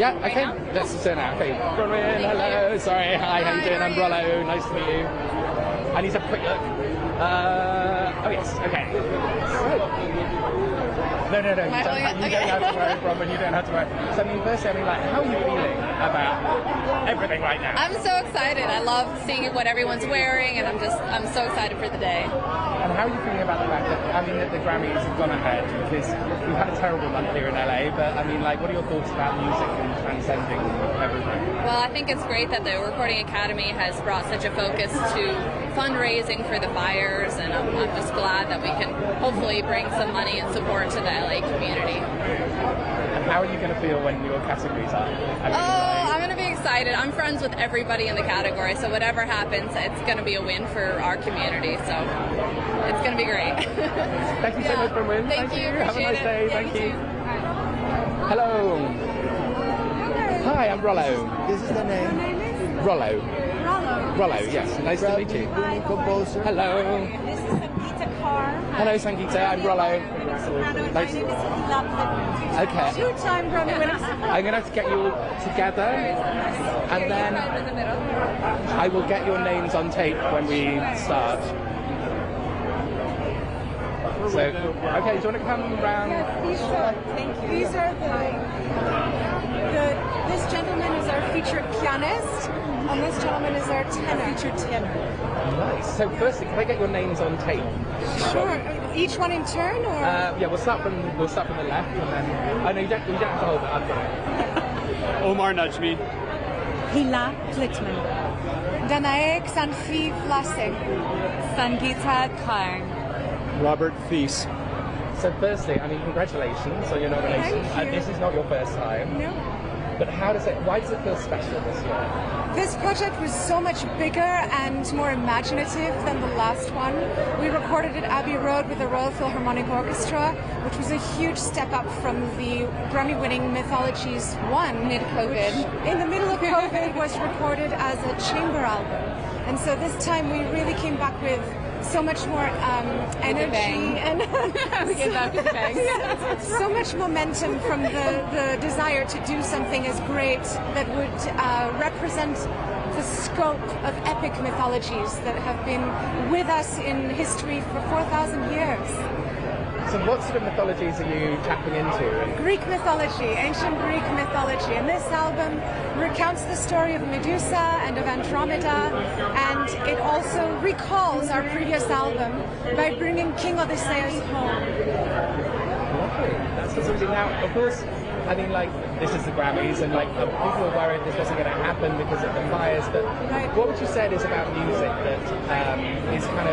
Yeah, okay. Let's turn out. Okay. Bronwyn, hello. Sorry. Hi, how you doing? I'm Rollo. Nice to meet you. I need to have a quick look. Oh, yes. Okay. No. You don't have to worry, Bronwyn. You don't have to worry. So, I mean, firstly, how are you feeling about everything right now? I'm so excited. I love seeing what everyone's wearing, and I'm so excited for the day. And how are you feeling about the fact that, that the Grammys have gone ahead? Because we've had a terrible month here in LA, but, what are your thoughts about music and transcending everything? Well, I think it's great that the Recording Academy has brought such a focus to fundraising for the fires, and I'm just glad that we can hopefully bring some money and support to the LA community. And how are you going to feel when your categories are? I'm going to be excited. I'm friends with everybody in the category, so whatever happens, it's going to be a win for our community, so it's going to be great. Thank you so much for winning. Thank you. Have a nice day. Yeah, Thank you. Hello. Hi, I'm Rollo. This is the name. Your name is? Rollo, yes. Nice to meet you. Composer. Hello. This is Sangeeta Kaur. Hello, Sangeeta. I'm Rollo. Soprano, and my name is Hila. Okay. Two-time Grammy winner. I'm going to have to get you all together, and then I will get your names on tape when we start. So, okay, do you want to come round? These are this gentleman is our featured pianist, and this gentleman is our featured tenor. Nice. So, firstly, can I get your names on tape? Sure. Each one in turn, or? Yeah, we'll start from the left, and then. Oh no, you don't have to hold it. I've got it. Omar Najmi. Hila Plitman. Danae Xanfi Vlasek. Sangeeta Kaur. Robert Thies. So firstly, congratulations on your nomination. Thank you. This is not your first time. No. But why does it feel special this year? This project was so much bigger and more imaginative than the last one. We recorded at Abbey Road with the Royal Philharmonic Orchestra, which was a huge step up from the Grammy-winning Mythologies 1, Mid-COVID. which in the middle of COVID was recorded as a chamber album. And so this time we really came back with so much more energy and We came back with bangs. so much momentum from the desire to do something as great that would represent the scope of epic mythologies that have been with us in history for 4,000 years. So what sort of mythologies are you tapping into? Greek mythology, ancient Greek mythology. And this album recounts the story of Medusa and of Andromeda, and it also recalls our previous album by bringing King Odysseus home. Lovely. That's amazing. Now, of course, this is the Grammys, and people are worried this wasn't going to happen because of the fires, but what would you say it is about music that is kind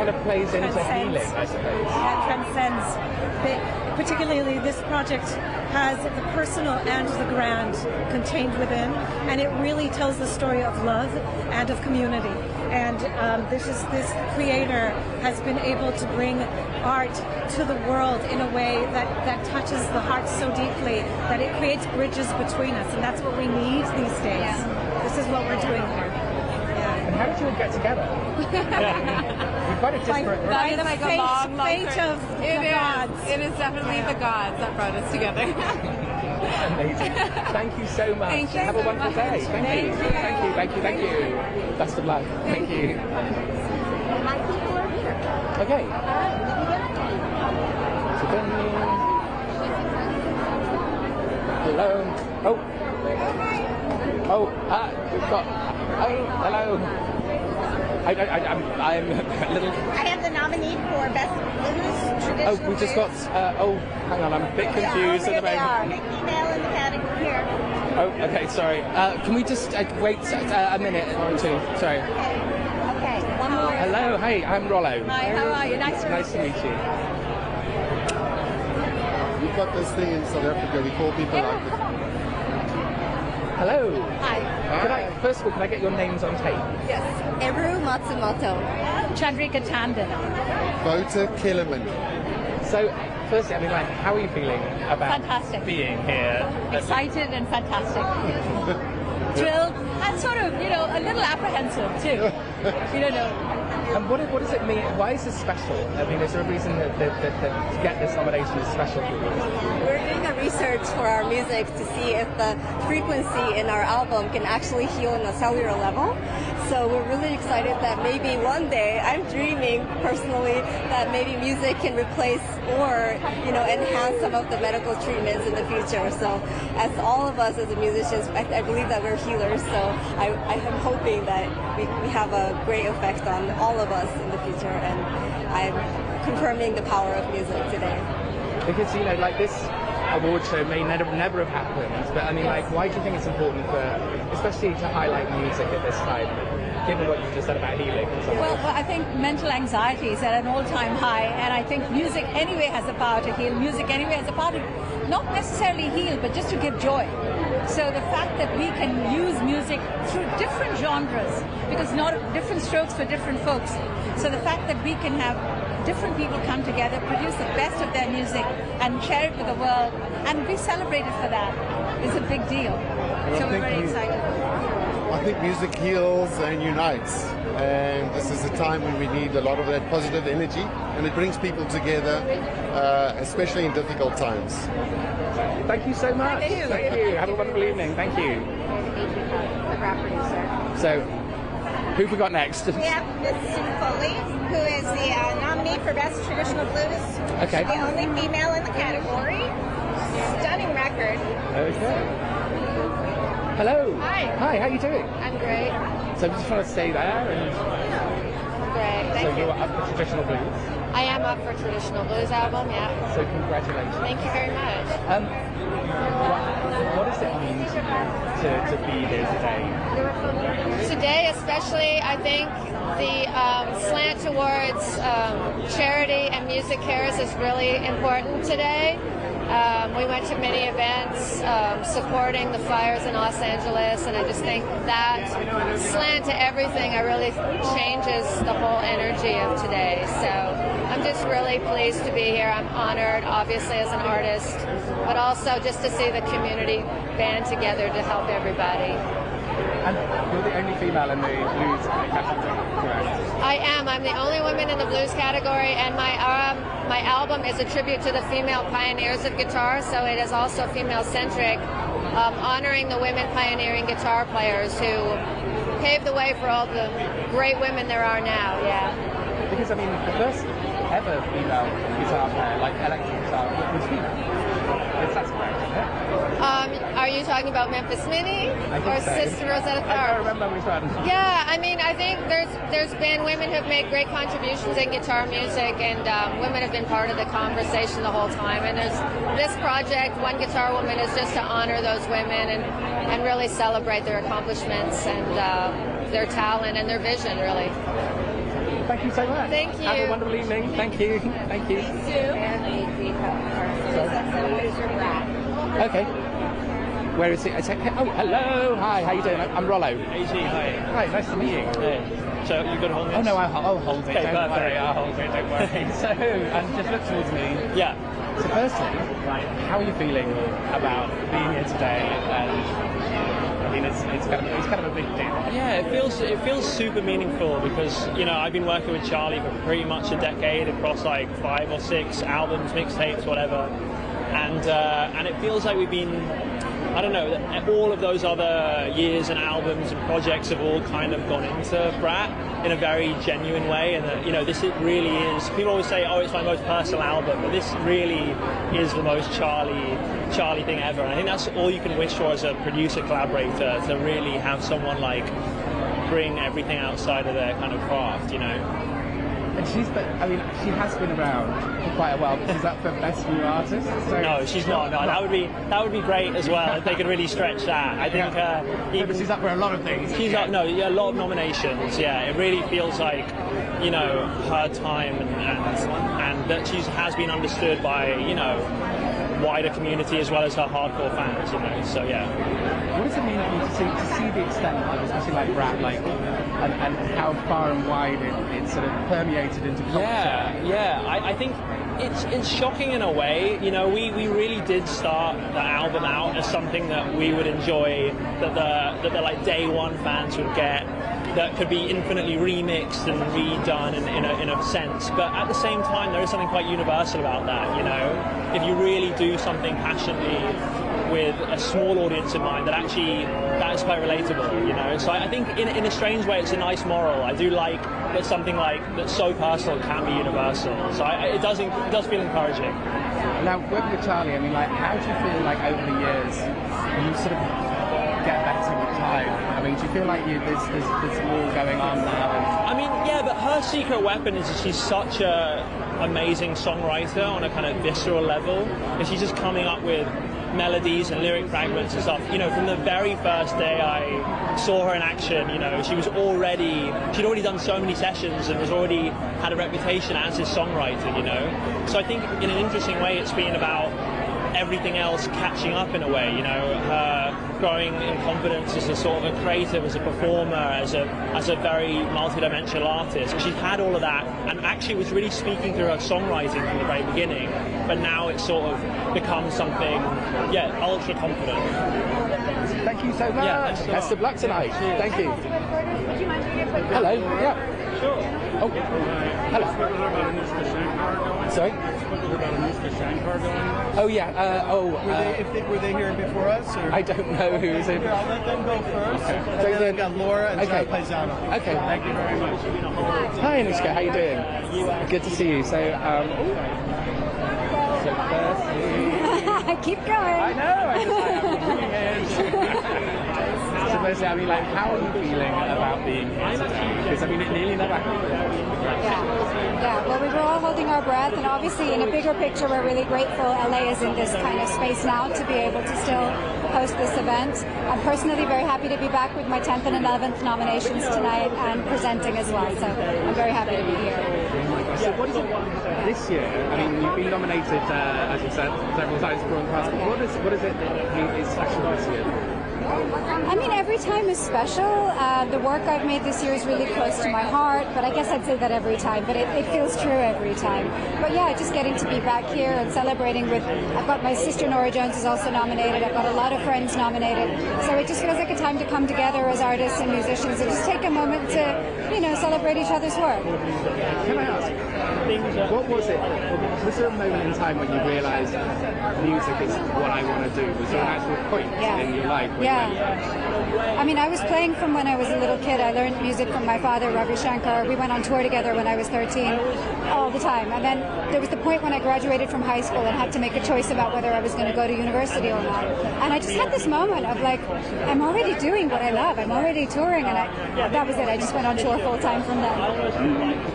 of plays into healing, I suppose? Yeah, transcends. Particularly this project has the personal and the grand contained within, and it really tells the story of love and of community. And this creator has been able to bring art to the world in a way that touches the heart so deeply that it creates bridges between us, and that's what we need these days. Yeah. This is what we're doing here. And how did you all get together? You're quite a disparate. By the fate of the gods. It is definitely the gods that brought us together. Amazing. Thank you so much. Thank you Have a wonderful day. Thank you. Best of luck. Thank you. My people are here. Okay. Hello. We've got. Hello. I'm a little. I have the nominee for Best Blues Traditional. We just got. Hang on, I'm a bit confused at the moment. Big female in the category here. Okay, sorry. Can we just wait a minute or two? Sorry. Okay. One more. Hello, hey, I'm Rollo. Hi, how are you? Nice to meet you. We've got this thing in South Africa. We call people out. Hello. Hi. First of all, can I get your names on tape? Yes. Eru Matsumoto. Chandrika Tandon. Bota Kellerman. So, firstly, how are you feeling about Fantastic. being here? Excited and fantastic. Thrilled and sort of, a little apprehensive too. You don't know. And what does it mean? Why is this special? Is there a reason that to get this nomination is special for you? We're doing a research for our music to see if the frequency in our album can actually heal on a cellular level. So we're really excited that maybe one day, I'm dreaming personally, that maybe music can replace or, enhance some of the medical treatments in the future. So as all of us as musicians, I believe that we're healers. So I am hoping that we have a great effect on all of us in the future. And I'm confirming the power of music today. Because, this award show may never have happened, but why do you think it's important especially to highlight music at this time, given what you just said about healing? Well, I think mental anxiety is at an all-time high, and I think music anyway has the power to heal. Music anyway has the power to not necessarily heal, but just to give joy. So the fact that we can use music through different genres, because not different strokes for different folks. So the fact that we can have different people come together, produce the best of their music, and share it with the world, and be celebrated for that is a big deal. So we're very excited. I think music heals and unites, and this is a time when we need a lot of that positive energy, and it brings people together, especially in difficult times. Thank you so much. Thank you. Thank you. Have a wonderful evening. Thank you. The rap producer. So, who have we got next? We have Miss Sue Foley, who is the nominee for Best Traditional Blues. Okay. She's the only female in the category. Stunning record. Okay. Hello. Hi. Hi, how are you doing? I'm great. So I'm just trying to stay there. And Great. Thank so you. you're up for traditional blues. I am up for Traditional Blues album, yeah. So congratulations. Thank you very much. What does it mean to you to be here today? Today, especially, I think the slant towards charity and music cares is really important today. We went to many events supporting the fires in Los Angeles, and I just think that slant to everything really changes the whole energy of today. So I'm just really pleased to be here. I'm honored, obviously, as an artist, but also just to see the community band together to help everybody. And you're the only female in the blues category, correct? I am. I'm the only woman in the blues category, and my album is a tribute to the female pioneers of guitar, so it is also female-centric, honoring the women pioneering guitar players who paved the way for all the great women there are now, yeah. Because, the first ever female guitar player, like electric guitar, was female. Yes, that's correct, isn't it? Are you talking about Memphis Minnie or so. Sister Rosetta Tharpe? I don't remember which one. Yeah, I think there's been women who've made great contributions in guitar music, and women have been part of the conversation the whole time. And there's this project, One Guitar Woman, is just to honor those women and really celebrate their accomplishments and their talent and their vision, really. Thank you so much. Thank you. Have a wonderful evening. Thank you. Thank you. Okay. Where is it? Oh, hello. Hi, how you doing? I'm Rollo. AG, hi. Hi, nice to meet you. Hey. So you're going to hold this? Oh, no, I'll hold it. Okay, Don't perfect. worry, I'll hold it. Don't worry. So, and just look towards me. Yeah. So firstly, how are you feeling about being here today? And it's kind of a big deal. Yeah, it feels super meaningful because I've been working with Charli for pretty much a decade across like 5 or 6 albums, mixtapes, whatever, and it feels like we've been, I don't know, all of those other years and albums and projects have all kind of gone into Brat in a very genuine way, and that, this really is, people always say, oh, it's my most personal album, but this really is the most Charli thing ever, and I think that's all you can wish for as a producer collaborator, to really have someone like bring everything outside of their kind of craft, And she has been around for quite a while, but she's up for Best New Artist. So no, she's not. No, that would be great as well if they could really stretch that. I think but she's up for a lot of things. She's up, a lot of nominations. Yeah, it really feels like her time and that she has been understood by wider community as well as her hardcore fans. So yeah. What does it mean for you to see the extent of, especially like rap, and how far and wide it sort of permeated into culture? Yeah. I think it's shocking in a way. We really did start the album out as something that we would enjoy, that the like day one fans would get. that could be infinitely remixed and redone in a sense. But at the same time, there is something quite universal about that, you know? If you really do something passionately with a small audience in mind, that is quite relatable, you know? So I think in a strange way, it's a nice moral. I do like that something that's so personal can be universal. So it does feel encouraging. Now, working with Charli, I mean, like, how do you feel like over the years you sort of get better with time? I mean, do you feel like there's more going on now? I mean, yeah, but her secret weapon is that she's such a amazing songwriter on a kind of visceral level, and she's just coming up with melodies and lyric fragments and stuff. You know, from the very first day I saw her in action, you know, she'd already done so many sessions and was already had a reputation as a songwriter, you know. So I think in an interesting way it's been about everything else catching up in a way, you know, her growing in confidence as a sort of a creative, as a performer, as a very multidimensional artist. She's had all of that and actually was really speaking through her songwriting from the very beginning, but now it's sort of become something, ultra confident. Thank you so much. Yeah, best of luck tonight. Thank you. Hello. Yeah. Sure. Oh. Hello. Sorry? Oh yeah. Were they here before us? Or? I don't know who is in. I'll let them go first. Okay. So then we've got Laura and okay. Paisano. Okay. Thank you very much. Hi Anushka, how you doing? Good to see you. So Keep going. I know. So firstly, I mean, like, how are you feeling about being here today? Because I mean, it nearly never happened. Yeah, well, we were all holding our breath, and obviously in a bigger picture we're really grateful LA is in this kind of space now to be able to still host this event. I'm personally very happy to be back with my 10th and 11th nominations tonight and presenting as well, so I'm very happy to be here. So what is it this year? I mean, you've been nominated, as you said, several times for the past. What is it that is special this year? I mean, every time is special. The work I've made this year is really close to my heart, but I guess I'd say that every time, but it feels true every time. But yeah, just getting to be back here and celebrating with, I've got my sister Nora Jones is also nominated, I've got a lot of friends nominated, so it just feels like a time to come together as artists and musicians and just take a moment to, you know, celebrate each other's work. Can I ask, what was it? Was there a moment in time when you realised music is what I want to do? Was there an actual point in your life? I mean, I was playing from when I was a little kid. I learned music from my father, Ravi Shankar. We went on tour together when I was 13 all the time. And then there was the point when I graduated from high school and had to make a choice about whether I was going to go to university or not. And I just had this moment of like, I'm already doing what I love. I'm already touring. And that was it. I just went on tour full time from then.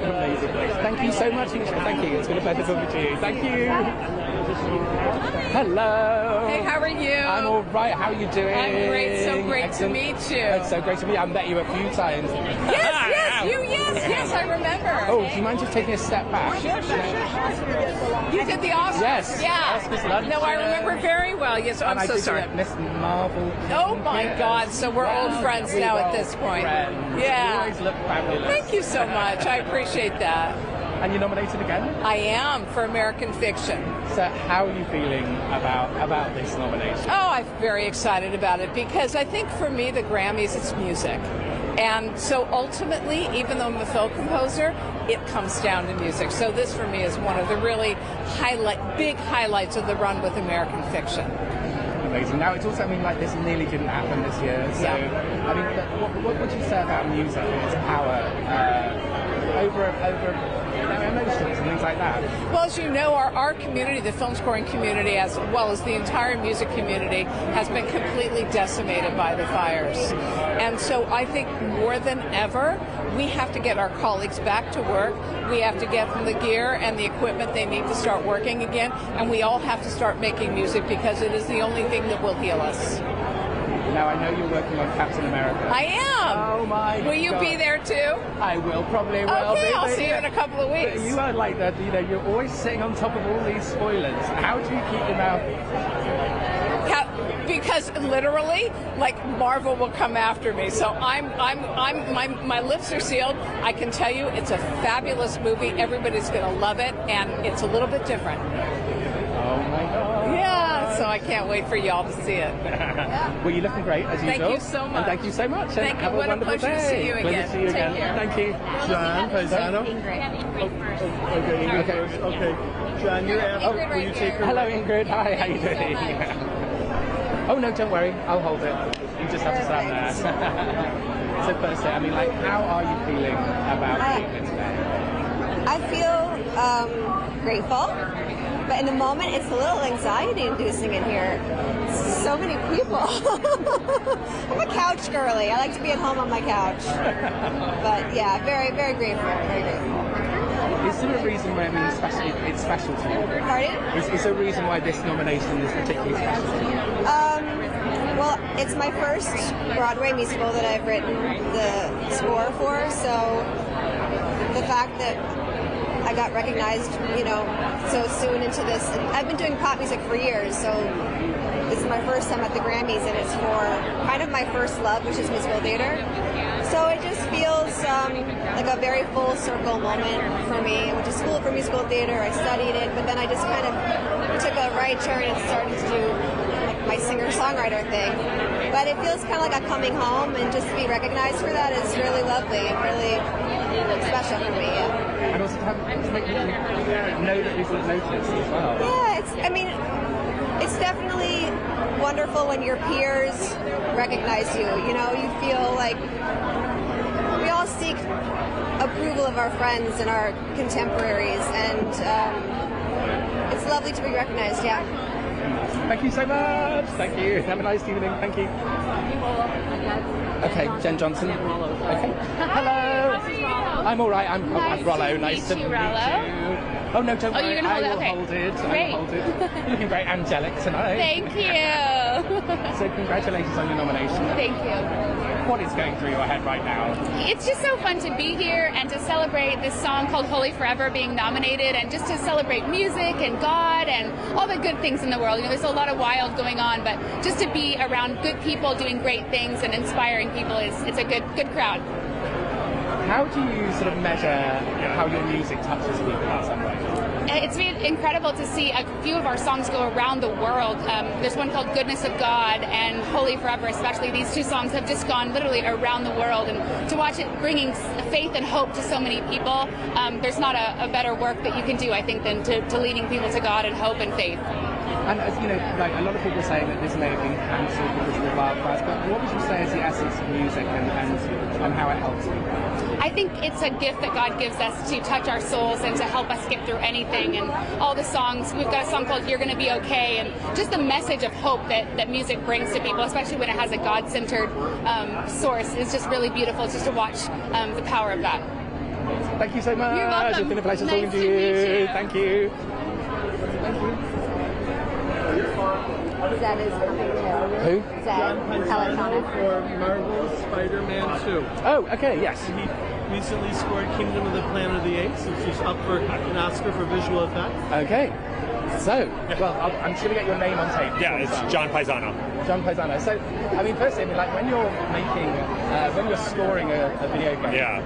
Amazing. Thank you so much. Thank you. It's been a pleasure talking to you. Thank you. Hello. Hey, how are you? I'm all right. How are you doing? I'm great. So great Excellent. to meet you. It's so great to meet you. I've met you a few times. Yes, I remember. Oh, do you mind just taking a step back? Sure. You did the Oscars? Yes. Yeah. Oscars London. No, I remember very well. Yes, I'm so sorry. Miss Marvel. Oh my God! So we're old friends now at this point. Friends. Yeah. You always look fabulous. Thank you so much. I appreciate that. And you're nominated again? I am for American Fiction. So how are you feeling about this nomination? Oh, I'm very excited about it because I think for me the Grammys, it's music. And so ultimately, even though I'm a folk composer, it comes down to music. So this for me is one of the really big highlights of the run with American Fiction. Amazing. Now, it's also, I mean, like, this nearly didn't happen this year. So, I mean, what would you say about music and its power over emotions and things like that? Well, as you know, our community, the film scoring community, as well as the entire music community, has been completely decimated by the fires. And so I think more than ever, we have to get our colleagues back to work. We have to get them the gear and the equipment they need to start working again. And we all have to start making music because it is the only thing that will heal us. Now, I know you're working on Captain America. I am. Oh my God. Will you be there too? I will, probably will. Okay, I'll see you in a couple of weeks. You are like that, you know, you're always sitting on top of all these spoilers. How do you keep your mouth? Because literally, like, Marvel will come after me. So my lips are sealed. I can tell you it's a fabulous movie. Everybody's going to love it, and it's a little bit different. Oh my God. Yeah, so I can't wait for y'all to see it. Well, you're looking great, as usual. Thank you so much. And thank you so much. Thank and you. Have What a wonderful pleasure day. to see you Pleasure again. to see you Take again. care. Thank you. John Paisano. Okay, Ingrid first. Okay. John, you're after. Will you take her? Hello, Ingrid. Hi, how you doing? Oh, no, don't worry. I'll hold it. You just have to stand there. So firstly, I mean, like, how are you feeling about being here today? I feel grateful, but in the moment it's a little anxiety-inducing in here. So many people. I'm a couch girly. I like to be at home on my couch. But yeah, very, very grateful. Very grateful. Is there a reason why, I mean, it's special to you? Pardon? Is there a reason why this nomination is particularly special to you? Well, it's my first Broadway musical that I've written the score for, so the fact that I got recognized, so soon into this. And I've been doing pop music for years, so this is my first time at the Grammys, and it's for kind of my first love, which is musical theater. So it just feels like a very full circle moment for me. I went to school for musical theater, I studied it, but then I just kind of took a right turn and started to do my singer-songwriter thing. But it feels kind of like a coming home, and just to be recognized for that is really lovely and really special for me. Yeah. And also to make people know that people have noticed as well. Yeah, it's definitely wonderful when your peers recognize you. You feel like we all seek approval of our friends and our contemporaries, and it's lovely to be recognized. Yeah. Thank you so much. Thank you. Have a nice evening. Thank you. Okay, Jen Johnson. Okay. Hello. I'm all right. I'm Rollo. Nice to meet you. Oh no, don't worry. You're gonna hold it? Okay. Hold it. Great. I will hold it. You're looking very angelic tonight. Thank you. So congratulations on your nomination. Thank you. What is going through your head right now? It's just so fun to be here and to celebrate this song called Holy Forever being nominated, and just to celebrate music and God and all the good things in the world. There's a lot of wild going on, but just to be around good people doing great things and inspiring people it's a good crowd. How do you sort of measure how your music touches people in some way? It's been incredible to see a few of our songs go around the world. There's one called Goodness of God and Holy Forever, especially. These two songs have just gone literally around the world, and to watch it bringing faith and hope to so many people, there's not a better work that you can do, I think, than to leading people to God and hope and faith. And as you know, like a lot of people are saying that this may have been cancelled because of the wildfires, but what would you say is the essence of music and how it helps people? I think it's a gift that God gives us to touch our souls and to help us get through anything. And all the songs, we've got a song called You're Gonna Be Okay, and just the message of hope that music brings to people, especially when it has a God-centered source, is just really beautiful just to watch the power of that. Thank you so much. You're welcome. It's been a pleasure Nice talking to to meet you. Thank you. Zed is coming too. Who? Zed Peloton. For Marvel's Spider-Man 2. Oh, okay, yes. He recently scored Kingdom of the Planet of the Apes, which is up for an Oscar for visual effects. Okay. So, well, I'm just going to get your name on tape. Yeah, it's John Paisano. John Paisano. So, I mean, firstly, like when you're scoring a video game. Yeah.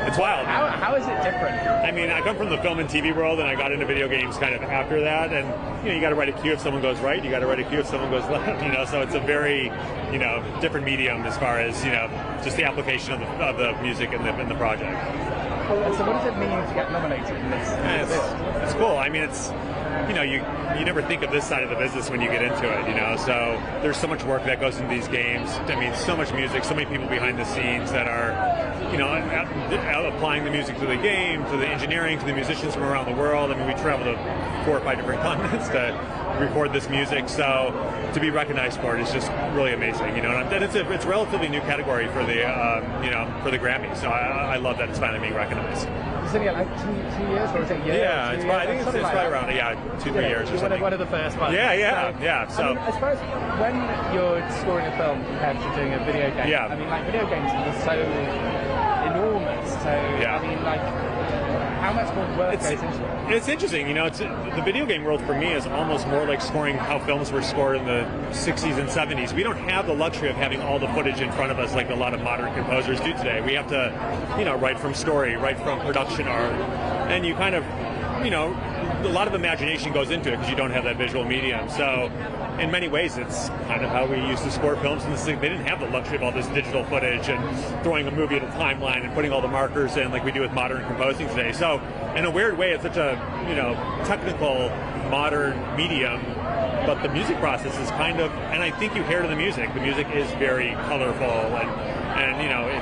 It's wild. How is it different? I mean, I come from the film and TV world, and I got into video games kind of after that. And you got to write a cue if someone goes right. You got to write a cue if someone goes left. So it's a very different medium as far as just the application of the music in the project. And so, what does it mean to get nominated in this? It's cool. I mean, it's you never think of this side of the business when you get into it. So there's so much work that goes into these games. I mean, so much music, so many people behind the scenes that are applying the music to the game, to the engineering, to the musicians from around the world. I mean, we travel to 4 or 5 different continents to record this music, so to be recognized for it is just really amazing. And it's a relatively new category for the for the Grammy. So I love that it's finally being recognized. Is it like 2 years, or is it a year? Yeah, I think it's probably around 2-3 years or something. One of the first ones. Yeah. So I mean, as far as when you're scoring a film compared to doing a video game, I mean, like video games are so enormous. So I mean, like, how much more work goes into it? It's interesting, the video game world for me is almost more like scoring how films were scored in the 60s and 70s. We don't have the luxury of having all the footage in front of us like a lot of modern composers do today. We have to, write from story, write from production art, and you kind of, a lot of imagination goes into it because you don't have that visual medium. So in many ways, it's kind of how we used to score films. And they didn't have the luxury of all this digital footage and throwing a movie at a timeline and putting all the markers in like we do with modern composing today. So in a weird way, it's such a technical, modern medium. But the music process is kind of, and I think you hear it in the music. The music is very colorful and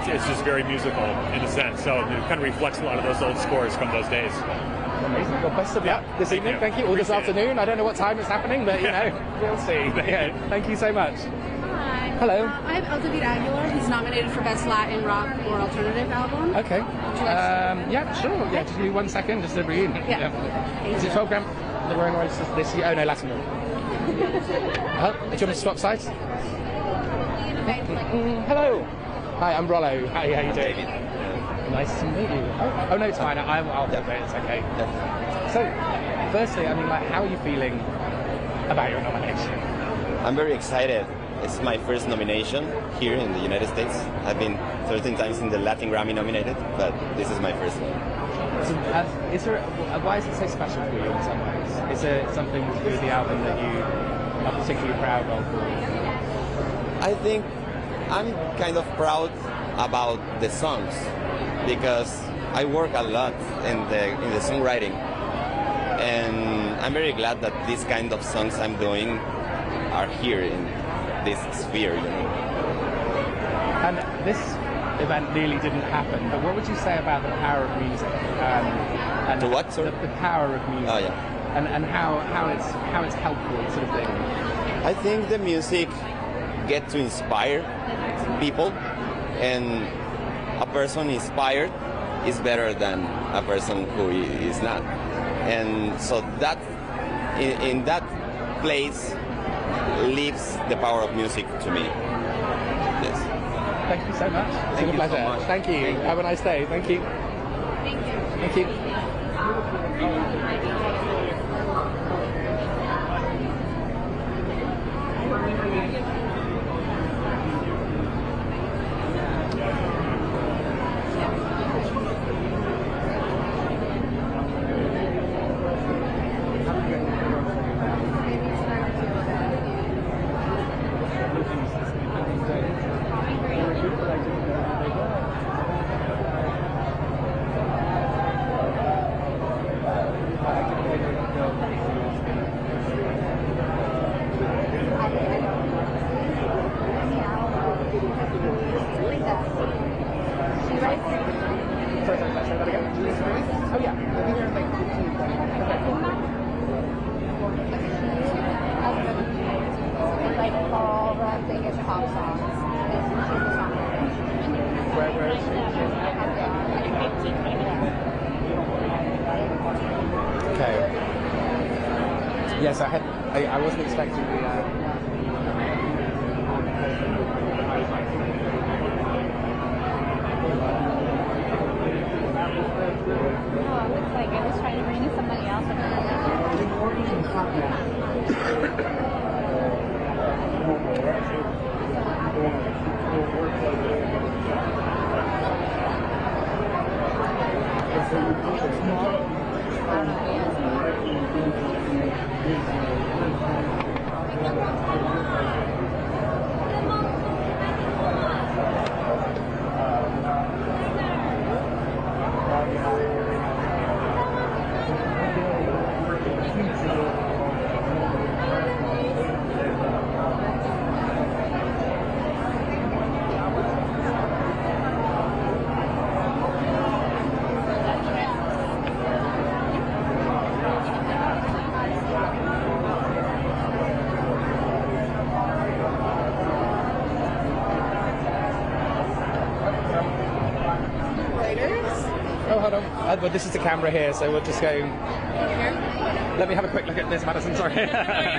it's just very musical in a sense. So it kind of reflects a lot of those old scores from those days. Amazing. Well, best of luck this evening. Thank you. Or this afternoon. I don't know what time it's happening, but we'll see. Thank you so much. Hi. Hello. I have El David Aguilar. He's nominated for Best Latin Rock or Alternative Album. Okay. Yeah, sure. Yeah, just give me 1 second, just to bring in. Yeah. Is it 12 gram? The Roan Awards this year? Oh no, last one. Do you want me to swap sides? Hello. Hi, I'm Rollo. Hi, how you doing? Nice to meet you. Oh no, it's fine. I'll do it. It's okay. So, firstly, I mean, how are you feeling about your nomination? I'm very excited. It's my first nomination here in the United States. I've been 13 times in the Latin Grammy nominated, but this is my first one. So, why is it so special for you in some ways? Is there something to do with the album that you are particularly proud of? I think I'm kind of proud about the songs because I work a lot in the songwriting, and I'm very glad that these kind of songs I'm doing are here in this sphere. And this event nearly didn't happen, but what would you say about the power of music? And what? The power of music. Oh, yeah. And how it's helpful, sort of thing. I think the music gets to inspire people, and a person inspired is better than a person who is not. And so that in that place lives the power of music to me. Yes. Thank you so much. It's been a pleasure. So much. Thank you. Have a nice day. Thank you. Thank you. Thank you. Yes, I wasn't expecting the. Looks like I was trying to bring in somebody else. But this is the camera here, so we'll just go. Here? Let me have a quick look at this, Madison. Sorry. No, you're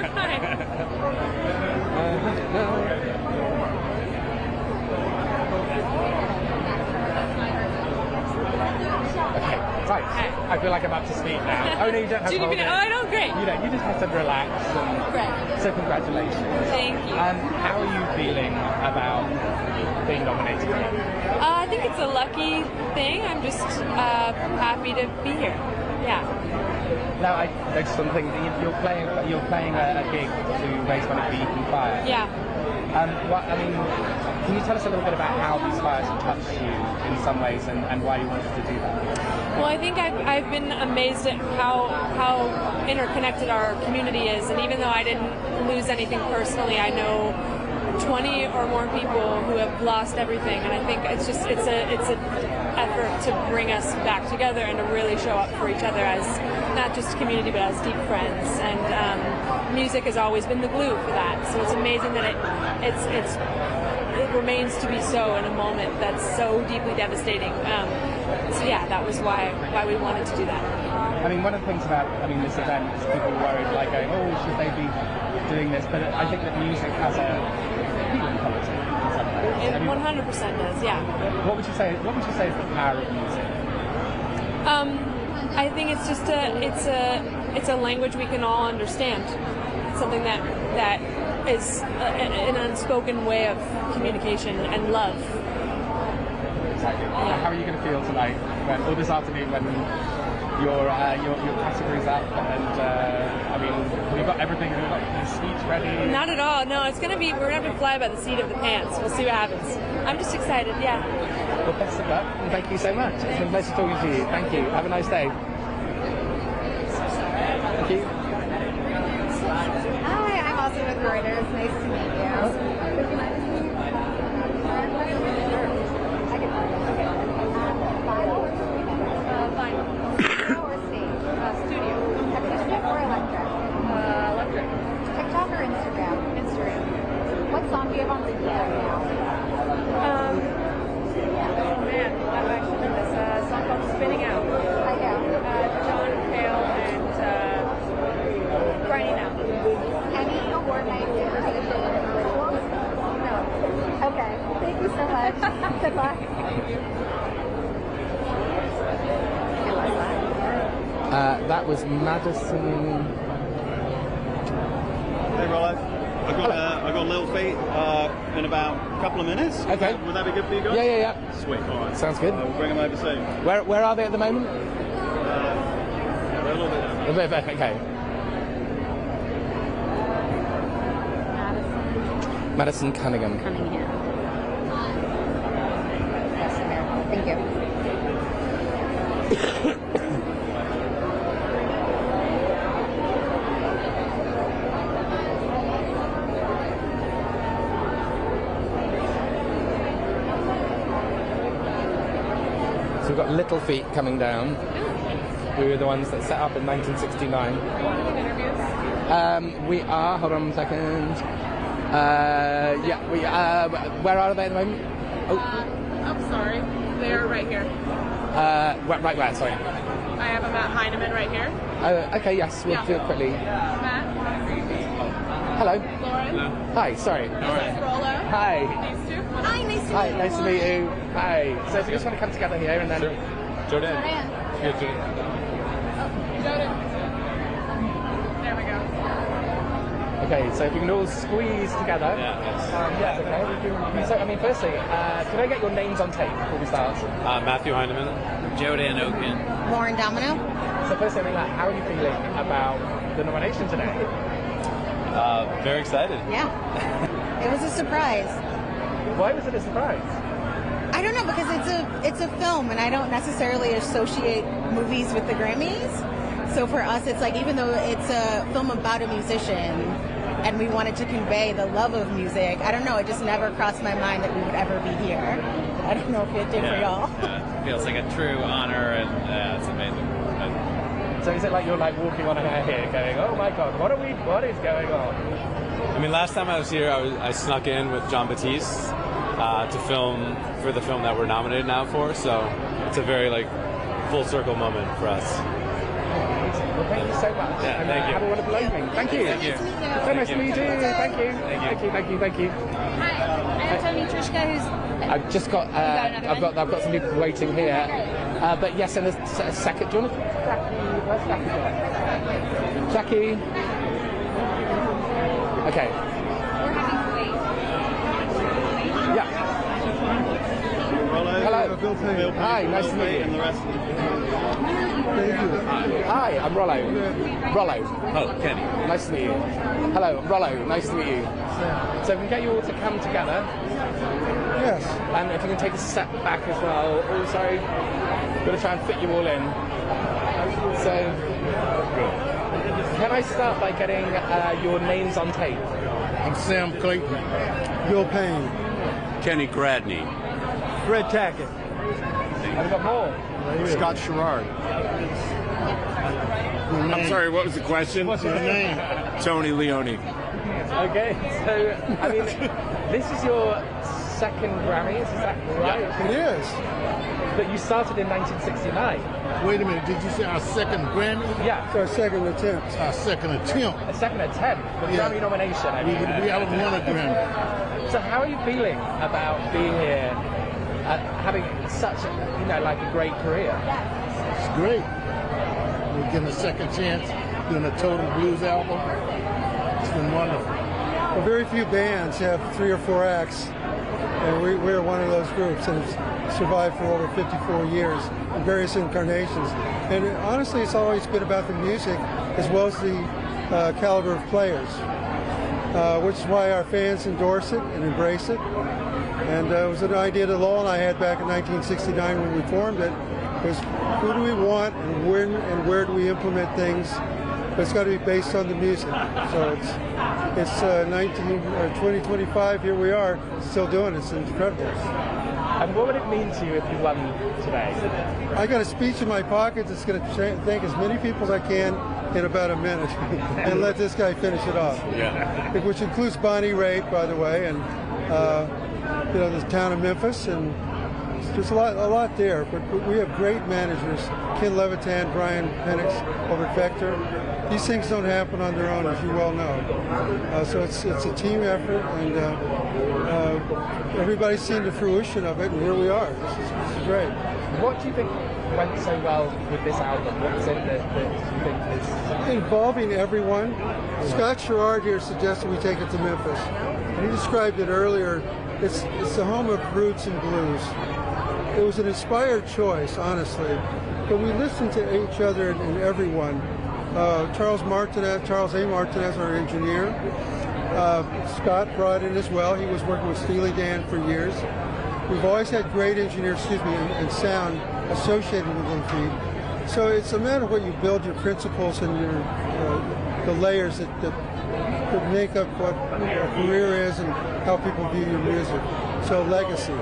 fine. Okay, right. I feel like I'm up to speed now. Oh no, you don't have to hold it. Oh, I know, great. You don't. You just have to relax. Right. So congratulations. Thank you. How are you feeling about being nominated? I think it's a lucky thing. I'm just happy to be here. Yeah. Now I noticed something. You're playing a gig to raise money for Eating Fire. Yeah. Can you tell us a little bit about how these fires have touched you in some ways and why you wanted to do that? Well, I think I've been amazed at how interconnected our community is, and even though I didn't lose anything personally, I know 20 or more people who have lost everything, and I think it's an effort to bring us back together and to really show up for each other as not just community but as deep friends. And music has always been the glue for that. So it's amazing that it remains to be so in a moment that's so deeply devastating. So yeah, that was why we wanted to do that. I mean, one of the things about this event is people worried, like going, oh, should they be doing this? But I think that music has a healing quality in some ways. It 100% does, yeah. What would you say is the power of music? I think it's just it's a language we can all understand. It's something that is an unspoken way of communication and love. Exactly. Yeah. How are you going to feel tonight, or this afternoon, when your category's up? And have you got everything? Have you got your speech ready? Not at all. No, we're going to fly by the seat of the pants. We'll see what happens. I'm just excited. Yeah. Well, best of luck, and thank you so much. It's been a pleasure talking to you. Thank you. Have a nice day. Thank you. Hi, I'm also with Reuters. Nice to meet you. Studio. Acoustic or electric? Electric. TikTok or Instagram? Instagram. What song do you have on repeat right now? Oh man, I should know this. A song called Spinning Out. I know. John Chappell and Grinding Out. Any award night invitation rituals? No. Okay. Thank you so much. Good luck. That was Madison. Hey, Rollo. I've got a little feat in about a couple of minutes. Okay. Would that be good for you guys? Yeah. Sweet. All right. Sounds good. We'll bring them over soon. Where are they at the moment? They're a little bit down. A bit, okay. Madison Cunningham. Yes, America. Thank you. So we've got Little Feet coming down. We were the ones that set up in 1969. We are. Hold on a second. We are. Where are they at the moment? I'm sorry. They're right here. Right where? Sorry. I have a Matt Heineman right here. Okay, yes, we'll do it quickly. Matt. Hello. Lauren. Hi, sorry. This is Rollo. Hi. These two. Hi, nice to meet you. Hi, nice to meet you. Hi. So if you just want to come together here and then... Jordan. There we go. Okay, so if you can all squeeze together. Okay. So, firstly, can I get your names on tape before we start? Matthew Heineman. Jodan Oken. Lauren Domino. So firstly, how are you feeling about the nomination today? Very excited. Yeah. It was a surprise. Why was it a surprise? I don't know, because it's a film, and I don't necessarily associate movies with the Grammys. So for us, it's like, even though it's a film about a musician, and we wanted to convey the love of music, I don't know, it just never crossed my mind that we would ever be here. I don't know if it did for y'all. Yeah, it feels like a true honor, and it's amazing. So is it like you're walking on air here going, oh my god, what is going on? Last time I was here, I snuck in with John Batiste to film for the film that we're nominated now for, so it's a very full circle moment for us. Well, thank you so much. Yeah, and thank you. Have a wonderful evening. Thank you. Thank you. So nice to meet you. Thank you. Thank you. Hi, I'm Tony Trishka, who's... I've just got, I've got some people waiting here. But yes, in a second. Do you want to... Where's Jackie? Okay. We're having to wait. Yeah. Hello. Bill Hi, nice to meet you. And the rest of Thank you. Hi, I'm Rollo. Rollo. Oh, Kenny. Nice to meet you. Hello, I'm Rollo. Nice to meet you. So we can get you all to come together. Yes. And if you can take a step back as well. Also, I'm going to try and fit you all in. So, can I start by getting your names on tape? I'm Sam Clayton. Bill Payne. Kenny Gradney. Fred Tackett. Have we got more? Scott Sherrard. I'm sorry, what was the question? What's your name? Tony Leone. Okay, so, I mean, this is your second Grammys, is that right? It is. But you started in 1969. Wait a minute, did you say our second Grammy? Yeah. It's our second attempt. Our second attempt. A second attempt, the Grammy nomination. I mean. We haven't won a Grammy. So how are you feeling about being here, having such, like a great career? It's great. We're getting a second chance doing a Total Blues album. It's been wonderful. Well, very few bands have 3 or 4 acts, and we're one of those groups, and it's survived for over 54 years in various incarnations. And honestly, it's always been about the music as well as the caliber of players, which is why our fans endorse it and embrace it. And it was an idea that Lowell and I had back in 1969 when we formed it, was who do we want and when and where do we implement things, but it's got to be based on the music. So it's 2025, here we are, still doing it. It's incredible. And what would it mean to you if you won today? I got a speech in my pocket that's going to thank as many people as I can in about a minute and let this guy finish it off. Yeah. Which includes Bonnie Raitt, by the way, and the town of Memphis, and there's a lot there. But we have great managers: Ken Levitan, Brian Penix over at Vector. These things don't happen on their own, as you well know. So it's a team effort, and everybody's seen the fruition of it, and here we are. This is great. What do you think went so well with this album? What was it that you think is... Involving everyone. Scott Sherrard here suggested we take it to Memphis. And he described it earlier. It's the home of roots and blues. It was an inspired choice, honestly. But we listened to each other and everyone. Charles A. Martinez, our engineer. Scott brought in as well. He was working with Steely Dan for years. We've always had great engineers, and sound associated with Infeed. So it's a matter of what you build your principles and your the layers that make up what your career is and how people view your music. So legacy.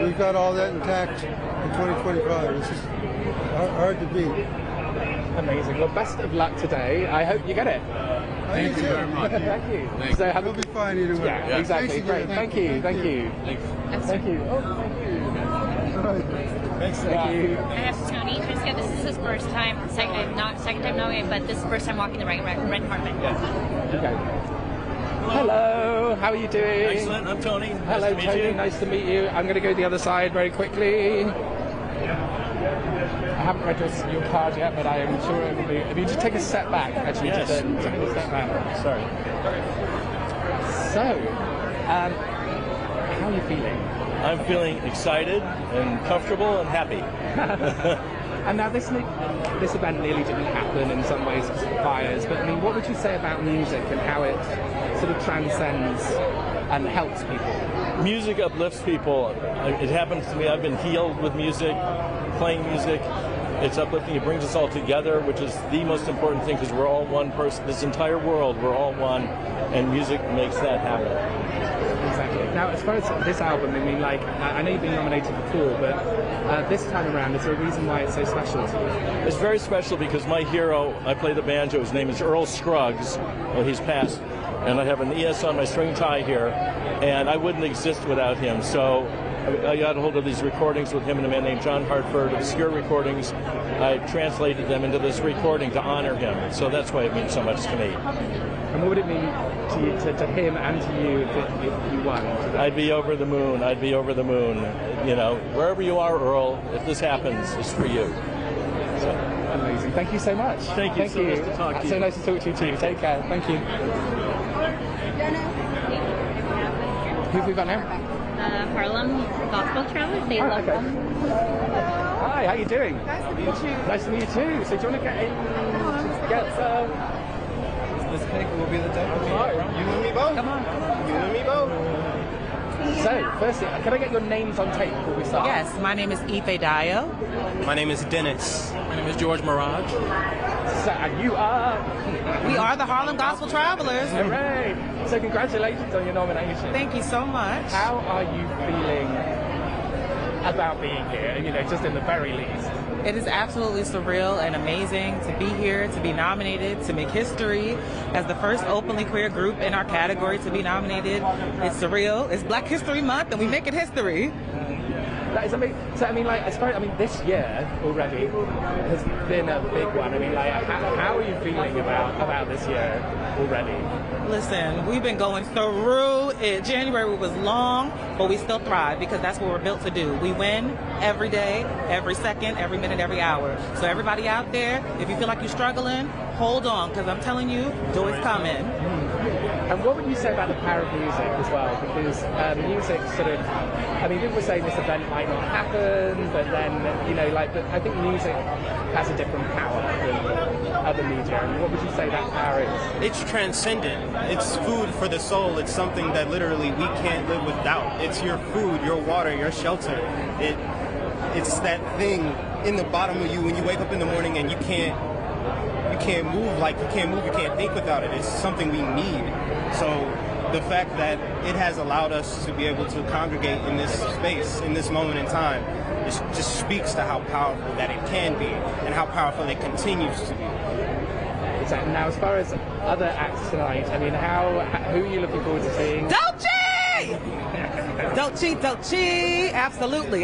We've got all that intact in 2025. It's just hard to beat. Amazing. Well, best of luck today. I hope you get it. Thank you very much. Thank you. Thanks. So We'll be fine either way. Yeah, exactly. Great. Thank you. Thank you. Thanks. Thank you. Oh, thank you. Thanks. Thank you. I have Tony Triska. This is his first time, not second time knowing it, but this is the first time walking the red carpet. Okay. Hello, how are you doing? Excellent, I'm Tony. Hello, nice to meet Tony, you. nice to meet you. I'm going to go the other side very quickly. I haven't read your card yet, but I am sure it will be. If you just take a step back, actually, Yes. just take a step back. Sorry. So, how are you feeling? I'm feeling excited and comfortable and happy. And now this event nearly didn't happen in some ways because of the fires, but I mean, what would you say about music and how it sort of transcends and helps people? Music uplifts people. It happens to me. I've been healed with music, playing music. It's uplifting. It brings us all together, which is the most important thing because we're all one person. This entire world, we're all one, and music makes that happen. Exactly. Now, as far as this album, I mean, like, I know you've been nominated before, but this time around, is there a reason why it's so special to you? It's very special because my hero, I play the banjo, his name is Earl Scruggs. Well, he's passed. And I have an ES on my string tie here, and I wouldn't exist without him. So I got a hold of these recordings with him and a man named John Hartford, obscure recordings. I translated them into this recording to honor him. So that's why it means so much to me. And what would it mean to you, to him and to you if you won? I'd be over the moon. I'd be over the moon. You know, wherever you are, Earl, if this happens, it's for you. So. Amazing. Thank you so much. Thank you. So nice to talk to you. So nice to talk to you too. Take care. Thank you. Who have we got now? Harlem Gospel Travelers. They love them. Hi, how you doing? Nice to meet you. Nice to meet you too. So do you want to get in? Get some. This pick will be the death. You and me both. Come on. You and me both. So, firstly, can I get your names on tape before we start? Yes, my name is Ife Dio. My name is Dennis. My name is George Mirage. So, and you are? We are the Harlem Gospel Travelers. Hooray! So, congratulations on your nomination. Thank you so much. How are you feeling about being here? You know, just in the very least. It is absolutely surreal and amazing to be here, to be nominated, to make history as the first openly queer group in our category to be nominated. It's surreal. It's Black History Month, and we make it history. That is amazing. So, I mean, like, as far this year already has been a big one. I mean, like, how are you feeling about this year already? Listen, we've been going through it. January was long, but we still thrive because that's what we're built to do. We win every day, every second, every minute, every hour. So everybody out there, if you feel like you're struggling, hold on, because I'm telling you, joy's coming. And what would you say about the power of music as well? Because music sort of, I mean, people were saying this event might not happen, but then, you know, like, but I think music has a different power than other media. And what would you say that power is? It's transcendent. It's food for the soul. It's something that literally we can't live without. It's your food, your water, your shelter. It's that thing in the bottom of you when you wake up in the morning and you can't move, you can't think without it. It's something we need. So the fact that it has allowed us to be able to congregate in this space, in this moment in time, it just speaks to how powerful that it can be and how powerful it continues to be. Exactly. Now, as far as other acts tonight, I mean, who are you looking forward to seeing? Dolce! Absolutely.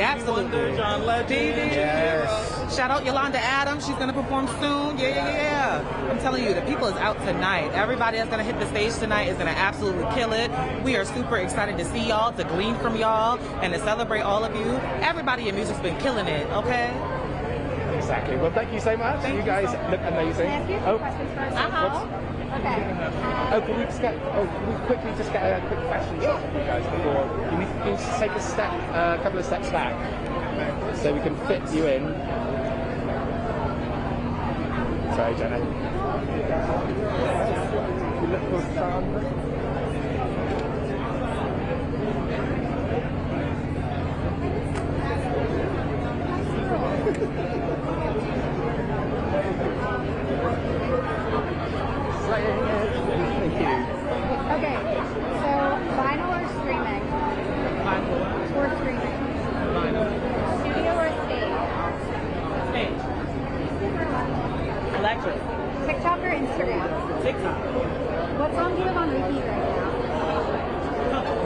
John Legend. Yes. Shout out Yolanda Adams. She's going to perform soon. Yeah. I'm telling you, the people is out tonight. Everybody that's going to hit the stage tonight is going to absolutely kill it. We are super excited to see y'all, to glean from y'all, and to celebrate all of you. Everybody in music's been killing it, okay? Exactly. Well, thank you so much. You guys look amazing. Questions first. Okay. Can we quickly just get a quick fashion shot of you guys before? Can you just take a couple of steps back, so we can fit you in. Sorry, Jenna. You look for Sandra. Thank you. Okay, so vinyl or streaming? Vinyl. Or streaming? Vinyl. Studio or stage? Stage. Electric. TikTok or Instagram? TikTok. What song do you have on repeat right now?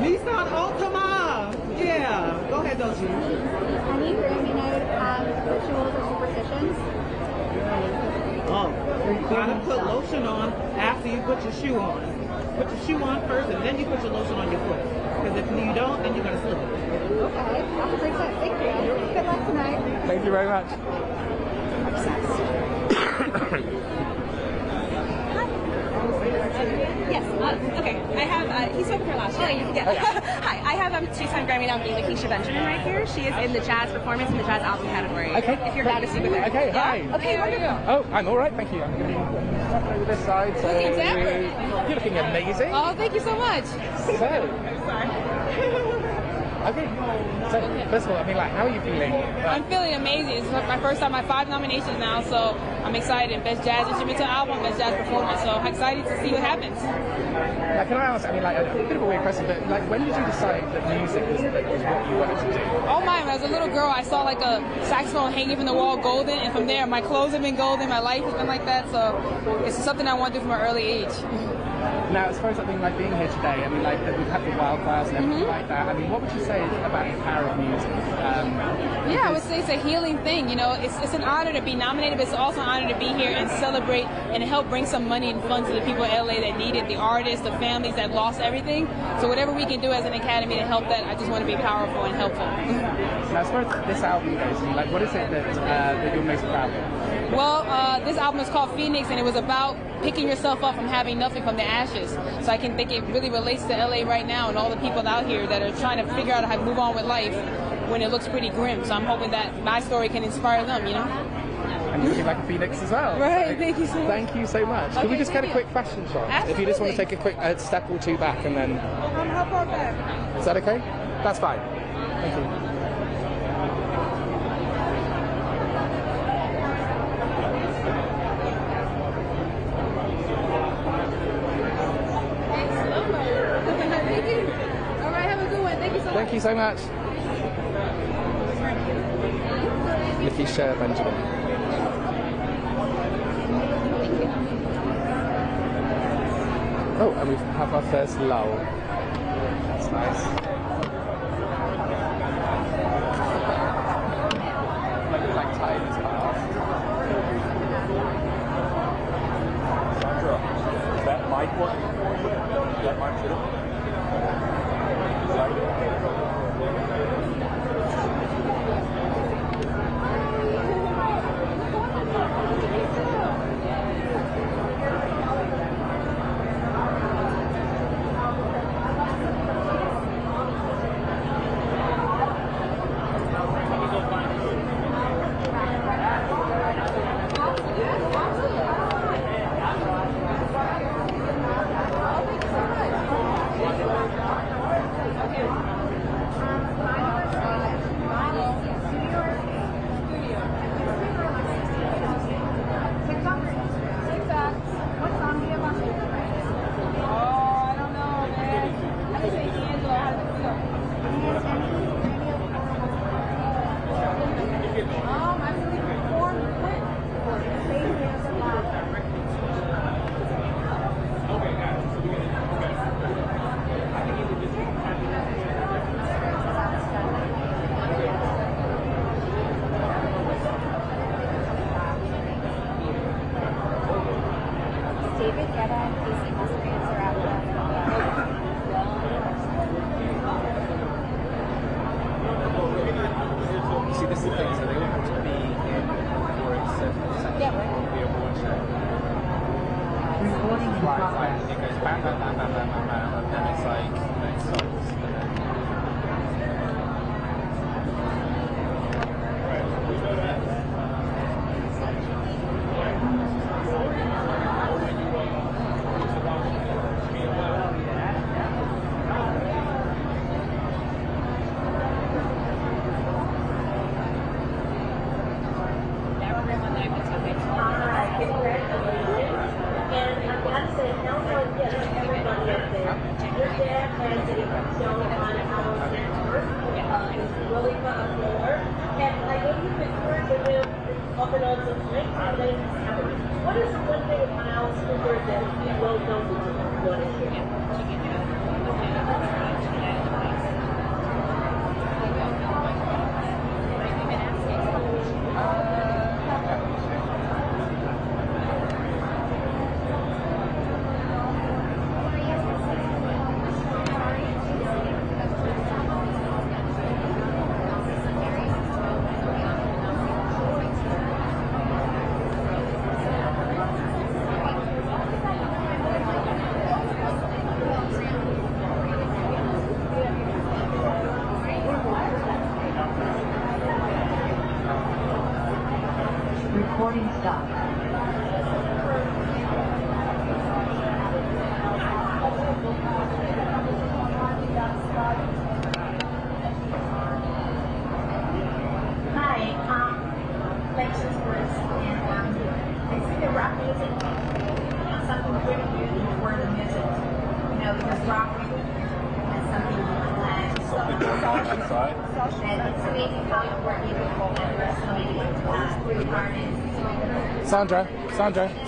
Nissan Altima! Yeah. Go ahead, Dolce. Any Grammy night rituals or superstitions? You gotta put lotion on after you put your shoe on. Put your shoe on first, and then you put your lotion on your foot. Because if you don't, then you're gonna slip. Okay, that's a great tip. Thank you. Good luck tonight. Thank you very much. Yes. Okay. I have. He spoke here last year. Hi. I have two-time Grammy nominee Lakeisha Benjamin right here. She is in the jazz performance and the jazz album category. Okay. If you're glad to speak with her. Okay. Hi. Okay. Wonderful. Oh, I'm all right. Thank you. I'm going to be over this side. So you're looking amazing. Oh, thank you so much. Okay. So, first of all, I mean, like, how are you feeling? I'm feeling amazing. It's my first time. I have 5 nominations now, so I'm excited. Best Jazz Instrumental Album, Best Jazz Performance. So I'm excited to see what happens. Now, can I ask? I mean, like, a bit of a weird question, but like, when did you decide that music was what you wanted to do? Oh my! When I was a little girl, I saw like a saxophone hanging from the wall, golden, and from there, my clothes have been golden. My life has been like that. So it's something I want to do from an early age. Now, as far as being here today, I mean, like, we've had the wildfires and everything like that. I mean, what would you say about the power of music? Yeah, I would say it's a healing thing. You know, it's an honor to be nominated, but it's also an honor to be here and celebrate and help bring some money and funds to the people in LA that need it, the artists, the families that lost everything. So whatever we can do as an academy to help that, I just want to be powerful and helpful. Now, as far as this album goes, I mean, like, what is it that you're most proud of? Well, this album is called Phoenix, and it was about picking yourself up from having nothing, from the ashes. So I think it really relates to LA right now and all the people out here that are trying to figure out how to move on with life. when it looks pretty grim. So I'm hoping that my story can inspire them, you know? And you're looking like a phoenix as well. Right, so thank you so much. Thank you so much. Can we just get a quick fashion shot? Absolutely. If you just want to take a quick step or two back and then... How about that? Is that okay? That's fine. Thank you. Thank you so much. Lakeisha Benjamin. Oh, and we have our first lull. That's nice. Like time has passed. Sandra, is that mic working for you? Is that mic too?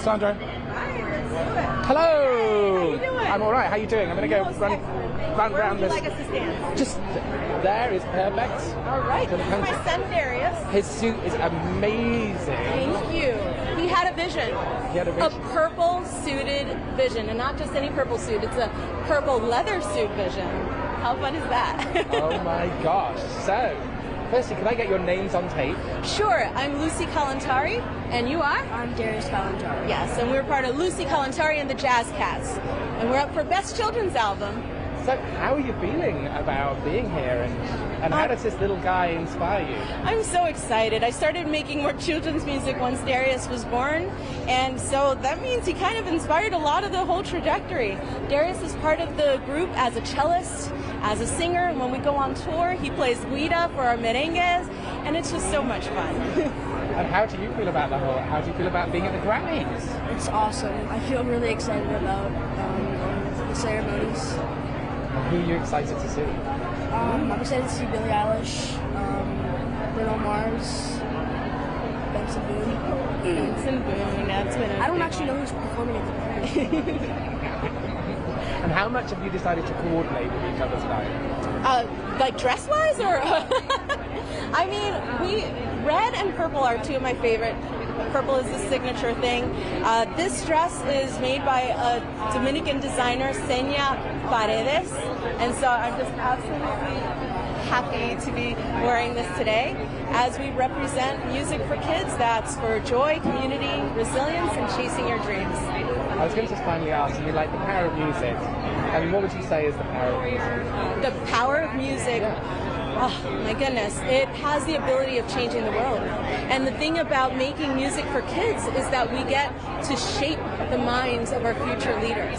Sandra. Hello. I'm all right. How you doing? I'm going to go run around this. Like us to stand? Just there is perfect. All right. This is my son Darius. His suit is amazing. Thank you. He had a vision. A purple suited vision, and not just any purple suit. It's a purple leather suit vision. How fun is that? Oh my gosh. So, firstly, can I get your names on tape? Sure. I'm Lucy Kalantari, and you are? I'm Darius Kalantari. Yes, and we're part of Lucy Kalantari and the Jazz Cats. And we're up for Best Children's Album. So, how are you feeling about being here, and how does this little guy inspire you? I'm so excited. I started making more children's music once Darius was born, and so that means he kind of inspired a lot of the whole trajectory. Darius is part of the group as a cellist, as a singer, and when we go on tour, he plays guida for our merengues, and it's just so much fun. And how do you feel about how do you feel about being at the Grammys? It's awesome. I feel really excited about the ceremonies. And who are you excited to see? I'm excited to see Billie Eilish, Bruno Mars, Benson Boone. Benson Boone, that's what I don't actually know who's performing at the Grammys. And how much have you decided to coordinate with each other's style? Like dress-wise, or? I mean, red and purple are two of my favorite. Purple is the signature thing. This dress is made by a Dominican designer, Senya Paredes, and so I'm just absolutely happy to be wearing this today as we represent music for kids that's for joy, community, resilience, and chasing your dreams. I was going to just finally ask you, like the power of music. I mean, what would you say is the power of music? The power of music. Yeah. Oh my goodness, it has the ability of changing the world. And the thing about making music for kids is that we get to shape the minds of our future leaders.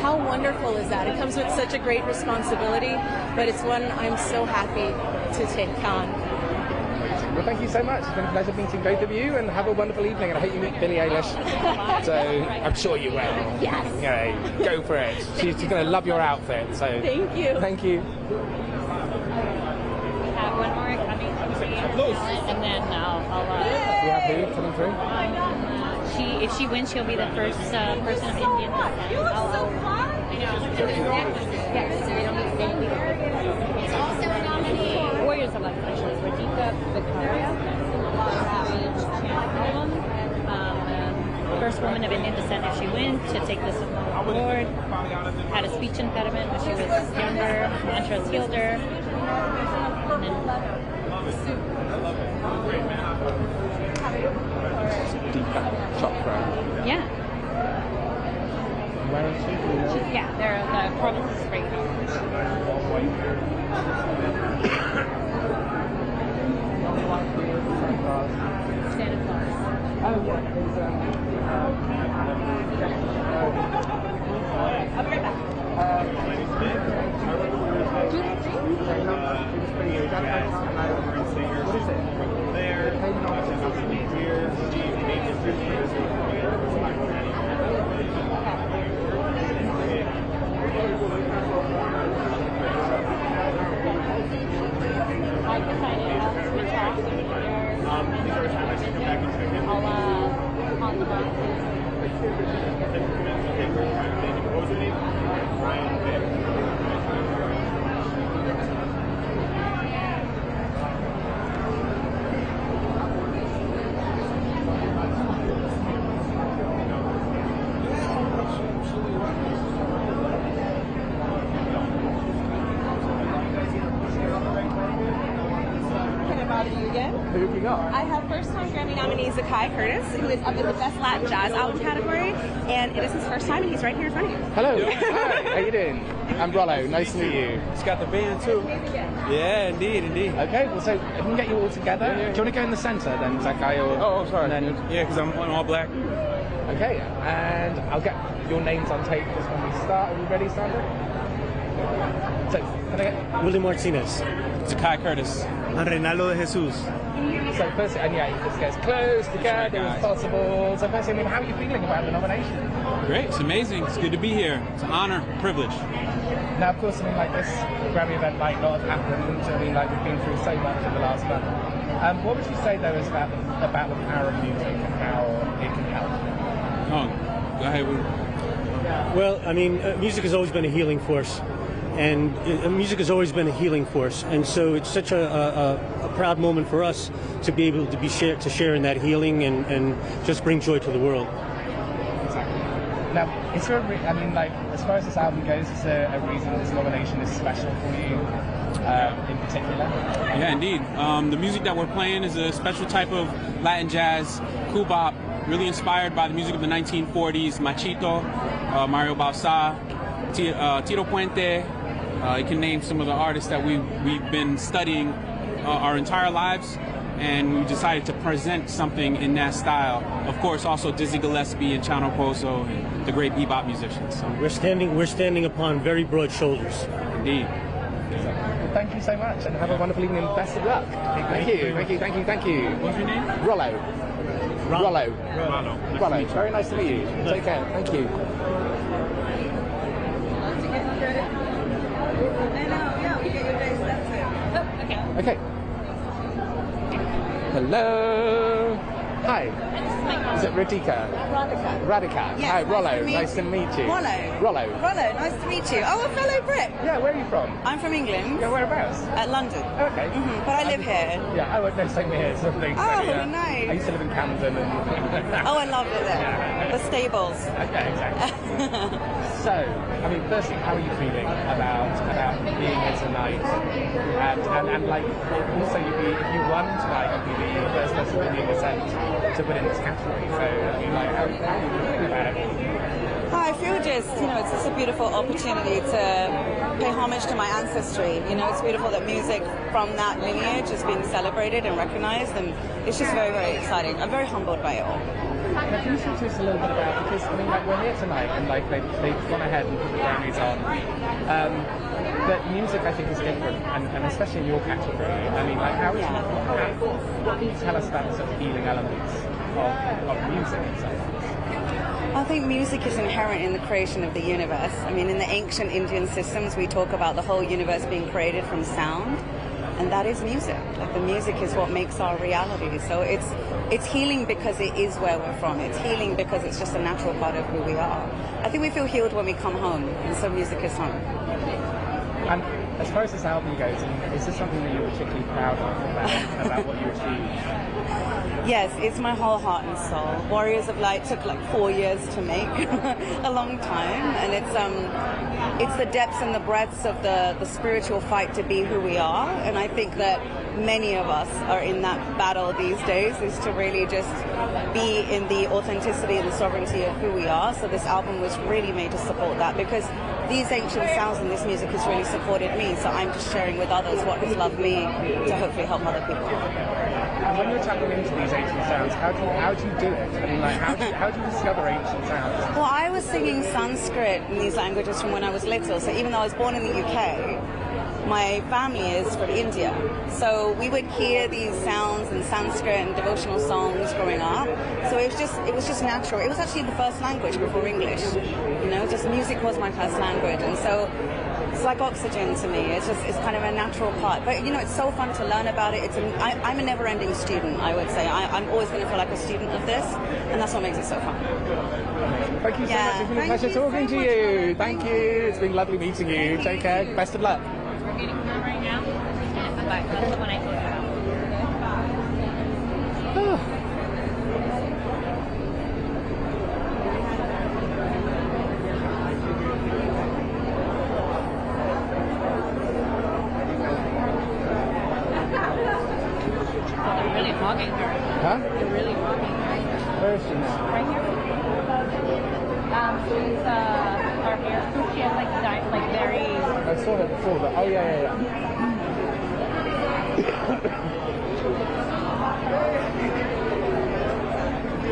How wonderful is that? It comes with such a great responsibility, but it's one I'm so happy to take on. Well, thank you so much. It's been a pleasure meeting both of you, and have a wonderful evening. And I hope you meet Billie Eilish. So I'm sure you will. Yes. Okay, go for it. She's going to love your outfit. So thank you. Thank you. One more coming, and then I'll we have who coming through? if she wins, she'll be the first person of Indian descent. You look so hot. It's also nominated Warriors of Life, actually. Radhika Vicaria, first woman of Indian descent, if she wins, to take this award. Had a speech impediment when she was younger. Mantra's healed her. And then yeah. Yeah, they're the province is great. Stand applause. I'll be right back. What is it? I decided I'll switch off I'll on the box. Who have you got? I have first-time Grammy nominee Zakai Curtis, who is up in the Best Latin Jazz Album category, and it is his first time, and he's right here in front of you. Hello. Hi. How you doing? I'm Rollo. Nice to meet you. He's got the band too. Yeah, indeed. Okay, well, so if we can get you all together, do you want to go in the centre then, Zakai? Oh, sorry. Then, yeah, because I'm all black. Okay, and I'll get your names on tape just when we start. Are we ready, Sandra? So, can I get... Willie Martinez. Zakai Curtis. And Reinaldo de Jesus. So firstly, and yeah, this gets close together as possible. So firstly, I mean, how are you feeling about the nomination? Great, it's amazing. It's good to be here. It's an honor, privilege. Now, of course, I mean, like this Grammy event might not have happened. I mean, like we've been through so much in the last month. What would you say though is about the power of music and how it can help? Oh, go ahead. Well, I mean, music has always been a healing force. And music has always been a healing force, and so it's such a proud moment for us to be able to share in that healing and just bring joy to the world. Exactly. Now, is there I mean, like, as far as this album goes, is there a reason this nomination is special for you in particular? Yeah, indeed. The music that we're playing is a special type of Latin jazz, cool bop, really inspired by the music of the 1940s, Machito, Mario Balsa, Tito Puente, It can name some of the artists that we've been studying our entire lives, and we decided to present something in that style. Of course, also Dizzy Gillespie and Chano Pozo and the great bebop musicians. So we're standing upon very broad shoulders. Indeed. Well, thank you so much, and have a wonderful evening. Best of luck. Thank you. What's your name? Rollo. Rollo. Very nice to meet you. Take care. Thank you. Okay. Hello. Hi. Is it Radhika? Radhika. Yes, Hi, Rollo. nice to meet Nice to meet you. Rollo, Rollo. nice to meet you. Oh, a fellow Brit. Yeah, where are you from? I'm from England. Yeah, whereabouts? London. Oh, okay. But I live here. Yeah, I would know same here. Something. Oh, yeah. nice. I used to live in Camden. And Oh, I love it there. The stables. Okay, exactly. So, I mean, firstly, how are you feeling about being here tonight? And like, also, if you won tonight, you'd be the first person in the sent to win in this category. So, I mean, like, how are you feeling about it? I feel just, it's just a beautiful opportunity to pay homage to my ancestry. It's beautiful that music from that lineage is being celebrated and recognized, and it's just very, very exciting. I'm very humbled by it all. Now, can you talk to us a little bit about, because, I mean, like, we're here tonight, and, like, they've gone ahead and put the Grammys on. But music, I think, is different, and especially in your category. I mean, like, what can you tell us about the sort of healing elements of music itself? I think music is inherent in the creation of the universe. I mean, in the ancient Indian systems, we talk about the whole universe being created from sound, and that is music. Like, the music is what makes our reality. So it's healing because it is where we're from. It's healing because it's just a natural part of who we are. I think we feel healed when we come home, and so music is home. And as far as this album goes, is this something that you're particularly proud of about what you achieved? Yes, it's my whole heart and soul. Warriors of Light took like 4 years to make, a long time, and it's the depths and the breadths of the spiritual fight to be who we are, and I think that many of us are in that battle these days, is to really just be in the authenticity and the sovereignty of who we are. So this album was really made to support that, because these ancient sounds and this music has really supported me, so I'm just sharing with others what has loved me to hopefully help other people. And when you're tapping into these ancient sounds, how do you do it? I mean, like, how do you discover ancient sounds? Well, I was singing Sanskrit in these languages from when I was little, so even though I was born in the UK, my family is from India. So we would hear these sounds in Sanskrit and devotional songs growing up. So it was just natural. It was actually the first language before English. Just music was my first language, and so it's like oxygen to me. It's kind of a natural part. But it's so fun to learn about it. I'm a never-ending student, I would say. I'm always going to feel like a student of this, and that's what makes it so fun. Thank you so much. It's been a pleasure talking to you. Thank you. It's been lovely meeting you. Take care. Best of luck. We're getting to that right now. That's the one I told you about. They're really hogging her. Huh? They're really hogging her. Where is she now? Right here. She's our hair group. She has like very. I saw her before, but oh yeah.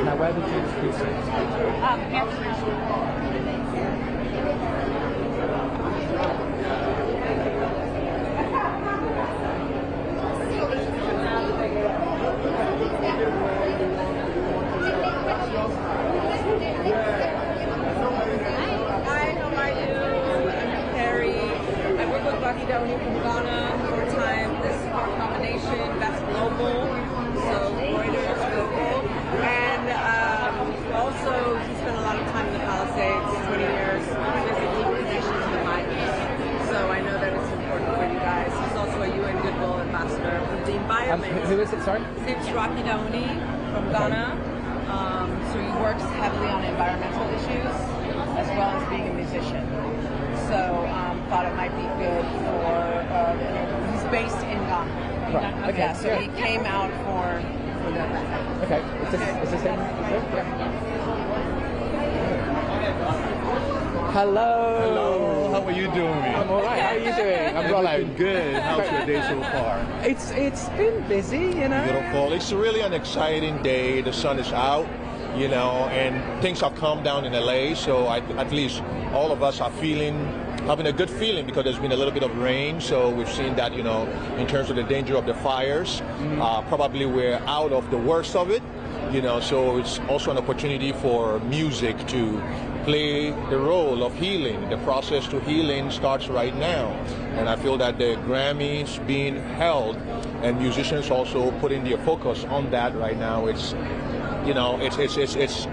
Now, where did you introduce her? Downey from Ghana, four-time this nomination, Best Global, so Reuters Global, and also he spent a lot of time in the Palisades, 20 years. He has a deep connection to the migrants, so I know that it's important for you guys. He's also a UN Goodwill Ambassador for the environment. Who is it, sorry? His name's Rocky Downey from Ghana, so he works heavily on environmental issues as well as being a musician. So thought it might be good for, he's based in Ghana. Right, okay. Yeah, so he came out for that. Okay, is this him? Yeah. Hello. Hello. How are you doing? I'm all right. How are you doing? I'm Rollo. Good. How's your day so far? It's been busy, you know. Beautiful. It's really an exciting day. The sun is out, you know, and things have calmed down in LA. So at least all of us are having a good feeling because there's been a little bit of rain. So we've seen that, you know, in terms of the danger of the fires. Probably we're out of the worst of it, you know. So it's also an opportunity for music to play the role of healing. The process to healing starts right now, and I feel that the Grammys being held and musicians also putting their focus on that right now, it's, you know, it's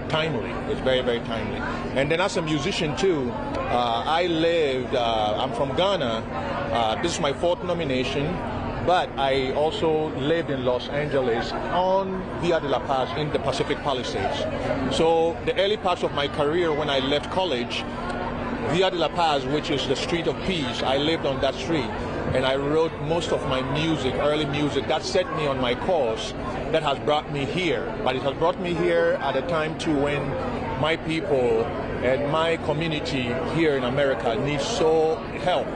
timely. It's very, very timely. And then as a musician too, I'm from Ghana. This is my 4th nomination. But I also lived in Los Angeles on Via de la Paz in the Pacific Palisades. So the early parts of my career when I left college, Via de la Paz, which is the street of peace, I lived on that street. And I wrote most of my music, early music, that set me on my course, that has brought me here. But it has brought me here at a time too when my people and my community here in America needs so help.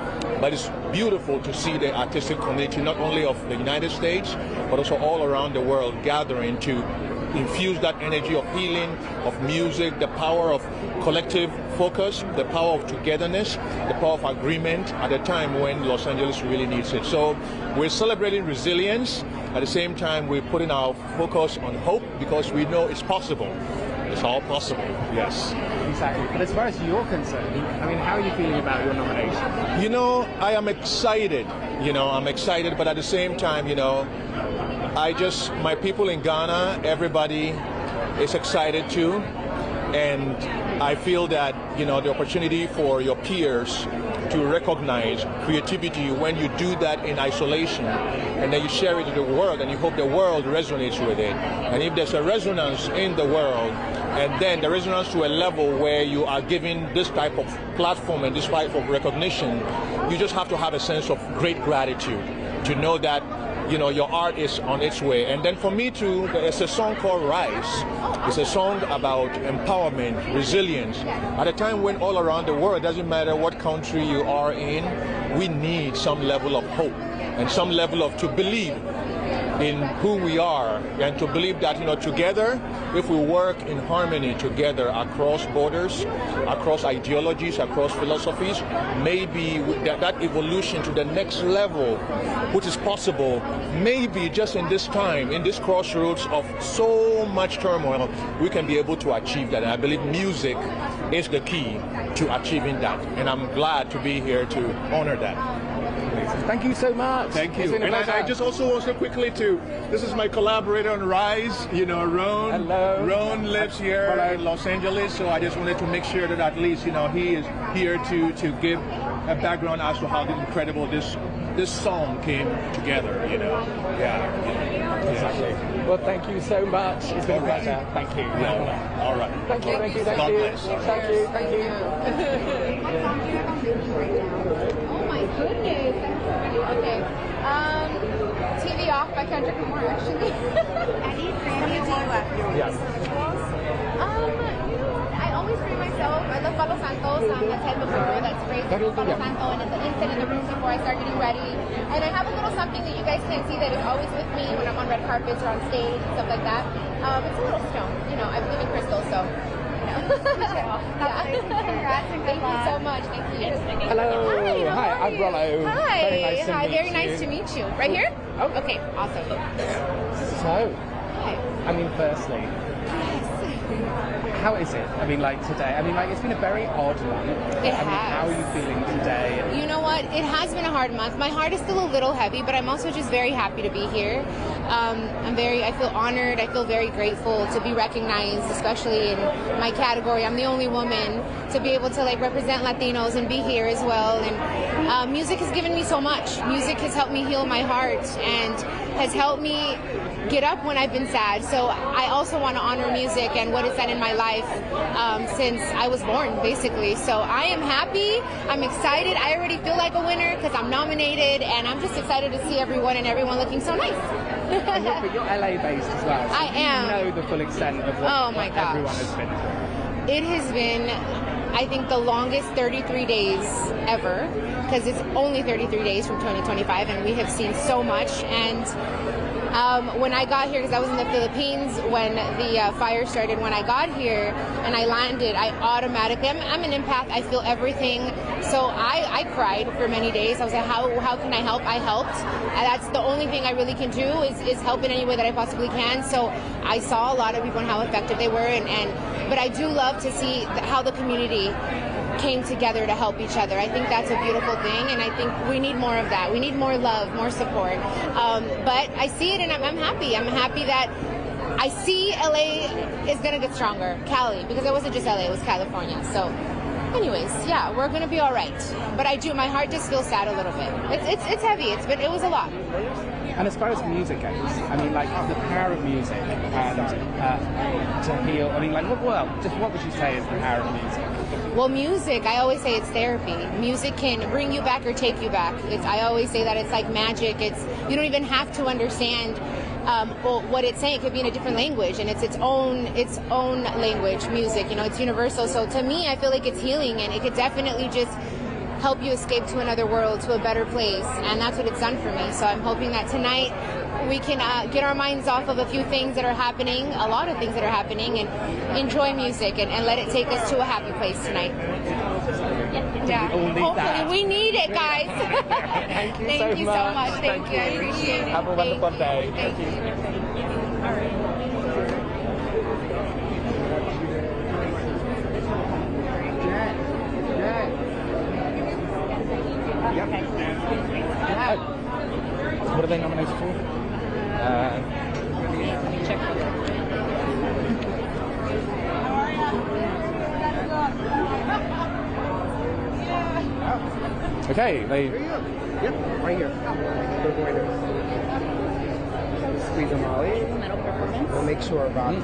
But it's beautiful to see the artistic community, not only of the United States, but also all around the world gathering to infuse that energy of healing, of music, the power of collective focus, the power of togetherness, the power of agreement at a time when Los Angeles really needs it. So we're celebrating resilience. At the same time, we're putting our focus on hope because we know it's possible. It's all possible, yes. Exactly. But as far as you're concerned, I mean, how are you feeling about your nomination? You know, I am excited. You know, I'm excited, but at the same time, you know, my people in Ghana, everybody is excited too. And I feel that, you know, the opportunity for your peers to recognize creativity when you do that in isolation and then you share it to the world and you hope the world resonates with it. And if there's a resonance in the world, and then the resonance to a level where you are giving this type of platform and this type of recognition, you just have to have a sense of great gratitude to know that, you know, your art is on its way. And then for me too, there's a song called Rise. It's a song about empowerment, resilience. At a time when all around the world, doesn't matter what country you are in, we need some level of hope and some level of to believe in who we are and to believe that, you know, together, if we work in harmony together across borders, across ideologies, across philosophies, maybe that evolution to the next level, which is possible, maybe just in this time, in this crossroads of so much turmoil, we can be able to achieve that. And I believe music is the key to achieving that. And I'm glad to be here to honor that. Thank you so much. Thank you. And I just also want to quickly this is my collaborator on Rise, you know, Roan. Hello. Roan lives here in Los Angeles, so I just wanted to make sure that at least, you know, he is here to give a background as to how incredible this song came together, you know. Yeah. Exactly. Well, thank you so much. It's been a pleasure. Thank you. Yeah. All right. Thank you. Thank you. Thank God you. bless. Thank you. Thank you. Oh my goodness. Okay. TV off by Kendrick Lamar, actually. Any Grammy Award? Yes. You know what? I always free myself. I love Palo Santos. That type of liquor that's raised from Palo Santo, and it's an instant in the room before I start getting ready. And I have a little something that you guys can't see that is always with me when I'm on red carpets or on stage and stuff like that. It's a little stone. You know, I believe in crystals, so. Congrats and thank you so much. Thank you. Hello. Hi, I'm Rollo. Hi. Very nice to meet Very you. nice to meet you. Right here? Oh, okay. Awesome. So, Hi. I mean, firstly, how is it? I mean, like today. I mean, like it's been a very odd month. It I mean, how are you feeling today? You know what? It has been a hard month. My heart is still a little heavy, but I'm also just very happy to be here. I feel honored. I feel very grateful to be recognized, especially in my category. I'm the only woman to be able to like represent Latinos and be here as well. And music has given me so much. Music has helped me heal my heart and has helped me get up when I've been sad. So I also want to honor music and what it's done in my life since I was born, basically. So I am happy. I'm excited. I already feel like a winner because I'm nominated, and I'm just excited to see everyone looking so nice. But you're LA based as well. So I am. You know the full extent of what, Oh my what gosh. everyone has been through. It has been I think, the longest 33 days ever, because it's only 33 days from 2025, and we have seen so much. And when I got here, because I was in the Philippines when the fire started, when I got here and I landed, I automatically, I'm an empath, I feel everything. So I cried for many days. I was like, how can I help? I helped. And that's the only thing I really can do is help in any way that I possibly can. So I saw a lot of people and how effective they were. But I do love to see how the community came together to help each other. I think that's a beautiful thing, and I think we need more of that. We need more love, more support. But I see it, and I'm happy. I'm happy that I see LA is going to get stronger. Cali, because it wasn't just LA, it was California. So anyways, yeah, we're going to be all right. But my heart just feels sad a little bit. It's heavy. It was a lot. And as far as music goes, I mean, like, the power of music and to heal, I mean, like, what would you say is the power of music? Well, music, I always say it's therapy. Music can bring you back or take you back. I always say that it's like magic. You don't even have to understand what it's saying. It could be in a different language, and it's its own language, music. It's universal. So to me, I feel like it's healing, and it could definitely just help you escape to another world, to a better place, and that's what it's done for me. So I'm hoping that tonight we can get our minds off of a few things that are happening, a lot of things that are happening, and enjoy music and let it take us to a happy place tonight. Yeah, hopefully we need it, guys. Thank you so much. Thank you. I appreciate it. Have a wonderful day. Thank you. All right. What are they nominated for? Let me check. Okay, Yep, right here. Squeeze them all in. Metal performance. We'll make sure Rob.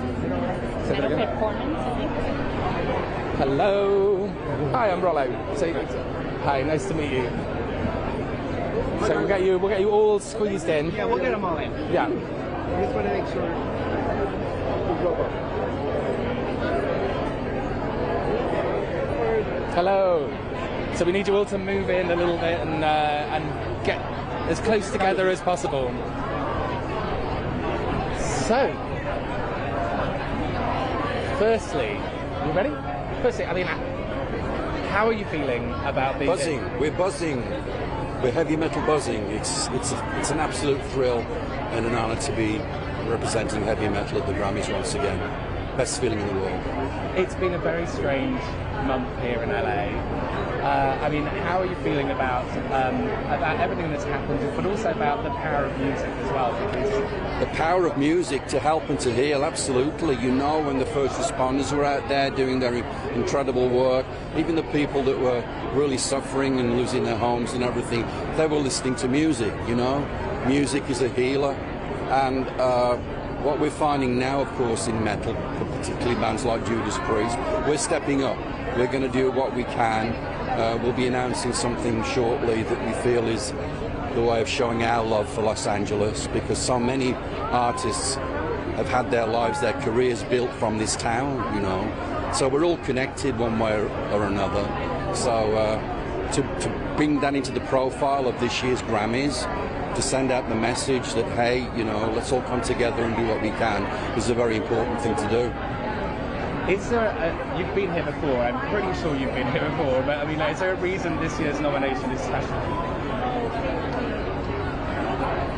Metal performance, I think. Hello. Hi, I'm Rollo. Hi, nice to meet you. So we'll get you all squeezed in. Yeah, we'll get them all in. Yeah. I just want to make sure. Hello. So we need you all to move in a little bit and get as close together as possible. So, firstly, you ready? Firstly, I mean, how are you feeling about being buzzing? here? We're buzzing. We're heavy metal buzzing. It's an absolute thrill and an honour to be representing heavy metal at the Grammys once again. Best feeling in the world. It's been a very strange month here in LA. I mean, how are you feeling about everything that's happened, but also about the power of music as well? Because the power of music to help and to heal, absolutely. When the first responders were out there doing their incredible work, even the people that were really suffering and losing their homes and everything, they were listening to music, Music is a healer. And what we're finding now, of course, in metal, particularly bands like Judas Priest, we're stepping up. We're going to do what we can. We'll be announcing something shortly that we feel is the way of showing our love for Los Angeles, because so many artists have had their lives, their careers built from this town, So we're all connected one way or another. So to bring that into the profile of this year's Grammys, to send out the message that, hey, let's all come together and do what we can, is a very important thing to do. Is there you've been here before, I'm pretty sure you've been here before, but I mean, is there a reason this year's nomination is special?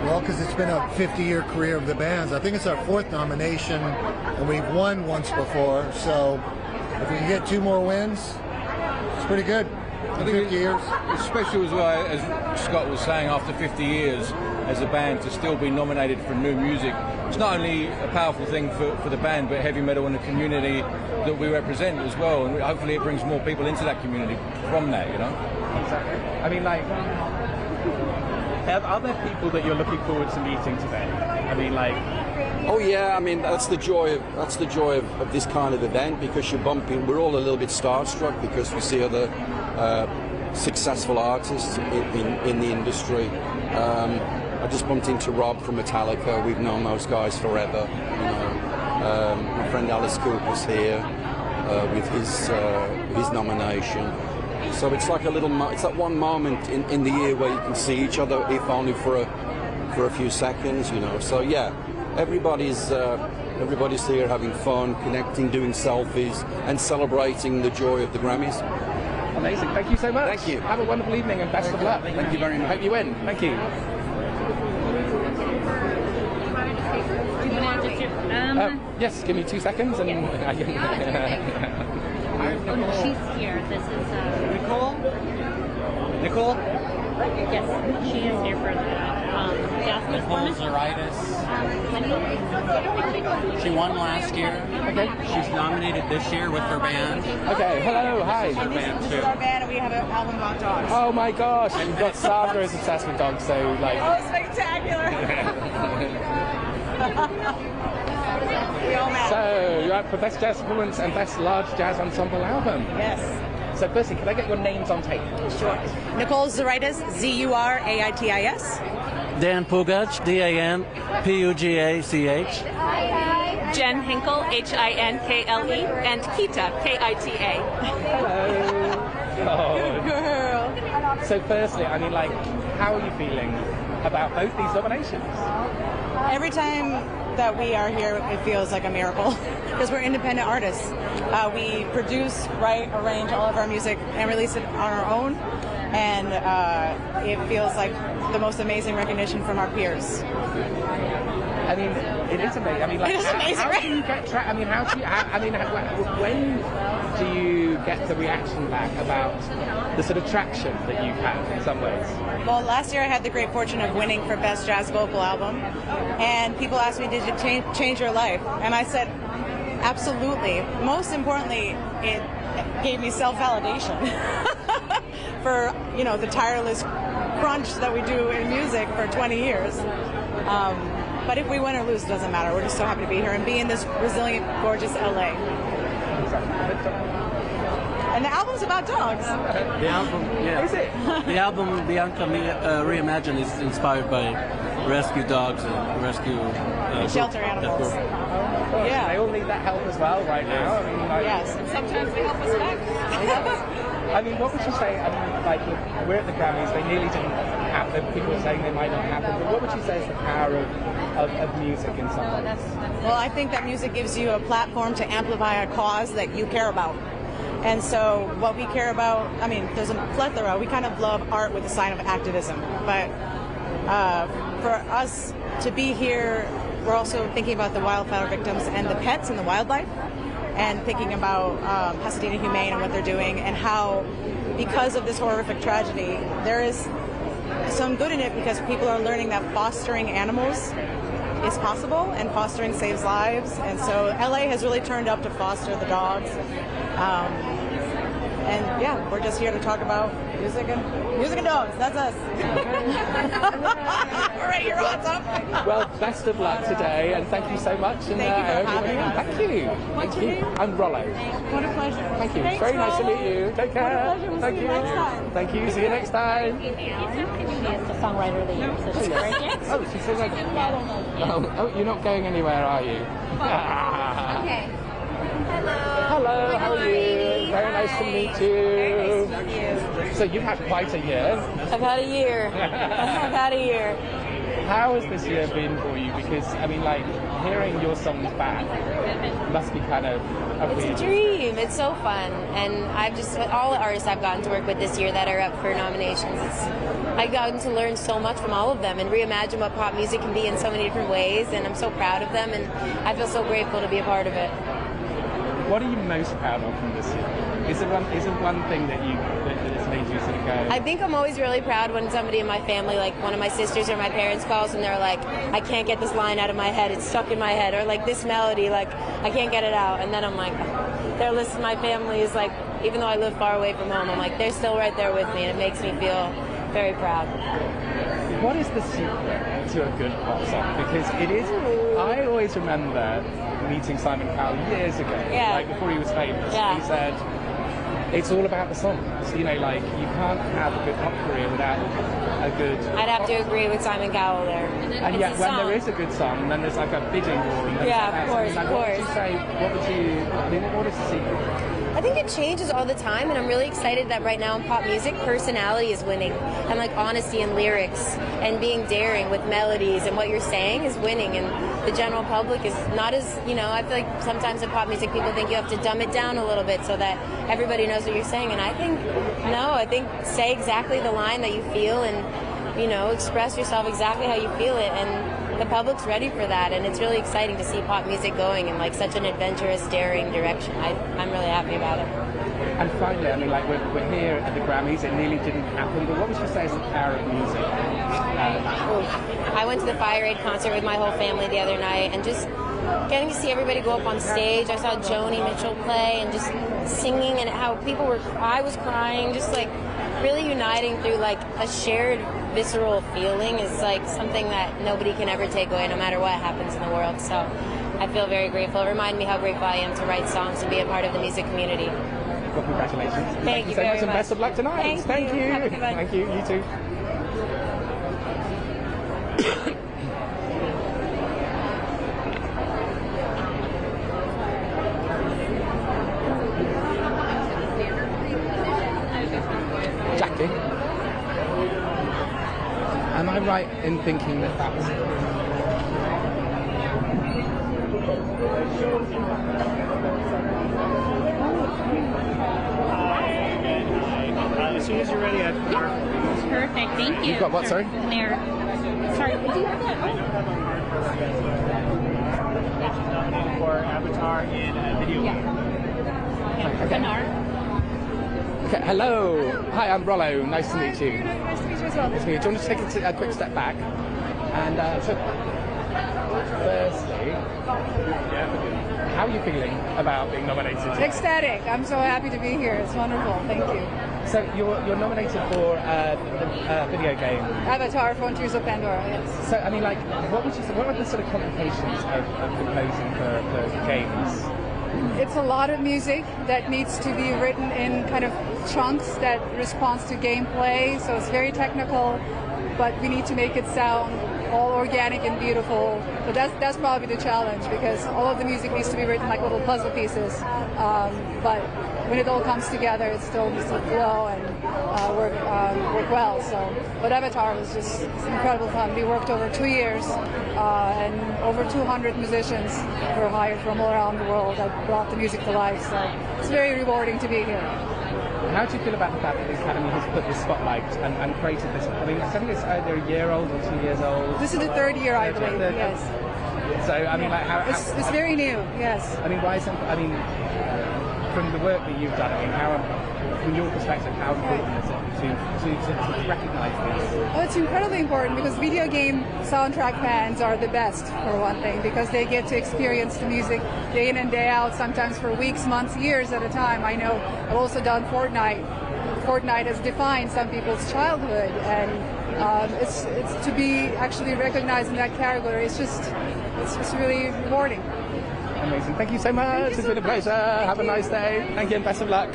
Well, because it's been a 50-year career of the bands. I think it's our 4th nomination, and we've won once before, so if we can get 2 more wins, it's pretty good. I think 50 years. It's special as well, as Scott was saying, after 50 years as a band to still be nominated for new music. It's not only a powerful thing for the band, but heavy metal and the community that we represent as well. And hopefully it brings more people into that community from that, Exactly. I mean, like, are there people that you're looking forward to meeting today? I mean, like... Oh yeah, I mean, that's the joy of this kind of event, because you're bumping, we're all a little bit starstruck because we see other successful artists in the industry. I just bumped into Rob from Metallica. We've known those guys forever. My friend Alice Cooper's here. with his nomination. So it's like it's that one moment in the year where you can see each other, if only for a few seconds, you know. So yeah, everybody's here having fun, connecting, doing selfies, and celebrating the joy of the Grammys. Amazing. Thank you so much. Thank you. Have a wonderful evening and best of luck. Thank you very much. Hope you win. Thank you. Yes, give me 2 seconds and I can... Oh no, she's here. This is Nicole? Nicole? Yes, she is here for the jazz performance. Zaritis. She won last year. Okay. She's nominated this year with her band. Okay, hello, hi. Her band This too. is our band, and we have an album about dogs. Oh my gosh, you've got Sandra is obsessed with dogs, so like... Oh, spectacular! We all met. So, you're up for Best Jazz Performance and Best Large Jazz Ensemble Album. Yes. So firstly, can I get your names on tape? Sure. Nicole Zuritis, Zuraitis. Dan Pugach, DanPugach. Jen Hinkle, Hinkle, and Kita, Kita. Hello. Good girl. So firstly, I mean, like, how are you feeling about both these nominations? Every time that we are here, it feels like a miracle because we're independent artists. We produce, write, arrange all of our music and release it on our own, and it feels like the most amazing recognition from our peers. I mean, it is amazing. I mean, like, it is amazing, how right? do you get I mean, how do you? When do you get the reaction back about the sort of traction that you've had in some ways? Well, last year I had the great fortune of winning for Best Jazz Vocal Album, and people asked me, "Did you change your life?" And I said, "Absolutely." Most importantly, it gave me self-validation for the tireless crunch that we do in music for 20 years. But if we win or lose, it doesn't matter. We're just so happy to be here and be in this resilient, gorgeous LA. And the album's about dogs. The album, yeah. Is it? The album Bianca Reimagined is inspired by rescue dogs and rescue shelter animals. Yeah, they all need that help as well right now. I mean, like, yes, and sometimes they help us back. I mean, what would you say? I mean, like, we're at the Grammys. They nearly didn't happen. People are saying they might not happen. But what would you say is the power of music in some ways? Well, I think that music gives you a platform to amplify a cause that you care about. And so what we care about, I mean, there's a plethora. We kind of love art with a sign of activism. But for us to be here, we're also thinking about the wildfire victims and the pets and the wildlife, and thinking about Pasadena Humane and what they're doing, and how, because of this horrific tragedy, there is some good in it because people are learning that fostering animals is possible and fostering saves lives. And so LA has really turned up to foster the dogs. And yeah, we're just here to talk about music and dogs. That's us. All right, you're awesome. Well, best of luck today, and thank you so much. And thank you for having us. Thank you. What's your name? I'm Rollo. What a pleasure. Thank you. Thanks, Very nice to Rollo. meet you. Take care. What a pleasure. We'll Thank see you. you next time. Thank you. See you next time. She's the songwriter of the year, so she's great. Oh, she's so like, oh, you're not going anywhere, are you? Okay. Hello, how are you? Very nice to meet you. So you've had quite a year. I've had a year. I've had a year. How has this year been for you? Because, I mean, like, hearing your songs back must be kind of a It's weird a dream. It's so fun. And all the artists I've gotten to work with this year that are up for nominations, I've gotten to learn so much from all of them and reimagine what pop music can be in so many different ways. And I'm so proud of them, and I feel so grateful to be a part of it. What are you most proud of from this year? Is there one thing that has made you sort of go? I think I'm always really proud when somebody in my family, like one of my sisters or my parents, calls and they're like, I can't get this line out of my head, it's stuck in my head, or like this melody, like I can't get it out. And then I'm like, they're listening. My family is like, even though I live far away from home, I'm like, they're still right there with me, and it makes me feel very proud. What is the secret to a good pop song? Because it is, I always remember meeting Simon Cowell years ago, like before he was famous. Yeah. He said, it's all about the songs. You know, like you can't have a good pop career without a good. I'd have to agree with Simon Cowell there. And yet, when there is a good song, then there's like a bidding war. And Yeah, of course, like, of what would course. you say? What would you? I mean, what is the secret? I think it changes all the time, and I'm really excited that right now in pop music, personality is winning, and like honesty in lyrics, and being daring with melodies, and what you're saying is winning, and the general public is not as, you know, I feel like sometimes in pop music people think you have to dumb it down a little bit so that everybody knows what you're saying, and I think, no, I think say exactly the line that you feel, and, you know, express yourself exactly how you feel it, and the public's ready for that, and it's really exciting to see pop music going in like such an adventurous, daring direction. I'm really happy about it. And finally, I mean, like we're here at the Grammys. It nearly didn't happen, but what would you say is the power of music? I went to the Fire Aid concert with my whole family the other night, and just getting to see everybody go up on stage. I saw Joni Mitchell play, and just singing, and how people were. I was crying, just like really uniting through like a shared visceral feeling is like something that nobody can ever take away, no matter what happens in the world. So I feel very grateful. It reminded me how grateful I am to write songs and be a part of the music community. Well, congratulations. Thank you so very much, and best of luck tonight. Thank you. Have a good one. Thank you. You too. Jackie, am I right in thinking that that's... As soon as you're ready, Perfect, thank you. You've got what, sorry? There. Sorry, do you have that? nominated for Avatar in a video game. Okay. Okay, hello. Hi, I'm Rollo. Nice to meet you. Nice to meet you as well. Nice to meet you. Do you want to take a quick step back? And so, firstly, how are you feeling about being nominated? Ecstatic. I'm so happy to be here. It's wonderful. Thank you. So you're nominated for the video game Avatar: Frontiers of Pandora. Yes. So I mean, like, what are the sort of complications of composing for games? It's a lot of music that needs to be written in kind of chunks that responds to gameplay. So it's very technical, but we need to make it sound all organic and beautiful. But that's probably the challenge, because all of the music needs to be written like little puzzle pieces. But when it all comes together, it still needs to flow and work well. But Avatar was just incredible fun. We worked over 2 years, and over 200 musicians were hired from all around the world that brought the music to life. So it's very rewarding to be here. How do you feel about the fact that the Academy has put this spotlight and created this? I mean, something that's either a year old or 2 years old. This is the third year, I believe. Yes. So I mean, like, how it's very new. Yes. I mean, why isn't? I mean, from the work that you've done, I mean, from your perspective, how important is it to recognise this? Well, it's incredibly important because video game soundtrack fans are the best, for one thing, because they get to experience the music day in and day out, sometimes for weeks, months, years at a time. I know I've also done Fortnite. Fortnite has defined some people's childhood, and it's to be actually recognized in that category. It's really rewarding. Amazing. Thank you so much. It's been a pleasure. Have a nice day. Thank you and best of luck.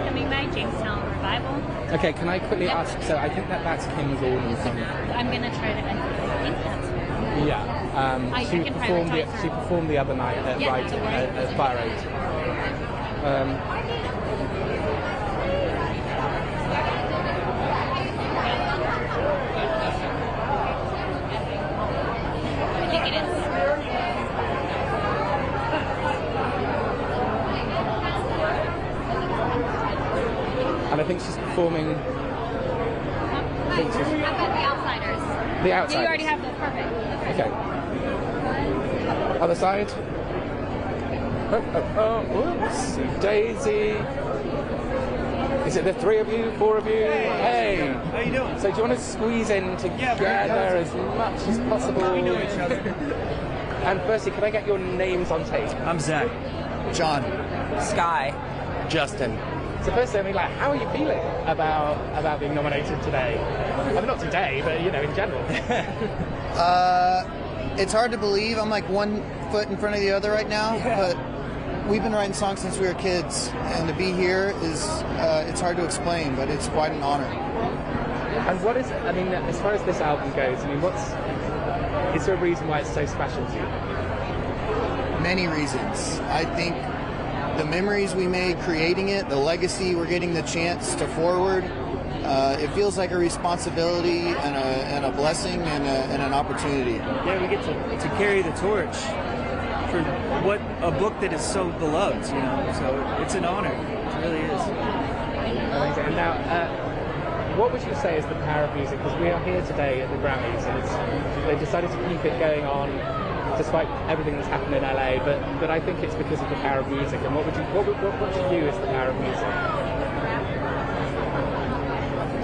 Coming by Jamestown Revival. Okay, can I quickly ask, so I think that's Kim Gordon from... I'm going to try to, I think that's her. Yeah. I can prioritize her. She performed the other night at Fire Aid. I think it is. And I think she's performing... I've got The Outsiders. The Outsiders. You already have the perfect. Okay. Other side. Oops. Daisy. Is it the three of you, four of you? Hey. How you doing? So do you want to squeeze in together as much as possible? We know each other. And firstly, can I get your names on tape? I'm Zach. John. Sky. Justin. So firstly, I mean, like, how are you feeling about being nominated today? I mean, not today, but, you know, in general. It's hard to believe. I'm like 1 foot in front of the other right now, but we've been writing songs since we were kids, and to be here is, it's hard to explain, but it's quite an honor. And what is, I mean, as far as this album goes, I mean, is there a reason why it's so special to you? Many reasons. I think the memories we made creating it, the legacy we're getting the chance to forward, it feels like a responsibility and a blessing and an opportunity. Yeah, we get to carry the torch for what a book that is so beloved, you know. So it's an honor. It really is. And now, what would you say is the power of music? Because we are here today at the Grammys, and they decided to keep it going on despite everything that's happened in LA. But I think it's because of the power of music. And what to you is the power of music?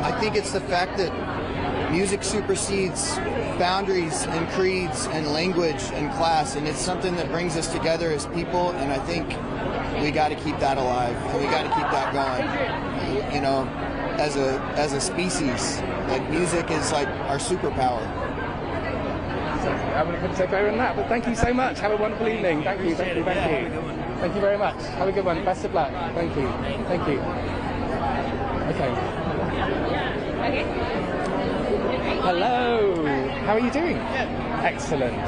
I think it's the fact that music supersedes boundaries and creeds and language and class, and it's something that brings us together as people, and I think we got to keep that alive, and we got to keep that going. You know, as a species, like music is like our superpower. I'm going to put a take over on that, but thank you so much. Have a wonderful evening. Thank you. Thank you very much. Have a good one. Best of luck. Thank you. Okay. Hello. How are you doing? Excellent.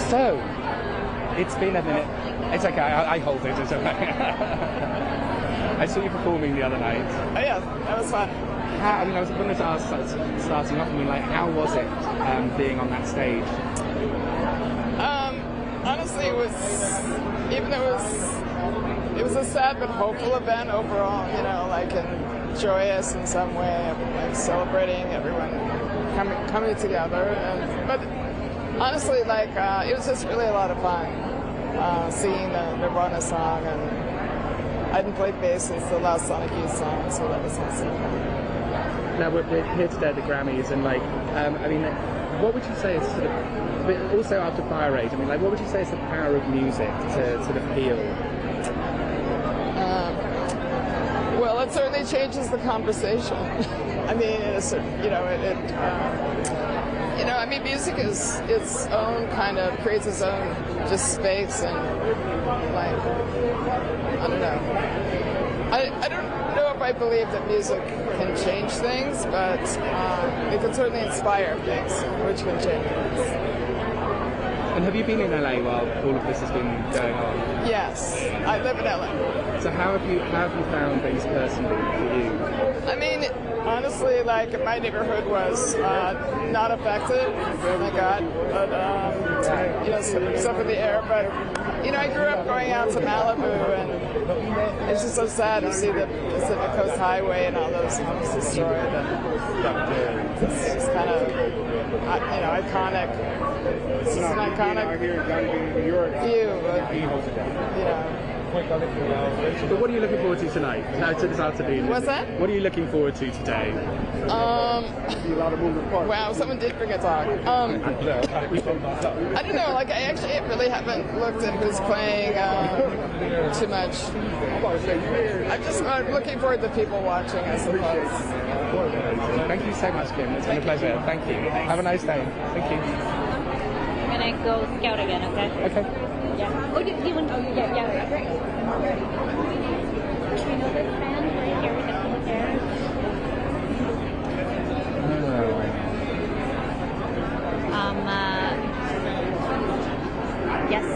So, it's been a minute. It's okay. I hold it. It's okay. I saw you performing the other night. Oh yeah, that was fun. I mean, I was going to ask, starting off, I mean, like, how was it being on that stage? Honestly, it was, even though it was a sad but hopeful event overall, you know, like, and joyous in some way, like celebrating everyone coming together. But honestly, like, it was just really a lot of fun singing the Nirvana song, and I didn't play bass since the last Sonic Youth song, so that was awesome. Now we're here today at the Grammys, and like, I mean, what would you say is sort of, but also after Fire Age, I mean, like, what would you say is the power of music to sort of heal? Well, it certainly changes the conversation. I mean, you know, you know, I mean, music is its own kind of, creates its own just space, and like, I don't know. I don't know if I believe that music can change things, but it can certainly inspire things, which can change things. And have you been in LA while all of this has been going on? Yes, I live in LA. So how have you found things personally for you? I mean, honestly, like, my neighborhood was not affected, thank God, but, you know, except for the air, but, you know, I grew up going out to Malibu, and it's just so sad to see the Pacific Coast Highway and all those homes destroyed, and it's kind of, you know, iconic. This is an iconic view, you know. But what are you looking forward to tonight? No, to this afternoon. What's that? What are you looking forward to today? Wow, someone did bring a dog. I don't know, like, I actually really haven't looked at who's playing too much. I'm looking forward to people watching, I suppose. Thank you so much, Kim. It's been a pleasure. Thank you. Have a nice day. Thank you. I'm gonna go scout again, okay? Okay. Yeah. Oh, you want? Oh, yeah, great. Do you know this band right here with the pink hair? Yes.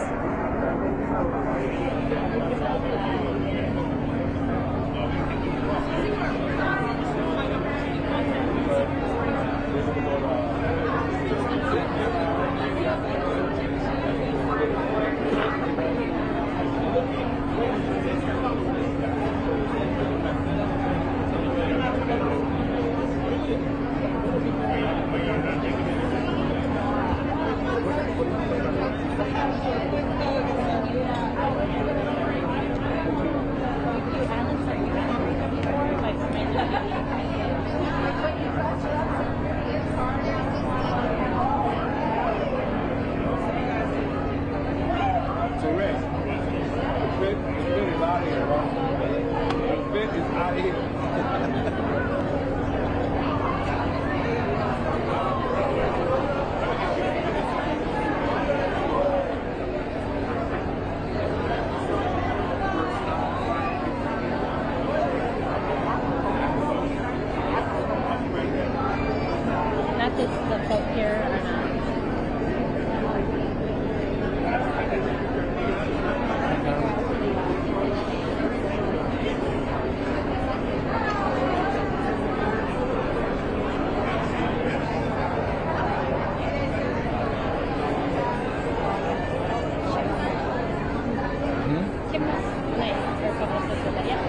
fits the folk here or not.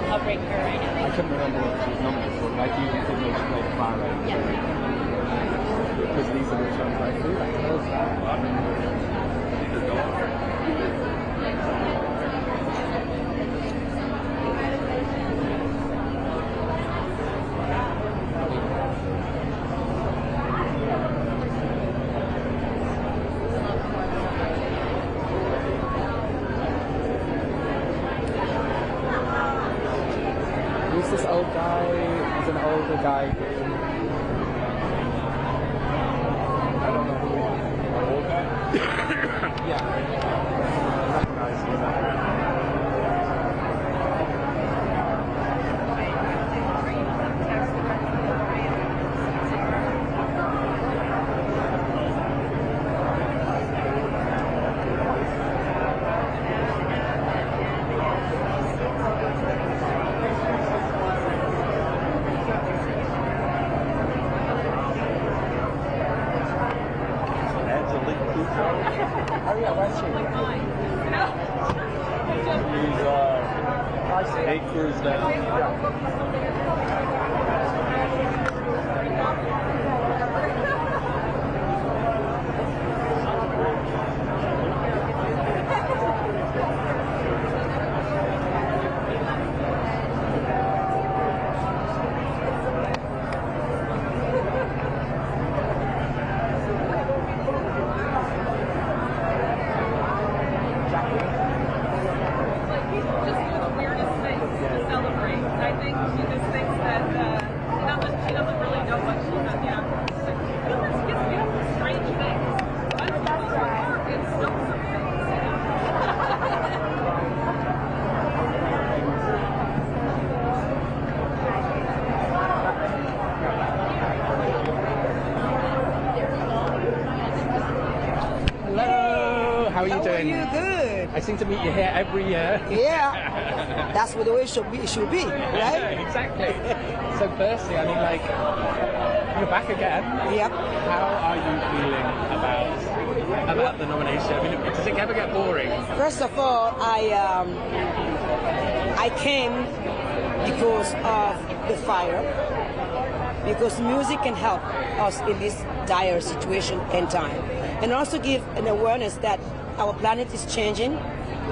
I'll break her right now. I couldn't remember what she was nominated for, but I do think she played a fire rate. Yeah. Because these are the songs I do. This old guy, he's an older guy. I don't know who he is. An old guy? Yeah. I recognize him. How are you doing? How are you? Good. I seem to meet you here every year. Yeah. That's what the way it should be, right? Exactly. So firstly, I mean, like, you're back again. Yep. How are you feeling about the nomination? I mean, does it ever get boring? First of all, I came because of the fire, because music can help us in this dire situation and time, and also give an awareness that our planet is changing,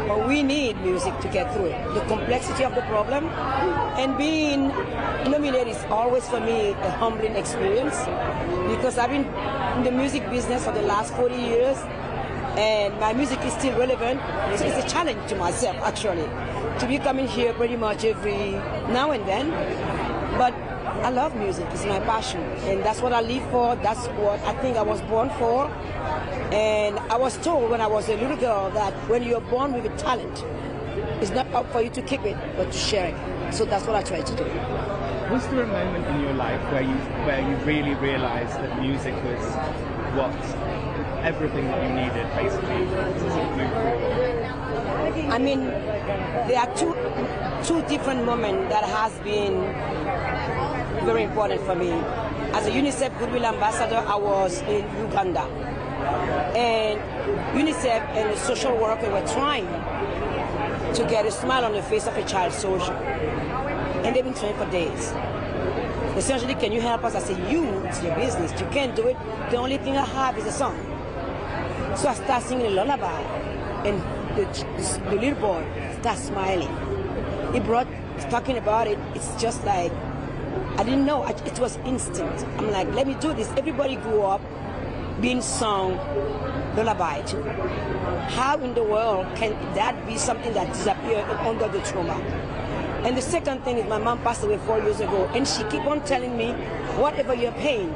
but we need music to get through it. The complexity of the problem, and being nominated is always for me a humbling experience, because I've been in the music business for the last 40 years, and my music is still relevant. So it's a challenge to myself, actually, to be coming here pretty much every now and then. But I love music, it's my passion, and that's what I live for, that's what I think I was born for. And I was told when I was a little girl that when you're born with a talent, it's not up for you to keep it, but to share it. So that's what I try to do. Was there a moment in your life where you really realized that music was everything that you needed, basically, to move forward? I mean, there are two different moments that has been very important for me. As a UNICEF Goodwill Ambassador, I was in Uganda. And UNICEF and the social worker were trying to get a smile on the face of a child soldier. And they've been trying for days. Essentially, can you help us? I said, it's your business. You can't do it. The only thing I have is a song. So I started singing a lullaby. And the little boy started smiling. He brought talking about it. It's just like, I didn't know. It was instinct. I'm like, let me do this. Everybody grew up being sung lullaby to. How in the world can that be something that disappeared under the trauma? And the second thing is my mom passed away 4 years ago, and she keep on telling me, whatever your pain,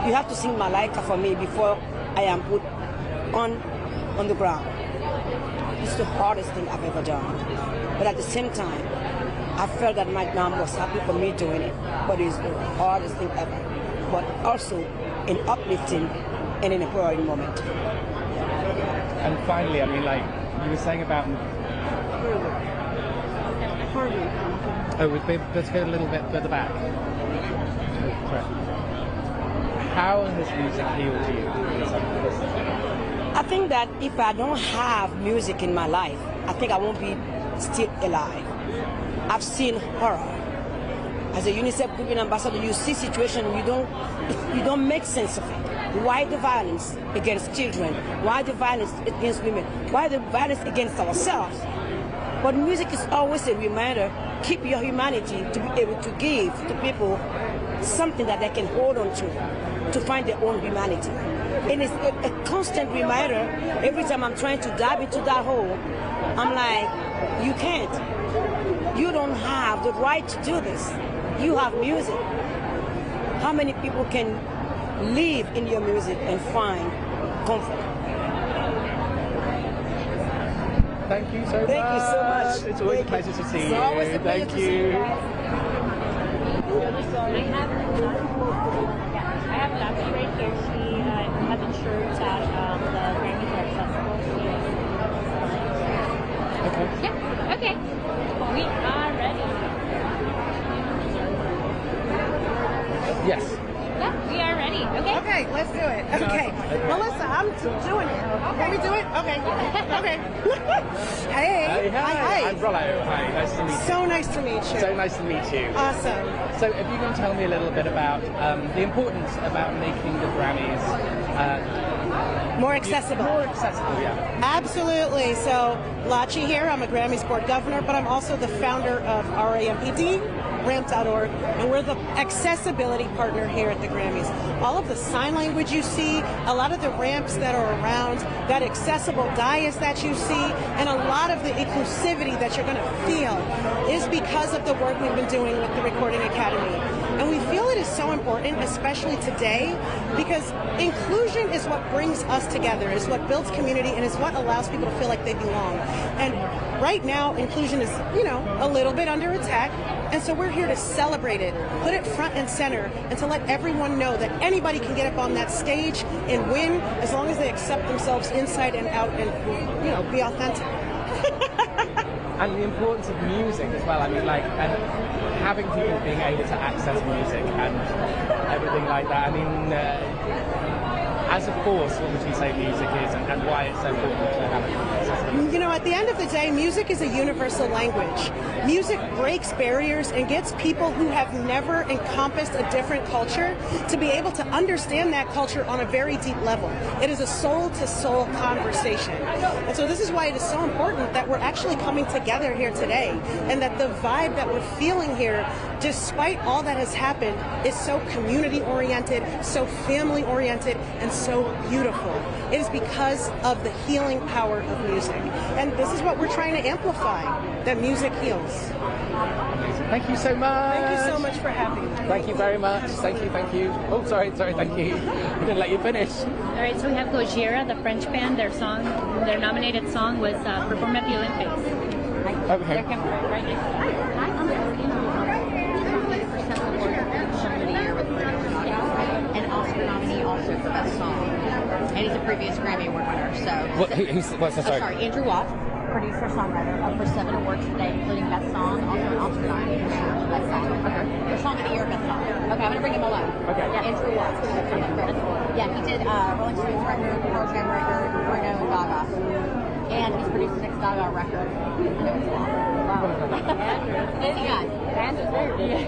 you have to sing Malaika for me before I am put on the ground. It's the hardest thing I've ever done. But at the same time, I felt that my mom was happy for me doing it, but it's the hardest thing ever. But also, and uplifting and an empowering moment. And finally, I mean, like you were saying about. Oh, let's go a little bit further back. Correct. How has music healed you? I think that if I don't have music in my life, I think I won't be still alive. I've seen horror. As a UNICEF Goodwill Ambassador, you see situations you don't make sense of it. Why the violence against children? Why the violence against women? Why the violence against ourselves? But music is always a reminder, keep your humanity, to be able to give to people something that they can hold on to find their own humanity. And it's a constant reminder. Every time I'm trying to dive into that hole, I'm like, you can't. You don't have the right to do this. You have music. How many people can live in your music and find comfort? Thank you so much. Thank you so much. It's always a pleasure to see you. It's always a pleasure to see you. I have Dr. right here. She has insurance at the Grammys are accessible. Okay. Yeah. Okay. We are ready. Yes. Yeah, we are ready. Okay. Okay, let's do it. Okay. Melissa, I'm doing it. Can we do it? Okay. Okay. Hey. Hi. I'm Rollo. Hi. Nice to meet you. So nice to meet you. So nice to meet you. Awesome. So if you can tell me a little bit about the importance about making the Grammys more accessible. More accessible, yeah. Absolutely. So, Lachi here. I'm a Grammys board governor, but I'm also the founder of RAMPD, ramp.org, and we're the accessibility partner here at the Grammys. All of the sign language you see, a lot of the ramps that are around, that accessible dais that you see, and a lot of the inclusivity that you're going to feel is because of the work we've been doing with the Recording Academy. And we feel it is so important, especially today, because inclusion is what brings us together, is what builds community, and is what allows people to feel like they belong. And right now, inclusion is, a little bit under attack. And so we're here to celebrate it, put it front and center, and to let everyone know that anybody can get up on that stage and win as long as they accept themselves inside and out and, be authentic. And the importance of music as well. I mean, and having people being able to access music and everything like that. I mean, as a force, what would you say music is and why it's so important to have it accessible? At the end of the day, music is a universal language. Music breaks barriers and gets people who have never encompassed a different culture to be able to understand that culture on a very deep level. It is a soul-to-soul conversation. And so this is why it is so important that we're actually coming together here today, and that the vibe that we're feeling here, despite all that has happened, is so community-oriented, so family-oriented, and so beautiful. It is because of the healing power of music. And this is what we're trying to amplify, that music heals. Thank you so much. Thank you so much for having me. Thank you very much. Thank you. Oh, sorry, thank you. I didn't let you finish. All right, so we have Gojira, the French band. Their nominated song was performed at the Olympics. Okay. Right next to that. An Oscar nominee also for Best Song. And he's a previous Grammy Award winner, so... What's the sorry, Andrew Watt, producer-songwriter, up for 7 awards today, including Best Song, also an Oscar nominee for Best Song. Okay. For Song of the Year, Best Song. Okay, I'm going to bring him along. Okay. Yeah, Andrew Watt. Yeah, he did Rolling Stones record, Pearl Jam record, Bruno, and Gaga. And he's produced 6 Gaga records. I know it's a lot. Wow. Busy guy. Andrew's very busy.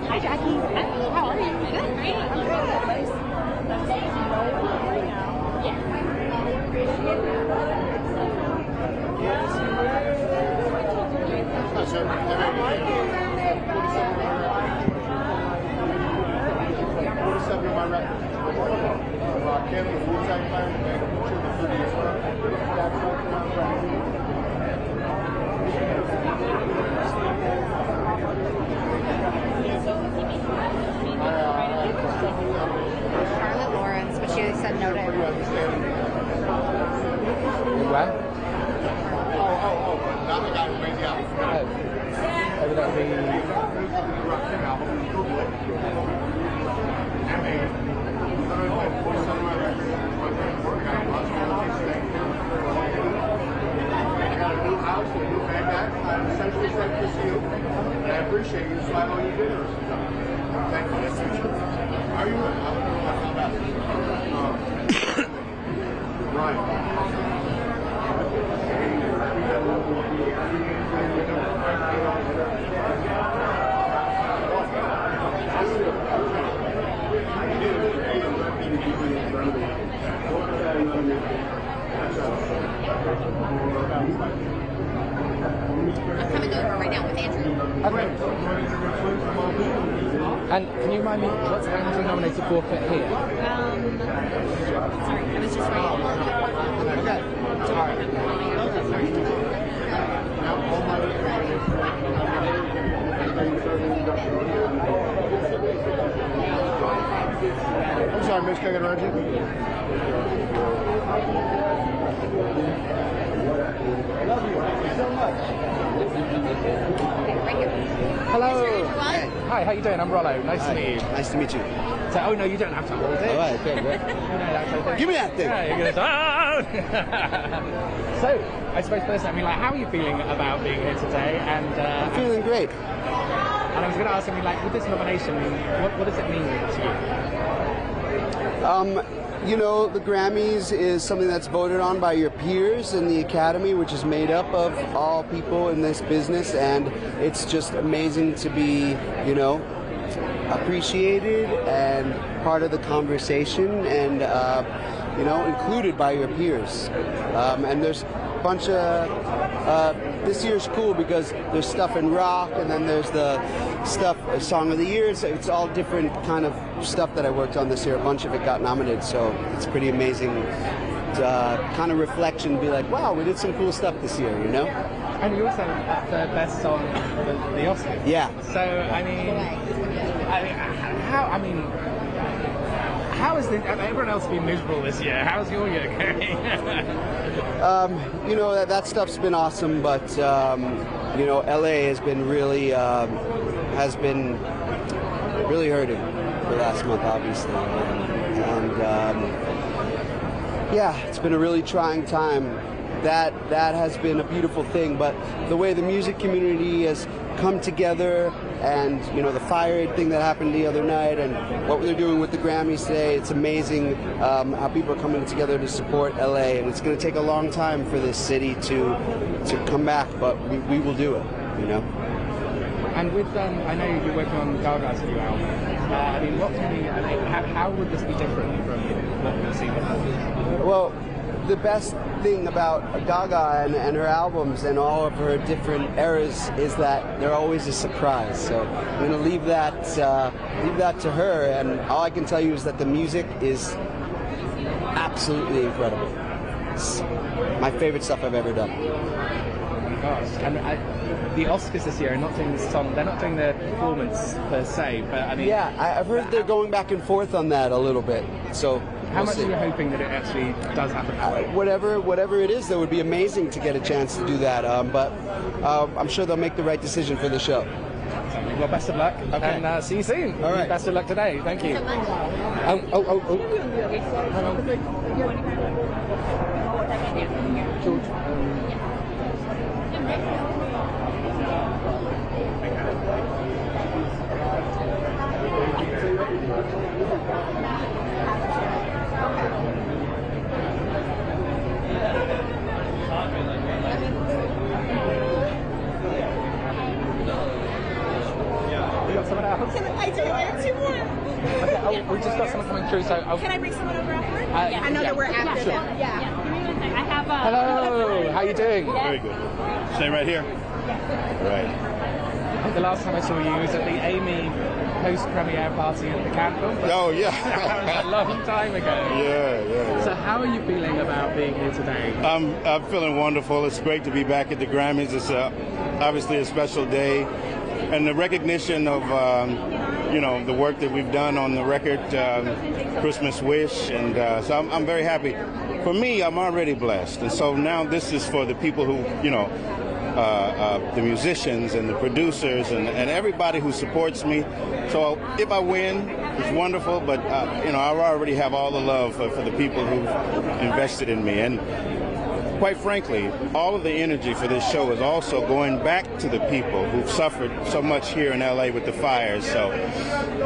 Hi, Jackie. Hi, how are you? Good, great. I'm good. Canada full-time Nice to see you. And I appreciate you smile on your dinner. Thank you. Nice to meet you. How are you? Ryan. I'm coming over right now with Andrew. Okay. And can you remind me, what's Andrew nominated for here? Sorry, I was just writing. Okay. All right. I'm sorry, Miss, can I get around you? Love you so much. Hello. Hi, how you doing? I'm Rollo. Nice to meet you. Nice to meet you. So, oh no, you don't have to hold it. All right, okay, good. Give me that thing. Yeah, you're gonna So, I suppose first, I mean, like, how are you feeling about being here today? And I'm feeling great. And I was going to ask, I mean, like, with this nomination, what does it mean to you? You know, the Grammys is something that's voted on by your peers in the Academy, which is made up of all people in this business, and it's just amazing to be, you know, appreciated and part of the conversation and, you know, included by your peers. And there's a bunch of, this year's cool because there's stuff in rock and then there's the stuff, Song of the Year. So it's all different kind of stuff that I worked on this year. A bunch of it got nominated, so it's pretty amazing kind of reflection, be like, wow, we did some cool stuff this year, you know? And you also got the best song for the Oscars. Yeah. So, how is everyone else been miserable this year? How's your year going? You know, that stuff's been awesome, but, you know, LA has been really hurting for the last month, obviously. And yeah, it's been a really trying time. That has been a beautiful thing, but the way the music community has come together and, you know, the Fire Aid thing that happened the other night and what they're doing with the Grammys today, it's amazing how people are coming together to support LA, and it's going to take a long time for this city to come back, but we will do it, you know. And with, I know you're working on Gaga's new album. I mean, how would this be different from what we've seen before? Well, the best thing about Gaga and her albums and all of her different eras is that they're always a surprise. So I'm going to leave that to her, and all I can tell you is that the music is absolutely incredible. It's my favorite stuff I've ever done. Oh my gosh. And the Oscars this year are not doing the song, they're not doing the performance per se, but I mean... Yeah, I've heard they're going back and forth on that a little bit, so... How much are you hoping that it actually does happen? Whatever it is, that would be amazing to get a chance to do that. But I'm sure they'll make the right decision for the show. Well, best of luck, and see you soon. All right. Best of luck today. Thank you. George. I do. I have two more. Okay, we just got someone coming through, so... Can I bring someone over after? I know that we're after sure. them. Yeah. I have Hello, how you doing? Very good. Stay right here. Right. I think the last time I saw you was at the Amy post-premiere party at the Chappell. Oh, yeah. That was a long time ago. Yeah. So how are you feeling about being here today? I'm feeling wonderful. It's great to be back at the Grammys. It's obviously a special day. And the recognition of, you know, the work that we've done on the record, Christmas Wish, and so I'm very happy. For me, I'm already blessed. And so now this is for the people who, you know, the musicians and the producers and everybody who supports me. So if I win, it's wonderful, but, you know, I already have all the love for the people who've invested in me. And quite frankly, all of the energy for this show is also going back to the people who've suffered so much here in LA with the fires. So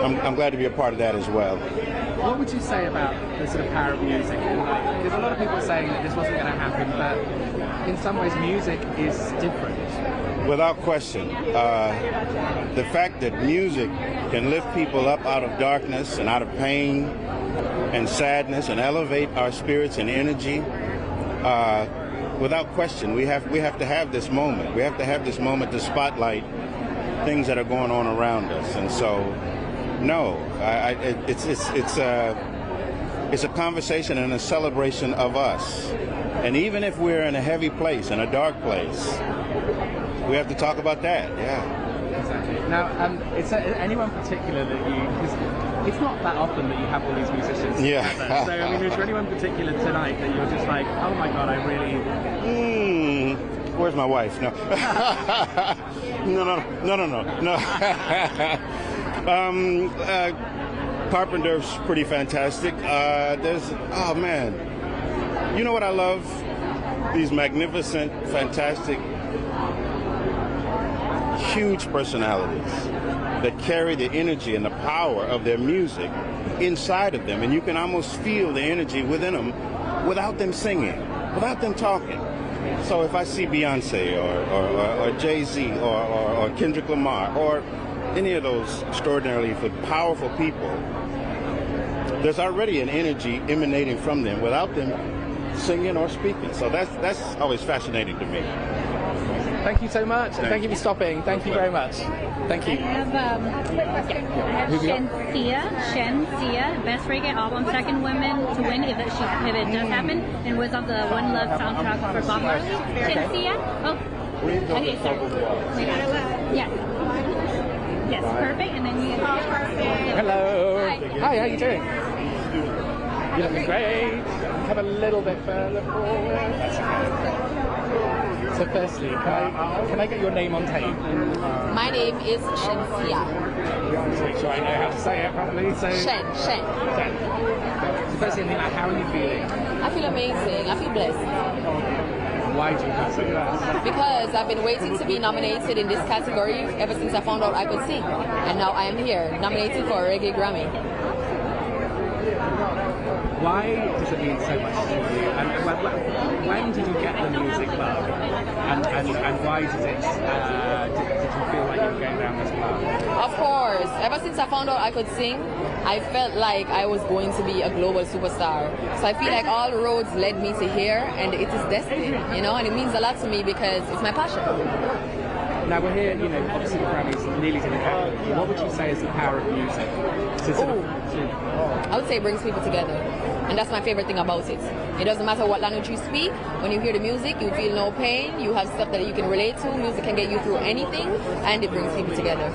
I'm glad to be a part of that as well. What would you say about the sort of power of music? There's a lot of people saying that this wasn't going to happen, but in some ways music is different. Without question. The fact that music can lift people up out of darkness and out of pain and sadness and elevate our spirits and energy, without question, we have to have this moment. We have to have this moment to spotlight things that are going on around us. And so, no, it's a conversation and a celebration of us. And even if we're in a heavy place, in a dark place, we have to talk about that. Yeah. Exactly. Now, is there anyone particular that you? Because it's not that often that you have all these musicians together. So, I mean, is there anyone particular tonight that you're just like, oh my God, I really. Where's my wife? No. No. Carpenter's pretty fantastic. Oh man, you know what I love? These magnificent, fantastic, huge personalities that carry the energy and the power of their music inside of them, and you can almost feel the energy within them without them singing, without them talking. So if I see Beyonce or Jay-Z or Kendrick Lamar or any of those extraordinarily powerful people, there's already an energy emanating from them without them singing or speaking. So that's always fascinating to me. Thank you so much, and thank you for stopping. Thank you very much. Thank you. I have Shen Sia, Best Reggae Album, second woman to win if it does happen, and was on the One Love soundtrack for Bob Marley. Shen Sia. Oh, okay, sorry. Yes, perfect. And then you. Hello. Hi. Hi, how you doing? You're looking great. Come a little bit further forward. That's okay. So firstly, can I get your name on tape? My name is Shensia. To make sure I know how to say it properly. So Shen. So firstly, how are you feeling? I feel amazing. I feel blessed. Why do you feel so blessed? Because I've been waiting to be nominated in this category ever since I found out I could sing. And now I am here, nominated for a Reggae Grammy. Why does it mean so much to you? And when did you get the music bug? And why did you feel like you were going down this path? Of course. Ever since I found out I could sing, I felt like I was going to be a global superstar. So I feel like all roads led me to here, and it is destiny, you know, and it means a lot to me because it's my passion. Now we're here, you know, obviously the Grammys nearly to the capital. What would you say is the power of music? I would say it brings people together. And that's my favorite thing about it. It doesn't matter what language you speak. When you hear the music, you feel no pain. You have stuff that you can relate to. Music can get you through anything, and it brings people together.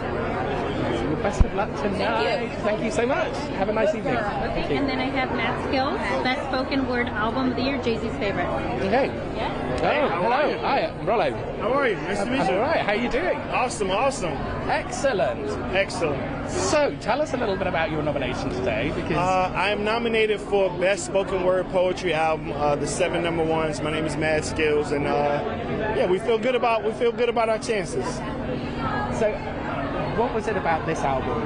Well, best of luck tonight. Thank you so much. Have a nice evening. Okay, and then I have Matt Skills, Best Spoken Word Album of the Year, Jay-Z's favorite. Okay. Yeah. Oh, hello. Hi, I'm Rollo. How are you? Nice to meet you. I'm all right. How are you doing? Awesome. Excellent. So, tell us a little bit about your nomination today, because I am nominated for Best Spoken Word Poetry Album, the 7 number ones. My name is Mad Skills, and we feel good about our chances. So, what was it about this album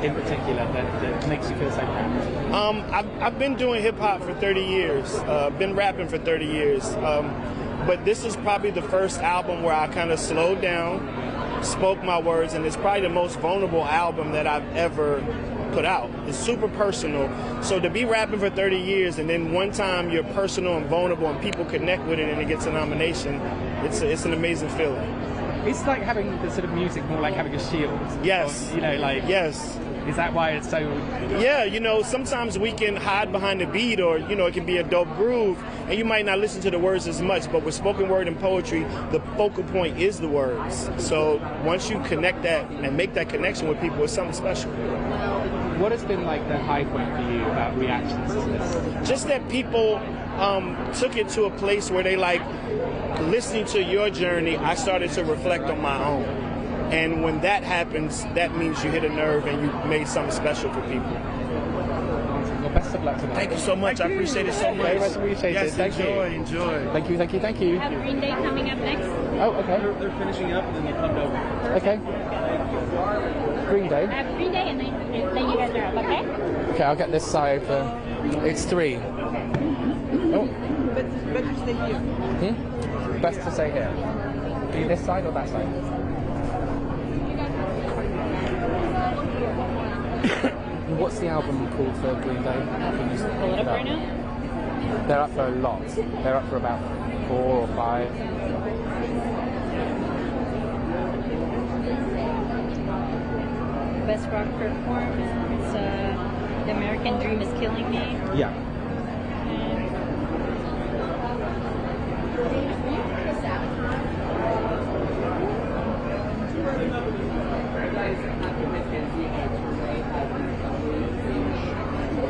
in particular that makes you feel so proud? I've been doing hip hop for 30 years, been rapping for 30 years, but this is probably the first album where I kind of slowed down, spoke my words, and it's probably the most vulnerable album that I've ever put out. It's super personal. So to be rapping for 30 years and then one time you're personal and vulnerable and people connect with it and it gets a nomination, it's an amazing feeling. It's like having the sort of music more like having a shield. Yes. Or, you know, like... Yes. Is that why it's so... Yeah, you know, sometimes we can hide behind the beat or, you know, it can be a dope groove and you might not listen to the words as much, but with spoken word and poetry, the focal point is the words. So once you connect that and make that connection with people, it's something special. What has been like the high point for you about reactions to this? Just that people took it to a place where they like, listening to your journey, I started to reflect on my own. And when that happens, that means you hit a nerve and you made something special for people. Well, best of luck. luck tonight. Thank you so much. I appreciate it so much. Very much appreciated. Yes, Thank enjoy, you. enjoy. Thank you, thank you, thank you. We have Green Day coming up next. Oh, okay. They're finishing up and then they come over. Okay. Green Day. I have Green Day and then you guys are up, okay? Okay, I'll get this side for... It's 3. Oh. Better stay here. Best to stay here. Be this side or that side? What's the album called for Green Day? Can you pull it up right now? They're up for a lot. They're up for about 4 or 5. Best rock performance, The American Dream is Killing Me. Yeah.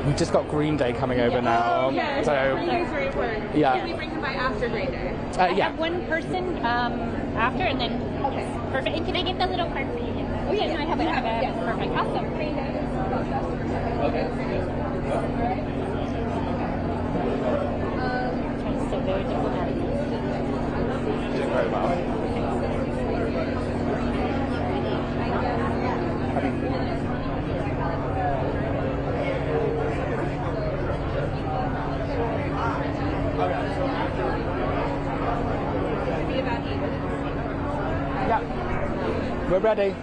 We've just got Green Day coming over now. Yeah, So, Green Day's very important. Yeah. Can we bring him by after Green Day? Yeah. I have one person after and then, okay. Perfect. And can I get the little card for you? Oh yeah, no, I have it. Yes. Perfect. Awesome. Okay. So very diplomatic. Doing very well. Yeah. We're ready.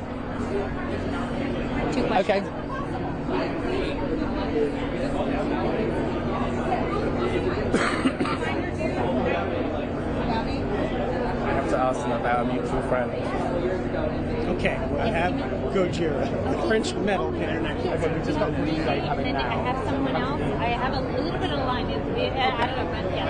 2 questions. Okay. I have to ask them about a mutual friend. Okay, I have Gojira, the French metal band. Okay, we just got Green Day coming And then I now. have someone else. I have a little bit of line. I don't know, but yeah.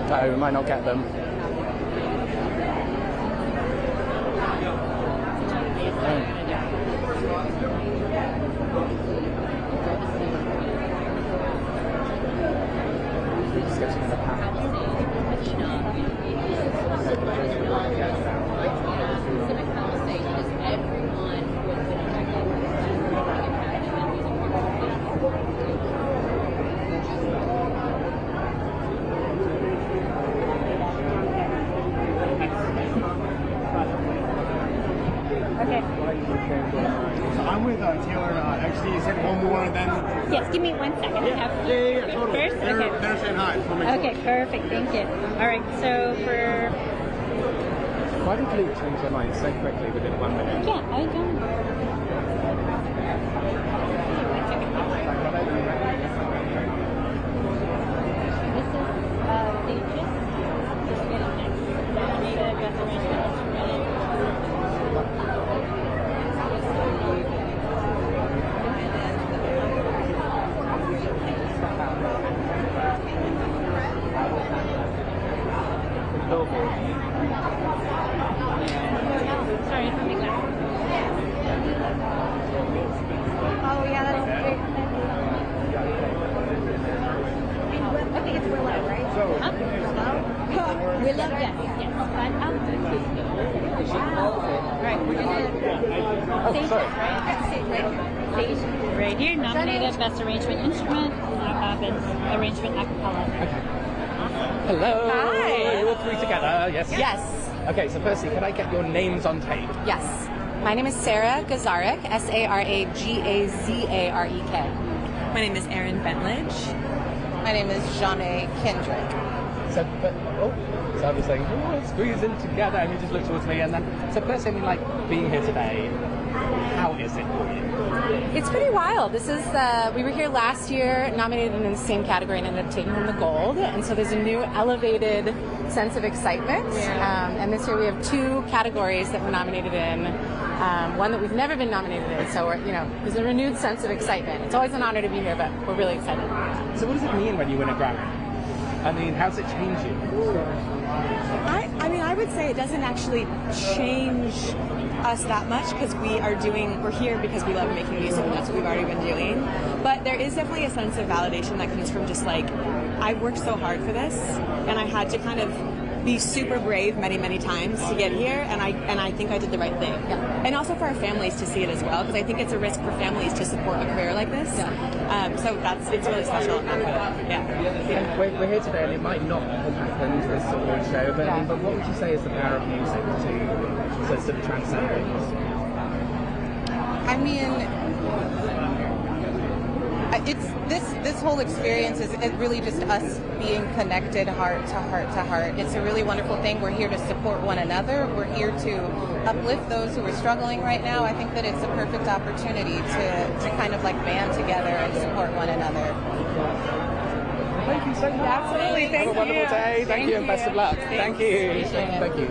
No, we might not get them. Just get some in the pack. Okay. So I'm with Taylor XC. Is it one more and then? Yes, give me 1 second. Yeah, totally. First? They're Okay. saying hi. Okay, perfect. Thank you. All right, so for... Why did Luke change their mind so quickly within 1 minute? Yeah, I don't... Sorry, let me go. Oh, yeah, that's great. I think it's Willow, right? Huh? Willow? Yes, yes. Right, we're gonna stage it, right? Stage right here, nominated Best Arrangement Instrument, Best Arrangement Acapella. Okay. Hello. Hi. You all 3 together? Yes. Yes. Okay, so firstly, can I get your names on tape? Yes. My name is Sarah Gazarek, Saragazarek. My name is Erin Bentledge. My name is Jeanne Kendrick. So I was saying, oh, squeeze in together, and you just looked towards me, and then, so first, I mean, like, being here today, How is it for you? It's pretty wild. This is we were here last year, nominated in the same category, and ended up taking home the gold. And so there's a new elevated sense of excitement. And this year we have 2 categories that we're nominated in. One that we've never been nominated in. So we're, there's a renewed sense of excitement. It's always an honor to be here, but we're really excited. So what does it mean when you win a Grammy? I mean, how's it change you? I mean, I would say it doesn't actually change us that much because we're here because we love making music and that's what we've already been doing. But there is definitely a sense of validation that comes from just like, I worked so hard for this and I had to kind of be super brave many, many times to get here, and I think I did the right thing. Yeah. And also for our families to see it as well, because I think it's a risk for families to support a career like this. Yeah. So it's really special. Yeah. We're here today, and it might not have happened this award show, but what would you say is the power of music to sort of transcend things? I mean, it's this whole experience is really just us being connected heart to heart to heart. It's a really wonderful thing. We're here to support one another. We're here to uplift those who are struggling right now. I think that it's a perfect opportunity to kind of like band together and support one another. Thank you so much. Absolutely. Thank you. Have a wonderful day. Thank you, and best of luck. Thank you. Thank you.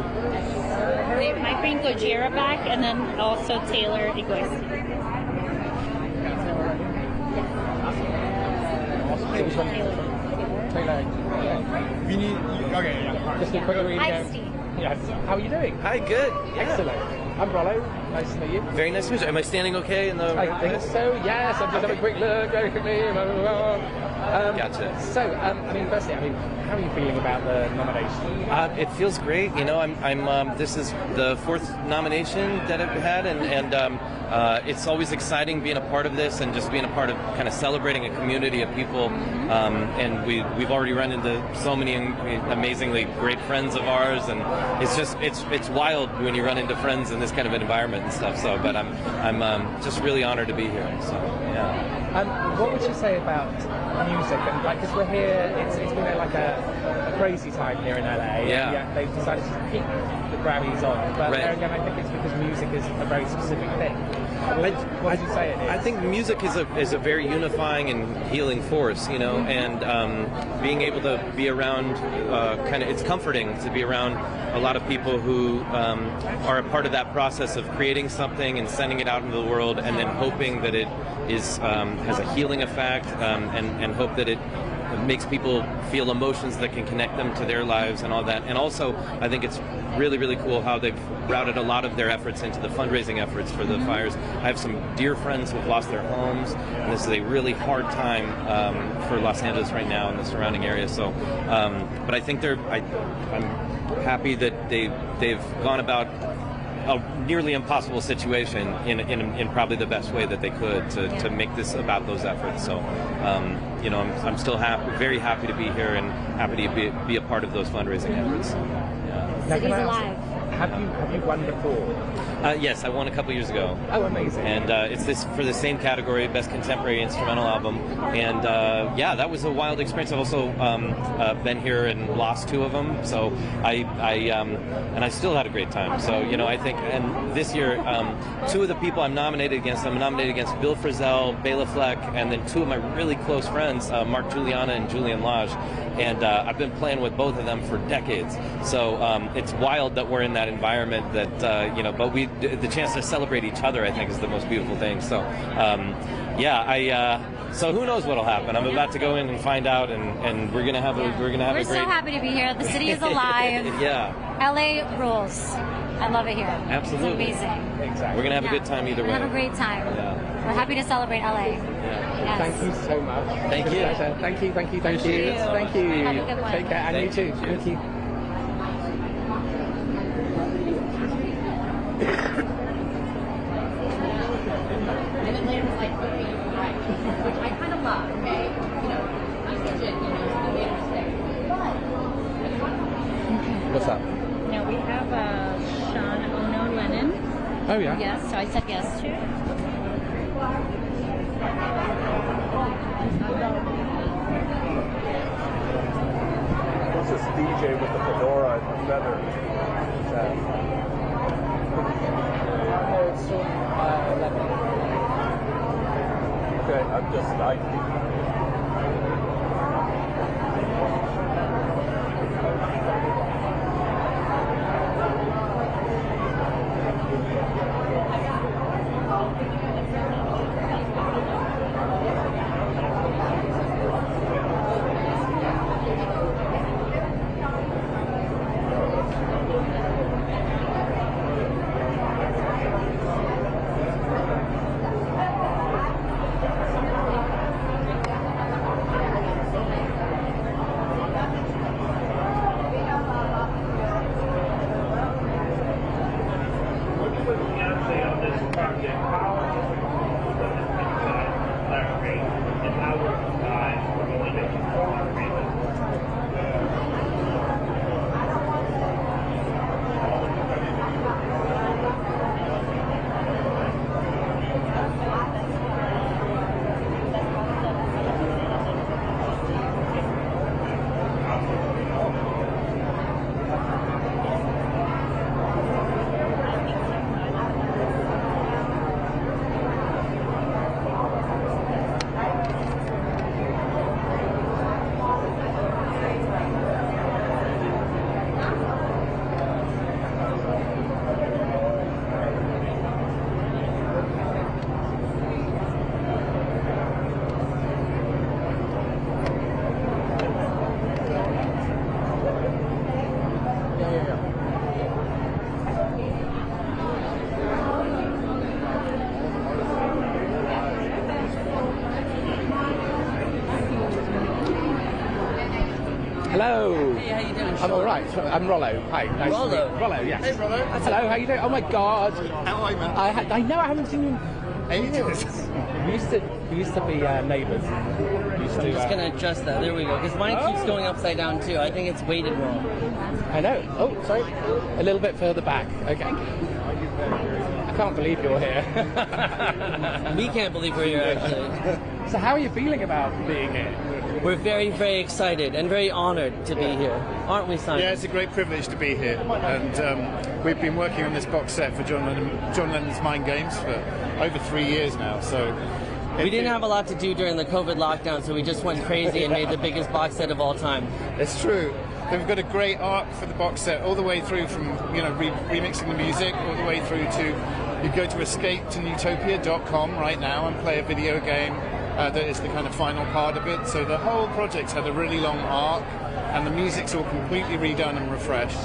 They might bring Gojira back, and then also Taylor Egoist. We need. Okay, yeah. Just a quick reading. Hi, Steve. Yes. How are you doing? Hi, good. Yeah. Excellent. I'm Rollo. Nice to meet you. Very nice to meet you. Am I standing okay in the? I think so. Yes. I'm just having a quick look very quickly. Gotcha. So, I mean, firstly, how are you feeling about the nomination? It feels great. You know, I'm. This is the 4th nomination that I've had, and it's always exciting being a part of this and just being a part of kind of celebrating a community of people. And we've already run into so many amazingly great friends of ours, and it's wild when you run into friends in this kind of an environment and stuff. So, but I'm just really honored to be here. So, yeah. What would you say about music? And like, because we're here, it's been like a crazy time here in LA. Yeah. They've decided to keep the Grammys on, but there again, I think it's because music is a very specific thing. What would you say it is? I think music is a very unifying and healing force, you know, and being able to be around, it's comforting to be around a lot of people who are a part of that process of creating something and sending it out into the world, and then hoping that it has a healing effect, and hope that it makes people feel emotions that can connect them to their lives and all that. And also, I think it's really, really cool how they've routed a lot of their efforts into the fundraising efforts for the fires. I have some dear friends who have lost their homes, and this is a really hard time for Los Angeles right now and the surrounding area. So, but I think I'm happy that they've gone about a nearly impossible situation in probably the best way that they could to make this about those efforts. So, you know, I'm still very happy to be here and happy to be a part of those fundraising efforts. Yeah. City's alive. Have you won before? Yes, I won a couple years ago. Oh, amazing! And it's this for the same category, Best Contemporary Instrumental Album. And yeah, that was a wild experience. I've also been here and lost 2 of them. So I still had a great time. So, you know, I think, and this year, 2 of the people I'm nominated against Bill Frisell, Bela Fleck, and then 2 of my really close friends, Mark Juliana and Julian Lage. And I've been playing with both of them for decades. So it's wild that we're in that environment that, you know, but the chance to celebrate each other, I think, is the most beautiful thing. So, yeah, so who knows what'll happen? I'm about to go in and find out, and we're gonna have a great. We're so happy to be here. The city is alive. Yeah. LA rules. I love it here. Absolutely. It's amazing. Exactly. We're gonna have a good time either way. We're gonna have a great time. Yeah. We're happy to celebrate LA. Yeah. Yes. Thank you so much. Thank you. Thank you. Thank you. Thank you. Thank you. Have a good one. Take care, and you too. Thank you. And then later was like, okay, you're right, which I kind of love, okay? You know, I'm such a, the later stay. What's up? Now we have Sean Ono Lennon. Oh, yeah? Yes, so I said yes to. What's this DJ with the fedora and the feather? Oh, it's from Lebanon. Okay, I Hello. Hey, how you doing? I'm all right. I'm Rollo. Hi. Nice Rollo. To meet you. Rollo, yes. Hey, Rollo. Hello. How you doing? Oh my God. How are you, man? I know. I haven't seen you in ages. We used to be neighbours. I'm just gonna adjust that. There we go. Because mine keeps going upside down too. I think it's weighted wrong. I know. Oh, sorry. A little bit further back. Okay. I can't believe you're here. We can't believe we're here, actually. So how are you feeling about being here? We're very, very excited and very honored to be here. Aren't we, Simon? Yeah, it's a great privilege to be here. And we've been working on this box set for John Lennon's Mind Games for over 3 years now. So we didn't have a lot to do during the COVID lockdown, so we just went crazy and made the biggest box set of all time. It's true. We've got a great arc for the box set, all the way through from remixing the music, all the way through to you go to escape-to-newtopia.com right now and play a video game. That is the kind of final part of it. So the whole project's had a really long arc, and the music's all completely redone and refreshed.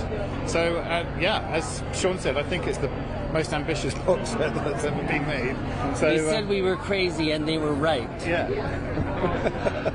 So yeah, as Sean said, I think it's the most ambitious box set that's ever been made. So they said we were crazy, and they were right. Yeah.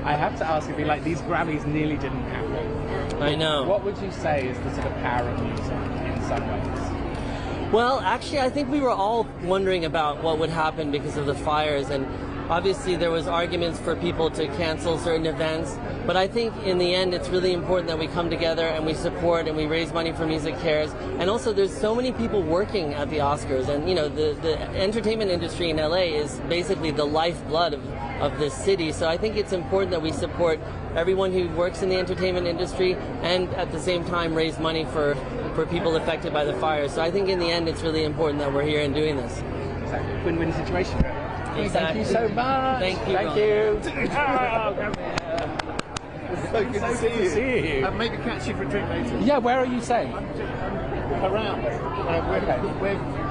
I have to ask you, like, these Grammys nearly didn't happen. I know. What would you say is the sort of power of music in some ways? Well, actually, I think we were all wondering about what would happen because of the fires, and obviously there was arguments for people to cancel certain events, but I think in the end it's really important that we come together and we support and we raise money for Music Cares. And also there's so many people working at the Oscars, and you know, the entertainment industry in LA is basically the lifeblood of this city. So I think it's important that we support everyone who works in the entertainment industry and at the same time raise money for people affected by the fires. So I think in the end it's really important that we're here and doing this. Exactly. Win-win situation. Exactly. Thank you so much. Thank you. Thank you. Oh, come here. It's so good to see you. Maybe catch you for a drink later. Yeah, where are you saying? Around.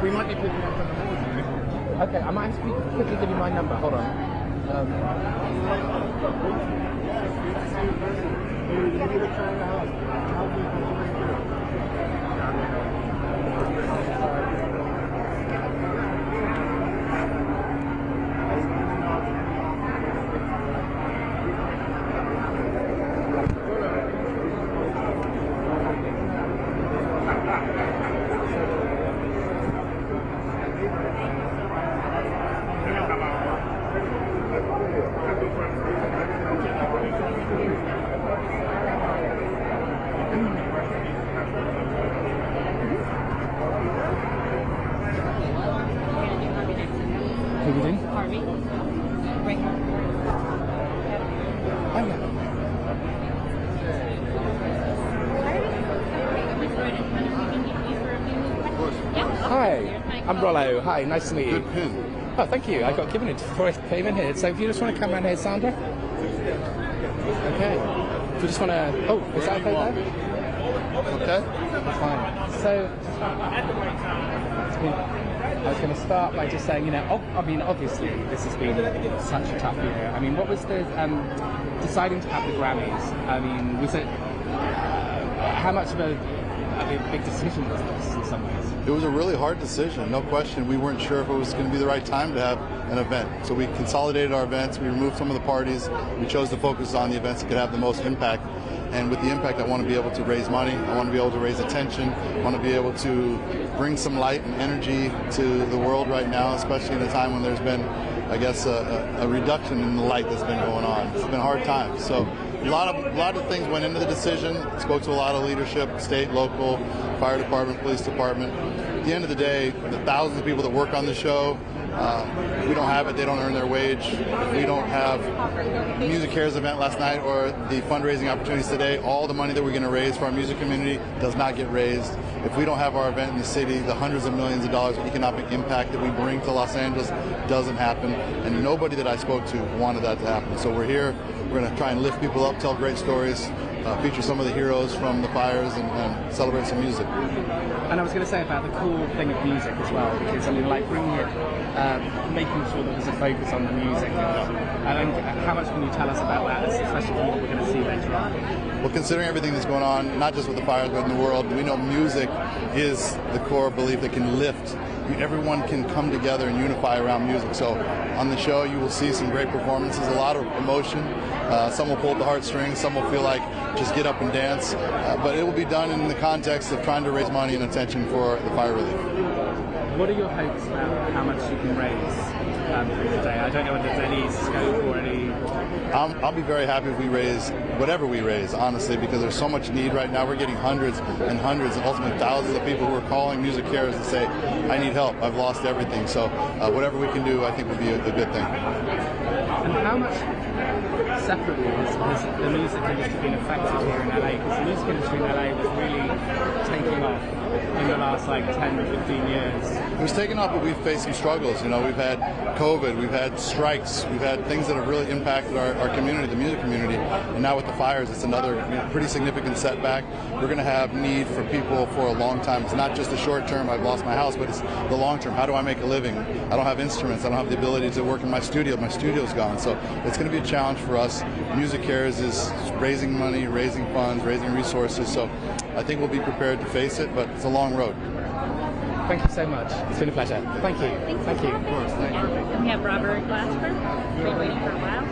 We might be picking up on the morning. Okay, I might have to quickly give you my number. Hold on. Hi, I'm Rollo. Hi, nice to meet you. Good pin. Oh, thank you. I got given it before I came in here. So if you just want to come around here, Sandra. Okay. If you just want to... Oh, is that okay there? Okay. Fine. So... I was going to start by just saying, I mean, obviously this has been such a tough year. I mean, what was the deciding to have the Grammys? I mean, was it how much of a big decision was this in some ways? It was a really hard decision, no question. We weren't sure if it was going to be the right time to have an event. So we consolidated our events, we removed some of the parties, we chose to focus on the events that could have the most impact. And with the impact, I want to be able to raise money, I want to be able to raise attention, I want to be able to bring some light and energy to the world right now, especially in a time when there's been, I guess, a reduction in the light that's been going on. It's been hard times. So a lot of things went into the decision. Spoke to a lot of leadership, state, local, fire department, police department. At the end of the day, the thousands of people that work on the show, we don't have it, they don't earn their wage. We don't have the Music Cares event last night or the fundraising opportunities today. All the money that we're going to raise for our music community does not get raised. If we don't have our event in the city, the hundreds of millions of dollars of economic impact that we bring to Los Angeles doesn't happen. And nobody that I spoke to wanted that to happen. So we're here, we're going to try and lift people up, tell great stories, feature some of the heroes from the fires and celebrate some music. And I was going to say about the cool thing of music as well, because I mean, like bringing it, making sure that there's a focus on the music. And how much can you tell us about that, especially from what we're going to see later on? Well, considering everything that's going on, not just with the fires, but in the world, we know music is the core belief that can lift. Everyone can come together and unify around music. So on the show, you will see some great performances, a lot of emotion. Some will pull at the heartstrings, some will feel like just get up and dance. But it will be done in the context of trying to raise money and attention for the fire relief. What are your hopes about how much you can raise today? I don't know whether there's any scope or any... I'll be very happy if we raise whatever we raise, honestly, because there's so much need right now. We're getting hundreds and hundreds and ultimately thousands of people who are calling Music Cares to say, I need help, I've lost everything. So whatever we can do, I think would be a good thing. And how much separately has the music industry been affected here in LA? Because the music industry in LA was really taking off in the last 10 or 15 years. It was taking off, but we've faced some struggles. We've had COVID, we've had strikes, we've had things that have really impacted our community, the music community. And now with the fires, it's another pretty significant setback. We're going to have need for people for a long time. It's not just the short term, I've lost my house, but it's the long term. How do I make a living? I don't have instruments. I don't have the ability to work in my studio. My studio's gone. So it's going to be a challenge for us. Music Cares is raising money, raising funds, raising resources. So I think we'll be prepared to face it, but it's a long road. Thank you so much. It's been a pleasure. Thank you. Thank you. Of course. Thank you. And we have Robert Glasper. We've been waiting for a while.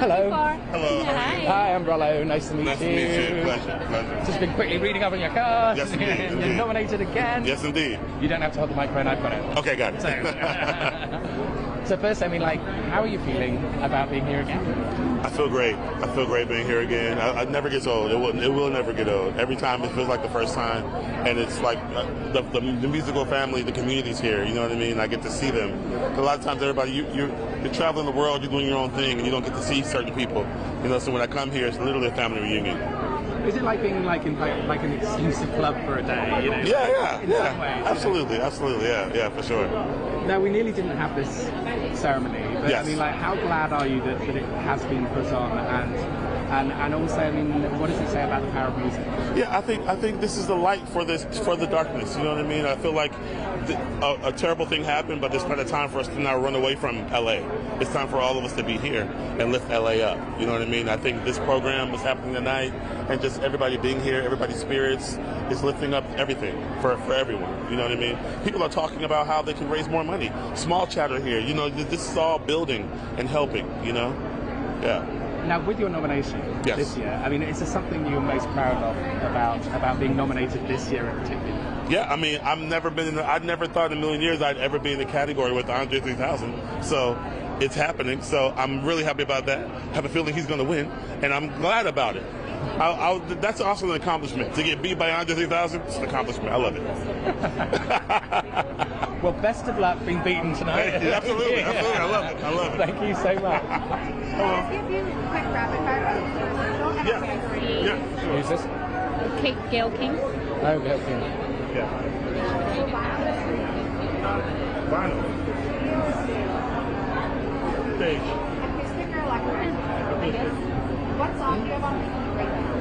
Hello. Hello. Hi, I'm Rollo. Nice to meet you. Nice to meet you. Pleasure. Just been quickly reading up on your car. Yes, indeed. You're nominated again. Yes, indeed. You don't have to hold the microphone. I've got it. Okay, got it. So first, I mean, how are you feeling about being here again? I feel great. I feel great being here again. It never gets old. It will never get old. Every time it feels like the first time, and it's like the musical family, the community's here. You know what I mean? I get to see them. A lot of times, everybody, you're traveling the world, you're doing your own thing, and you don't get to see certain people. So when I come here, it's literally a family reunion. Is it like being in an exclusive club for a day? Yeah. Absolutely, yeah, for sure. Now, we nearly didn't have this ceremony, but yes. I mean, how glad are you that it has been put on, and also, I mean, what does it say about the power of music? Yeah, I think this is the light for the darkness. You know what I mean? I feel like a terrible thing happened, but it's not a time for us to now run away from LA. It's time for all of us to be here and lift LA up. You know what I mean? I think this program was happening tonight, and just everybody being here, everybody's spirits is lifting up everything for everyone. You know what I mean? People are talking about how they can raise more money. Small chatter here. This is all building and helping. Yeah. Now, with your nomination this year, I mean, is there something you're most proud of about being nominated this year in particular? Yeah, I mean, I'd never thought in a million years I'd ever be in the category with Andre 3000. So it's happening. So I'm really happy about that. I have a feeling he's going to win, and I'm glad about it. That's also an accomplishment. To get beat by Andre 3000, it's an accomplishment. I love it. Well, best of luck being beaten tonight. Thank you. Absolutely. Absolutely. I love it. I love it. Thank you so much. Can I ask you a few quick rapid fire questions? Yeah. Who's this? Kate Gail King. Oh, Gail King. Yeah. Vinyl. Stage. What song do you have on repeat right now?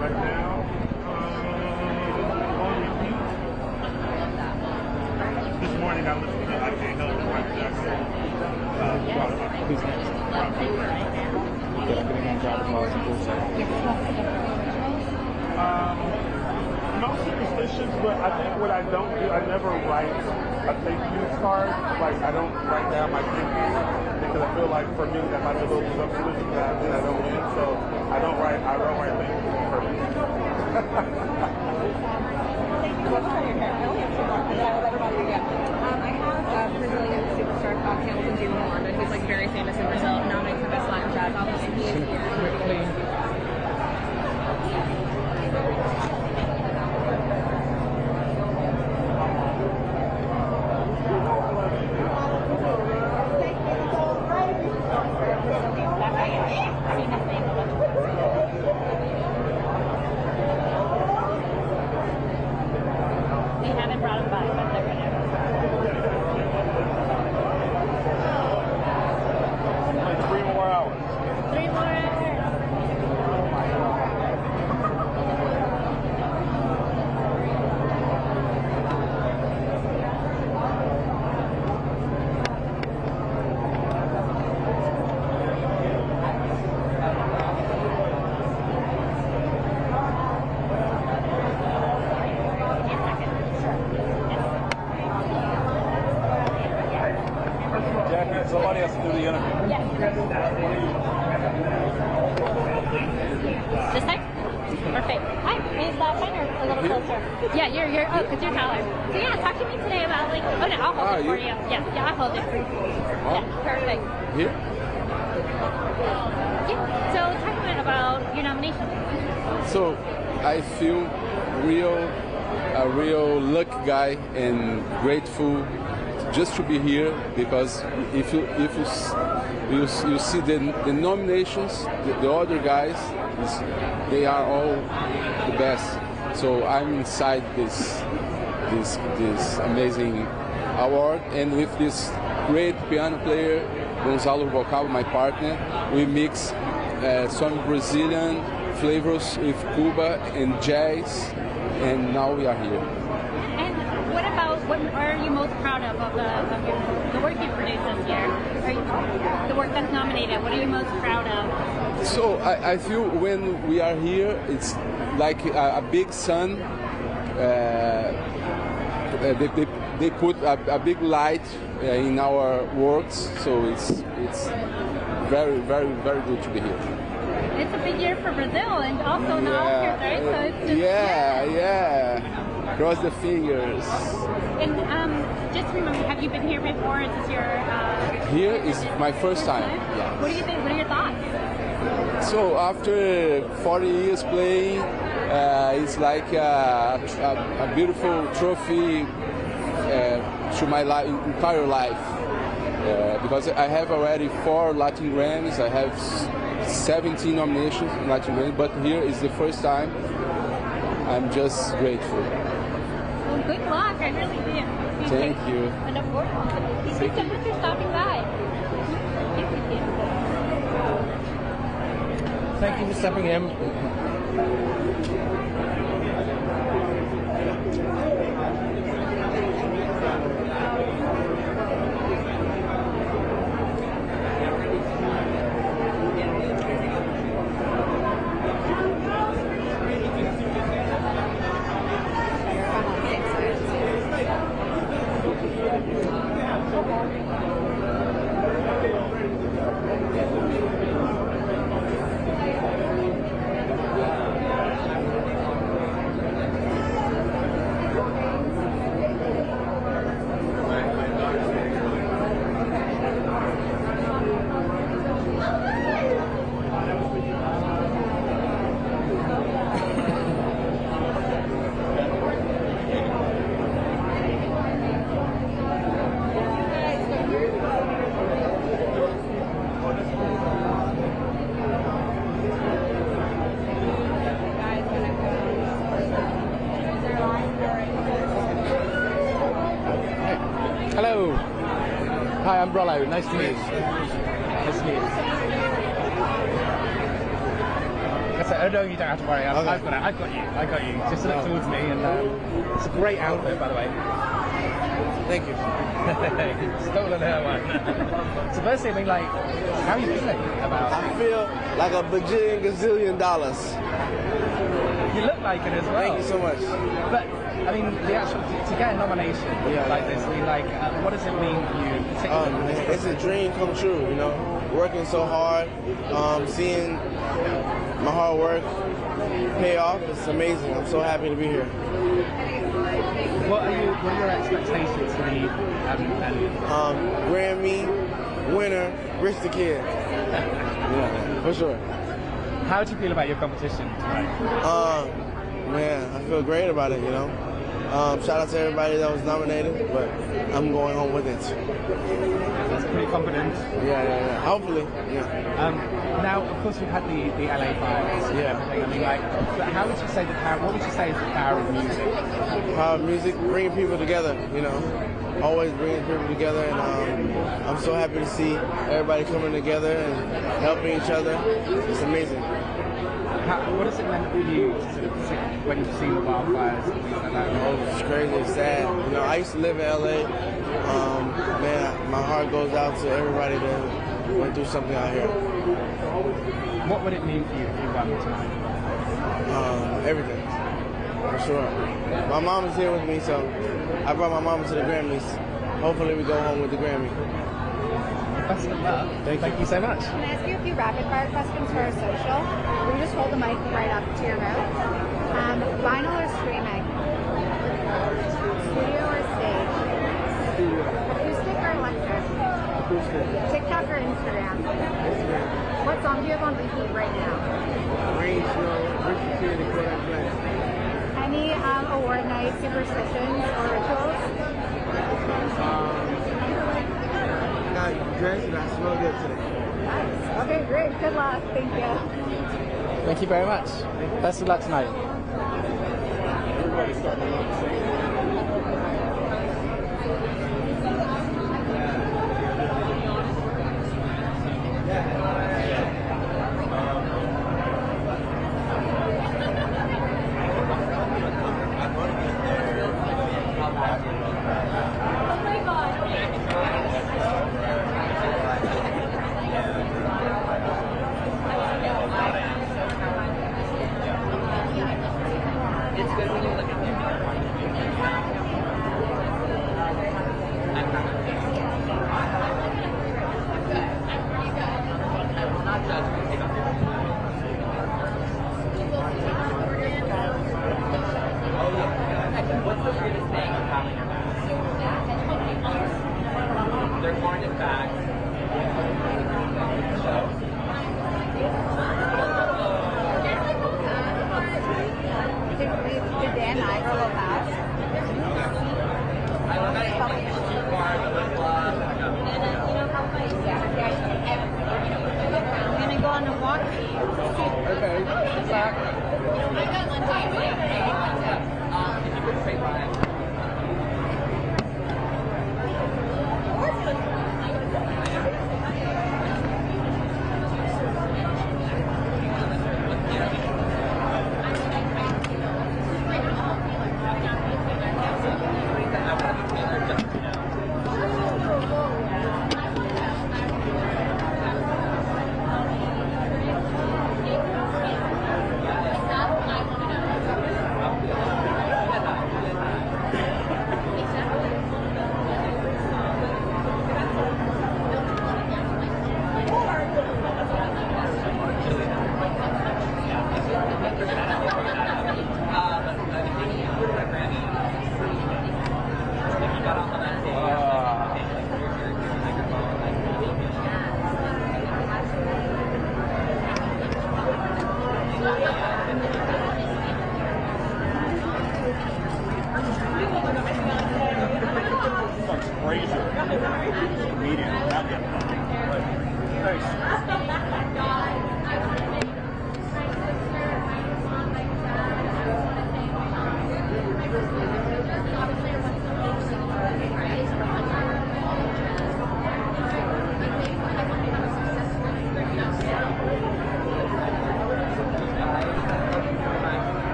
Right now, on repeat. This morning I listened to I Can't Help It, Michael Jackson. Who's next? No superstitions, but I think what I don't do, I never write a thank you card. Like, I don't write down my thank you because I feel like for me that might be a little presumptuous and I don't win. So I don't write thank you on purpose. I have a Brazilian superstar called Hamilton Jr. He's like very famous in Brazil, nominated for Best Latin Jazz album. He is here. They haven't brought them by, but they're gonna. Like 3 more hours. 3 more hours. Jackie, somebody has to do the interview. This time? Perfect. Hi, is that fine or a little closer? Yeah, you're because you're taller. So yeah, talk to me today about like, oh no, I'll hold it for you. Yeah, I'll hold it for you. Yeah, perfect. Here? Yeah, so talk to me about your nomination. So I feel a real lucky guy and grateful just to be here, because if you see the nominations, the other guys, they are all the best. So I'm inside this amazing award, and with this great piano player, Gonzalo Vocal, my partner, we mix some Brazilian flavors with Cuba and jazz, and now we are here. What are you most proud of the work you produced this year? The work that's nominated, what are you most proud of? So I feel when we are here, it's like a big sun. They put a big light in our works, so it's very, very, very good to be here. It's a big year for Brazil and also in the Oscars, right? So it's just, yeah. Cross the fingers. And just remember, have you been here before? Is this your... Here is my first time. Yeah. What do you think? What are your thoughts? So after 40 years playing, it's like a beautiful trophy to my entire life. Because I have already 4 Latin Grammys, I have 17 nominations in Latin Grammy, but here is the first time. I'm just grateful. Well, good luck. I really do. Thank you. And of course, thank you so much for stopping by. Thank you for stepping in. Hi, I'm Rollo. Nice to meet you. Nice to meet you. Oh no, you don't have to worry. I've got it. I've got you. Just look towards me, and it's a great outfit, by the way. Thank you. Stolen her one. So firstly, I mean, like, how are you feeling about it? I feel like a bajillion gazillion dollars. You look like it as well. Thank you so much. But I mean, the actual to get a nomination like this, I mean, like, what does it mean for you? It's a dream come true. You know, working so hard, seeing my hard work pay off. It's amazing. I'm so happy to be here. What are your expectations for the event? Grammy winner, Rich the Kid. Yeah, for sure. How do you feel about your competition tonight? Man, I feel great about it, you know. Shout out to everybody that was nominated, but I'm going home with it. That's pretty confident. Yeah. Hopefully, yeah. Now, of course, we've had the LA fires. Yeah. I mean, like, how would you say what would you say is the power of music? Power of music, bringing people together, you know. Always bringing people together, and I'm so happy to see everybody coming together and helping each other. It's amazing. What has it meant for you when you've seen the wildfires and things like that? Oh, it's crazy, it's sad. You know, I used to live in LA. Man, my heart goes out to everybody that went through something out here. What would it mean for you if you won tonight? Everything, for sure. My mom is here with me, so I brought my mom to the Grammys. Hopefully we go home with the Grammy. Best of luck. Thank you so much. Can I ask you a few rapid fire questions for our social? Will you just hold the mic right up to your mouth? Vinyl or streaming? Studio or stage? Studio. Acoustic or electric? Acoustic. TikTok or Instagram? Instagram. What song do you have on repeat right now? Rain, Snow, Rich the Kid, and Kodak Black. Any award night superstitions or rituals? Got dressed and I smell good today. Nice. Okay, great. Good luck. Thank you. Thank you very much. Best of luck tonight. Everybody's starting to love the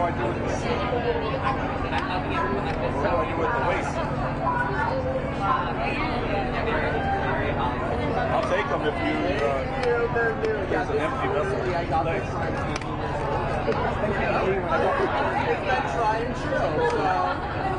I doing this? How are you with the waist? I'll take them if you, there's an empty vessel. Thanks. It's that try and chill.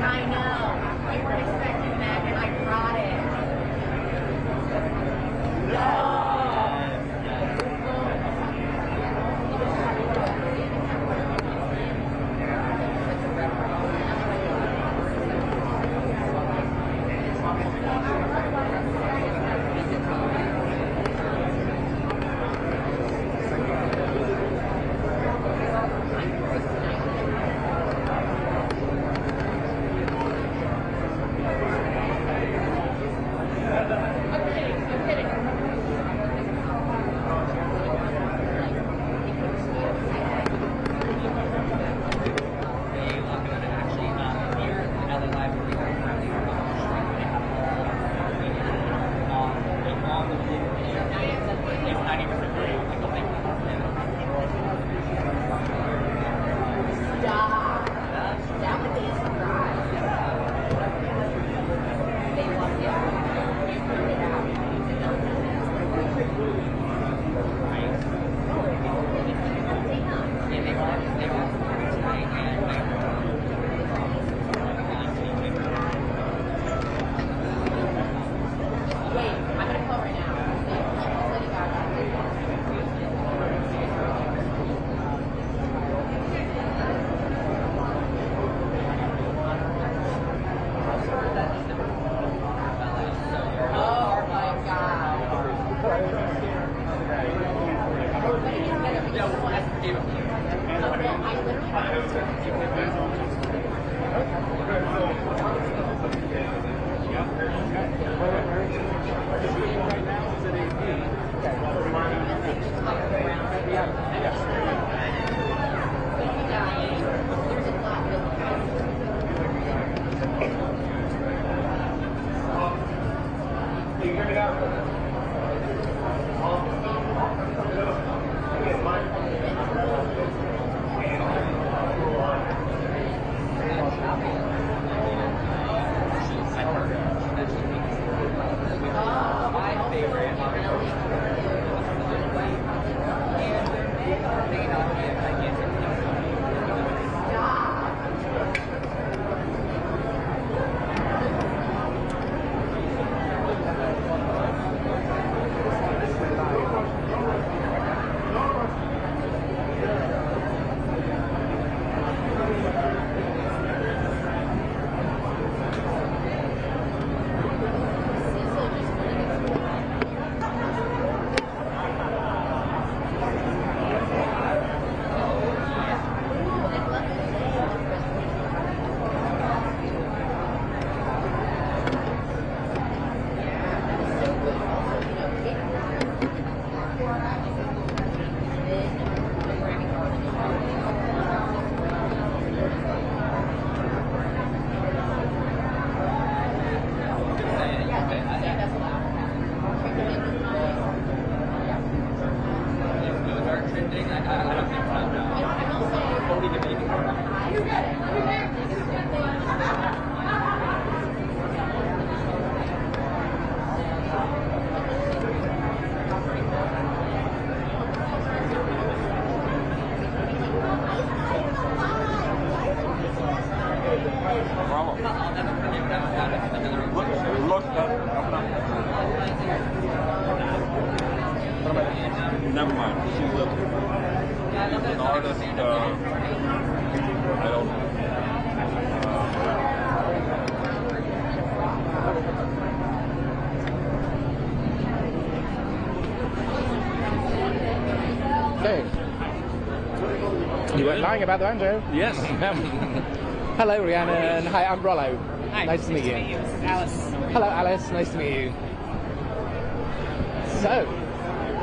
I know. Never mind. She's an artist. I don't know. Okay. You weren't lying about the banjo. Yes. Hello, Rhiannon. Hi, I'm Rollo. Hi. Nice to meet you. This is Alice. Hello, Alice. Nice to meet you. So,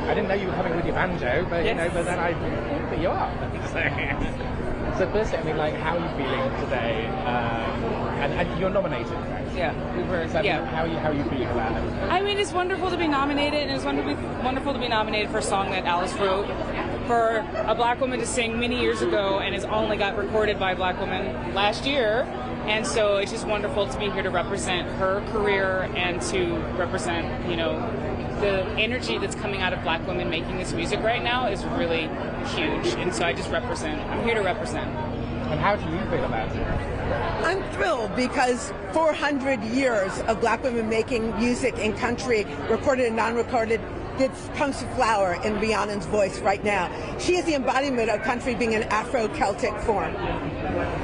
I didn't know you were coming with your banjo, but you know, but then I think that you are. So firstly, I mean, like, how are you feeling today? And you're nominated, right? Yeah, we were. So, Yeah. How are you feeling about it? I mean, it's wonderful to be nominated, and it's wonderful to be nominated for a song that Alice wrote for a black woman to sing many years ago, and it's only got recorded by a black woman last year. And so it's just wonderful to be here to represent her career and to represent, you know, the energy that's coming out of black women making this music right now is really huge. And so I'm here to represent. And how do you feel about it? I'm thrilled because 400 years of black women making music in country, recorded and non-recorded, comes to flower in Rhiannon's voice right now. She is the embodiment of country being an Afro-Celtic form.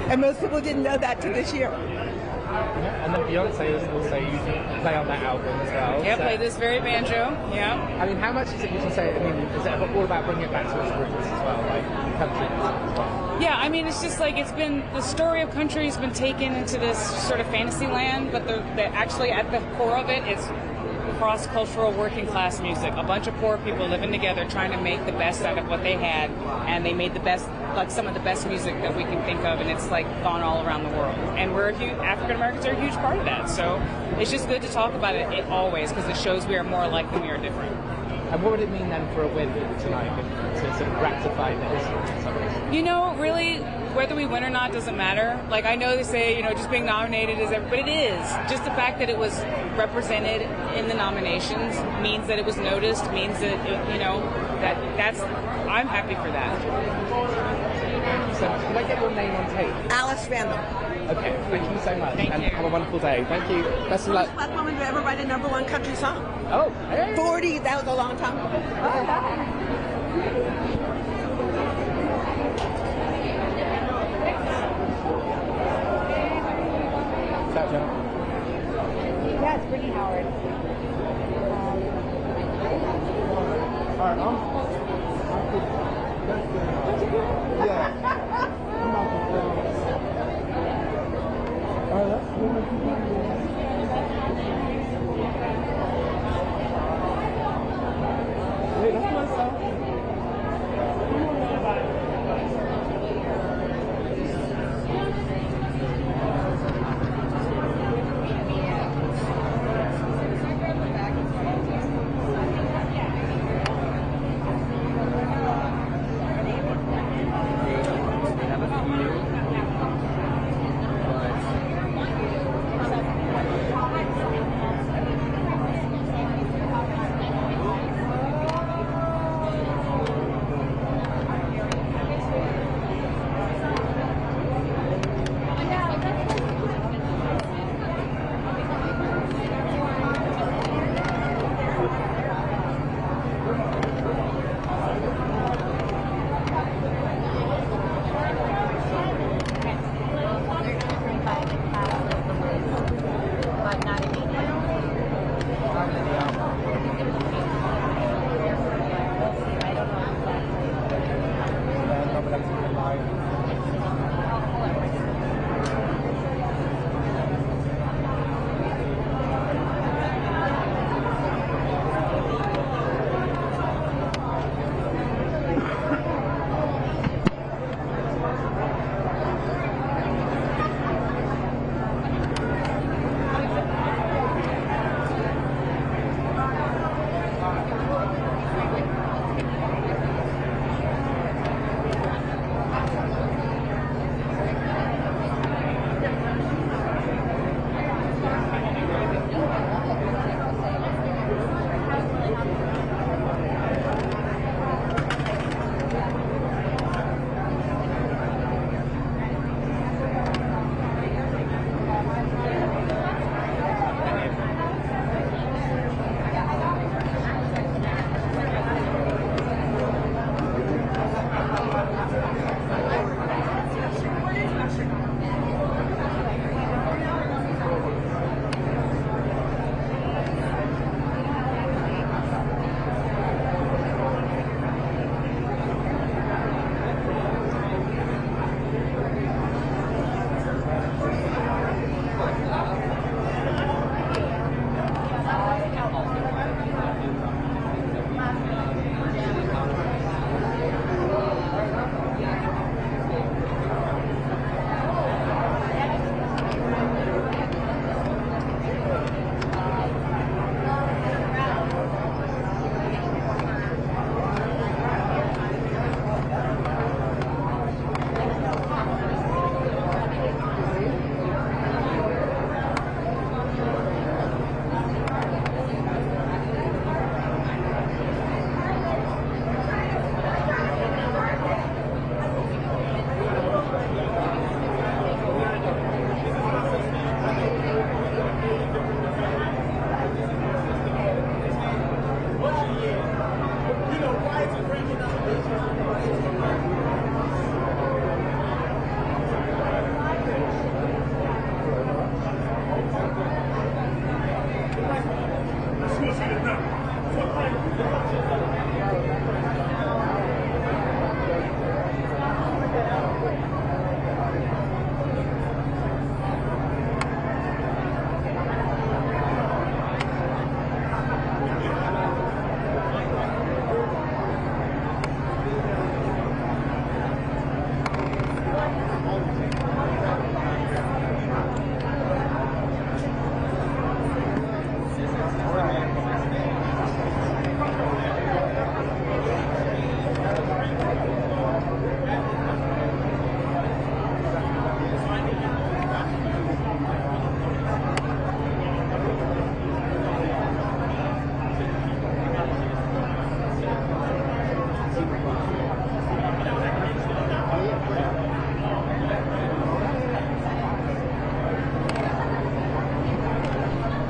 And most people didn't know that till this year. Yeah, and then Beyonce was also, you play on that album as well. Yeah, so. play this very banjo, yeah. I mean, how much is it, would you say, I mean, is it all about bringing it back to its roots as well, like country as well? Yeah, I mean, it's just like the story of country has been taken into this sort of fantasy land, but actually at the core of it, it's cross-cultural working class music. A bunch of poor people living together trying to make the best out of what they had, and they made the best, like some of the best music that we can think of, and it's like gone all around the world. And African Americans are a huge part of that. So it's just good to talk about it always, because it shows we are more alike than we are different. And what would it mean then for a win tonight to sort of rectify the history in some ways? You know, really, whether we win or not doesn't matter. Like, I know they say, you know, just being nominated is but it is. Just the fact that it was represented in the nominations means that it was noticed, means that, you know, that's, I'm happy for that. So, can I get your name on tape? Alice Randall. Okay, thank you so much. And have a wonderful day. Thank you. Best of luck. First black woman to ever write a #1 country song. Oh, hey. 40, that was a long time ago. What's up, Jenna? Yeah, it's Brittany Howard. All right,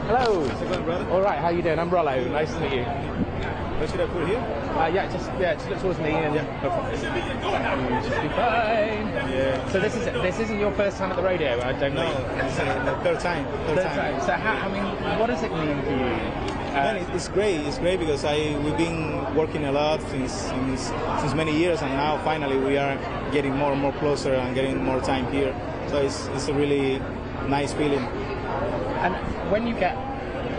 Hello. How's it going, brother? All right, how you doing? I'm Rollo. Nice to meet you. Where should I put here? Just look towards me and you just be fine. Yeah. So this isn't your first time at the radio, I don't know. No, it's the third time. So what does it mean for you? Man, it's great. It's great because we've been working a lot since many years, and now finally we are getting more and more closer and getting more time here. So it's a really nice feeling. And when you get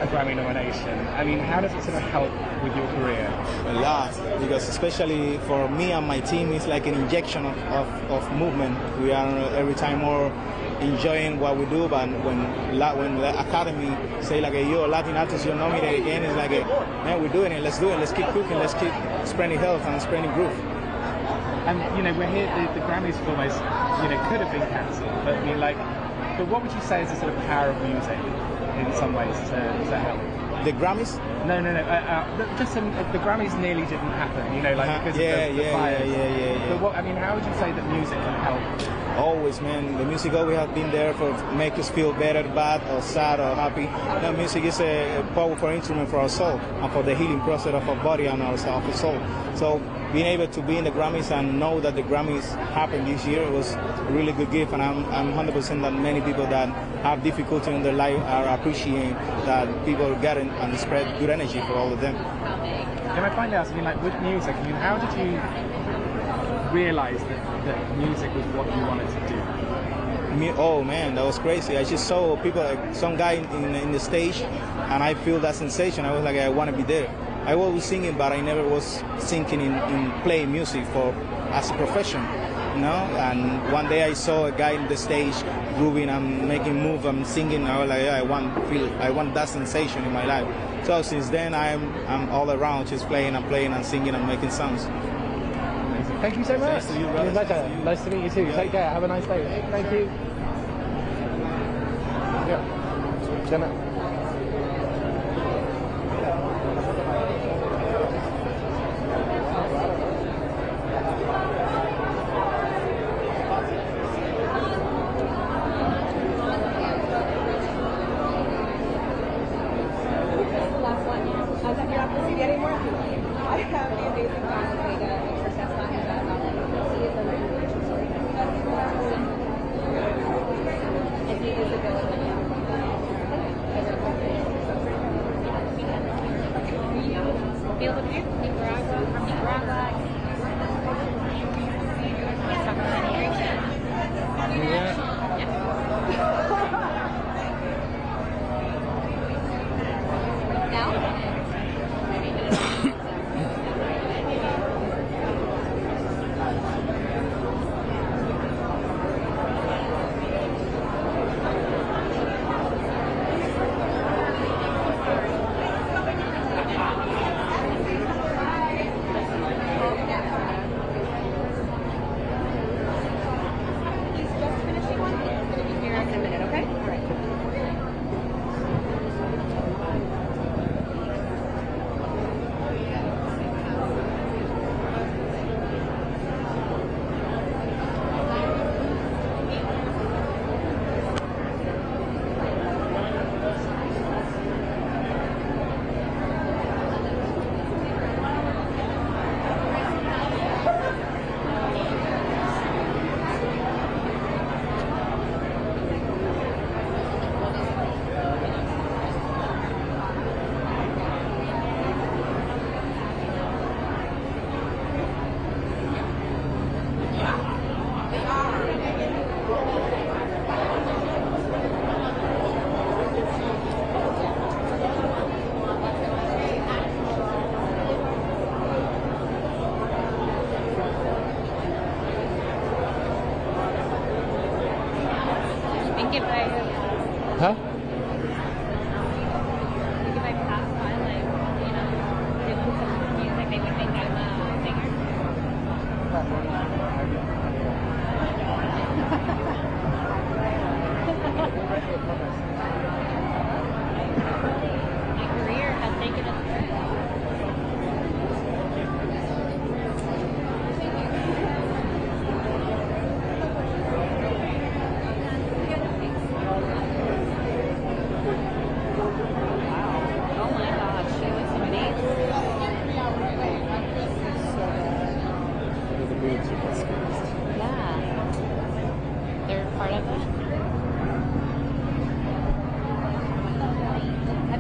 a Grammy nomination, I mean, how does it sort of help with your career? A lot, because especially for me and my team, it's like an injection of movement. We are every time more enjoying what we do, but when the Academy say like, you're a Latin artist, you're nominated again, it's like, man, we're doing it, let's do it, let's keep cooking, let's keep spreading health and spreading groove. And, we're here, the Grammys almost, could have been cancelled, but what would you say is the sort of power of music in some ways to help? The Grammys? No. The Grammys nearly didn't happen, because of the fires. Yeah. But how would you say that music can help? Always, man. The music always has been there for make us feel better, bad, or sad, or happy. The music is a powerful instrument for our soul and for the healing process of our body and our soul. So being able to be in the Grammys and know that the Grammys happened this year was a really good gift, and I'm 100% that many people that have difficulty in their life are appreciating that people get it and spread good energy for all of them. Can I find out, with music, how did you realize that music was what you wanted to do? Oh man, that was crazy. I just saw people, some guy in the stage, and I feel that sensation. I was like, I want to be there. I was always singing, but I never was thinking in playing music as a profession, And one day I saw a guy in the stage grooving and making move and singing. I was like, I want that sensation in my life. So since then, I'm all around, just playing and singing and making songs. Thank you so much. Nice to meet you, brother. Nice to meet you too. Yeah. Take care. Have a nice day. Thank you. Yeah. Jenna.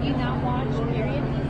you not watch period pieces?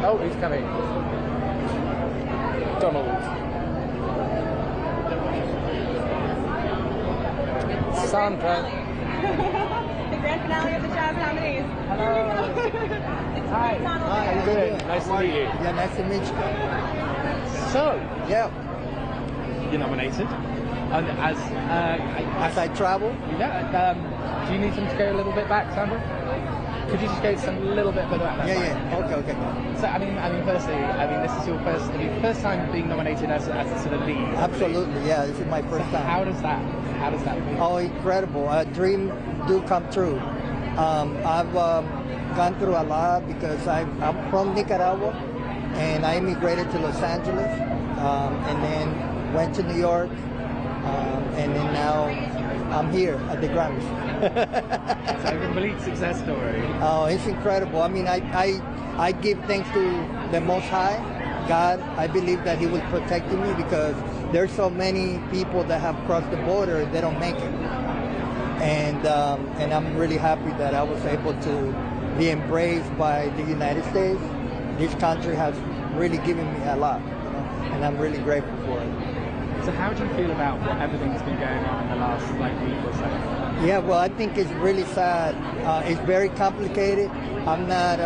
Oh, he's coming. Donald. Sandra. The grand finale of the Jazz nominees. Hello. Hi. Hi, how you doing? Nice to meet you. Yeah, nice to meet you. So, yeah, you're nominated. And as I travel. Yeah. Do you need them to go a little bit back, Sandra? Could you just go a little bit further back? Yeah. Okay. So, I mean, firstly, this is your first time being nominated as a sort of lead. Absolutely, yeah. This is my first time. How does that feel? Oh, incredible! A dream do come true. I've gone through a lot because I'm from Nicaragua, and I immigrated to Los Angeles, and then went to New York, and then now I'm here at the Grammys. So a complete success story. Oh, it's incredible. I mean, I give thanks to the Most High, God. I believe that He will protect me because there's so many people that have crossed the border, they don't make it. And I'm really happy that I was able to be embraced by the United States. This country has really given me a lot, and I'm really grateful for it. So how do you feel about what everything's been going on in the last week or so? Yeah, well, I think it's really sad. It's very complicated. I'm not,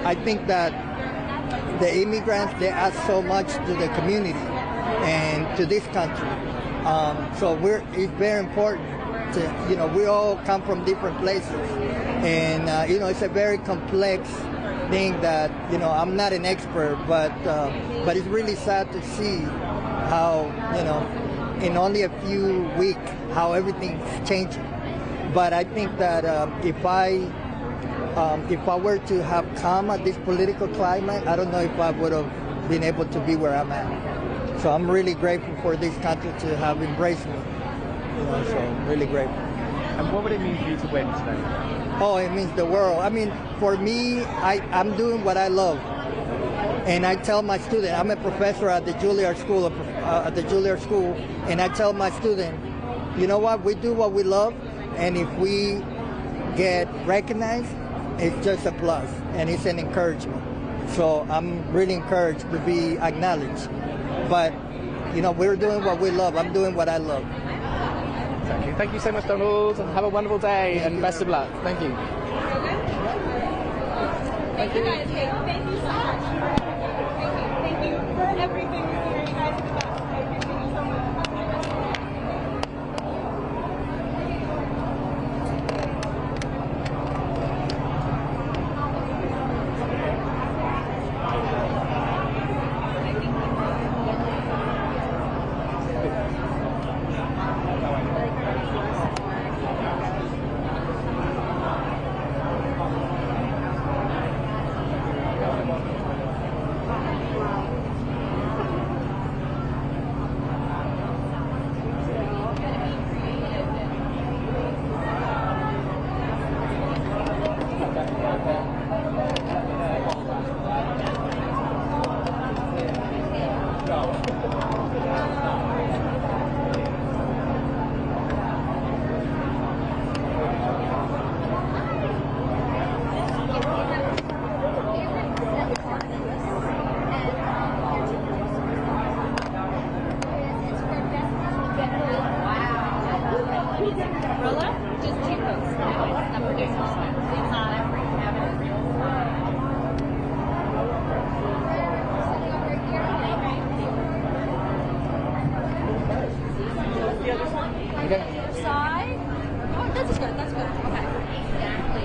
I think that the immigrants, they add so much to the community and to this country. So it's very important to, we all come from different places. And, it's a very complex thing that, I'm not an expert, but it's really sad to see how, in only a few weeks, how everything's changing. But I think that if I were to have come at this political climate, I don't know if I would have been able to be where I'm at. So I'm really grateful for this country to have embraced me. So I'm really grateful. And what would it mean for you to win today? Oh, it means the world. I mean, for me, I'm doing what I love. And I tell my student, I'm a professor at the Juilliard School, and I tell my student, you know what, we do what we love, and if we get recognized, it's just a plus, and it's an encouragement. So I'm really encouraged to be acknowledged. But we're doing what we love. I'm doing what I love. Exactly. Thank you so much, Donald, and have a wonderful day, and best of luck. Thank you. Thank you guys. Thank you so much. Thank you for everything. You guys are the best. I appreciate you so much.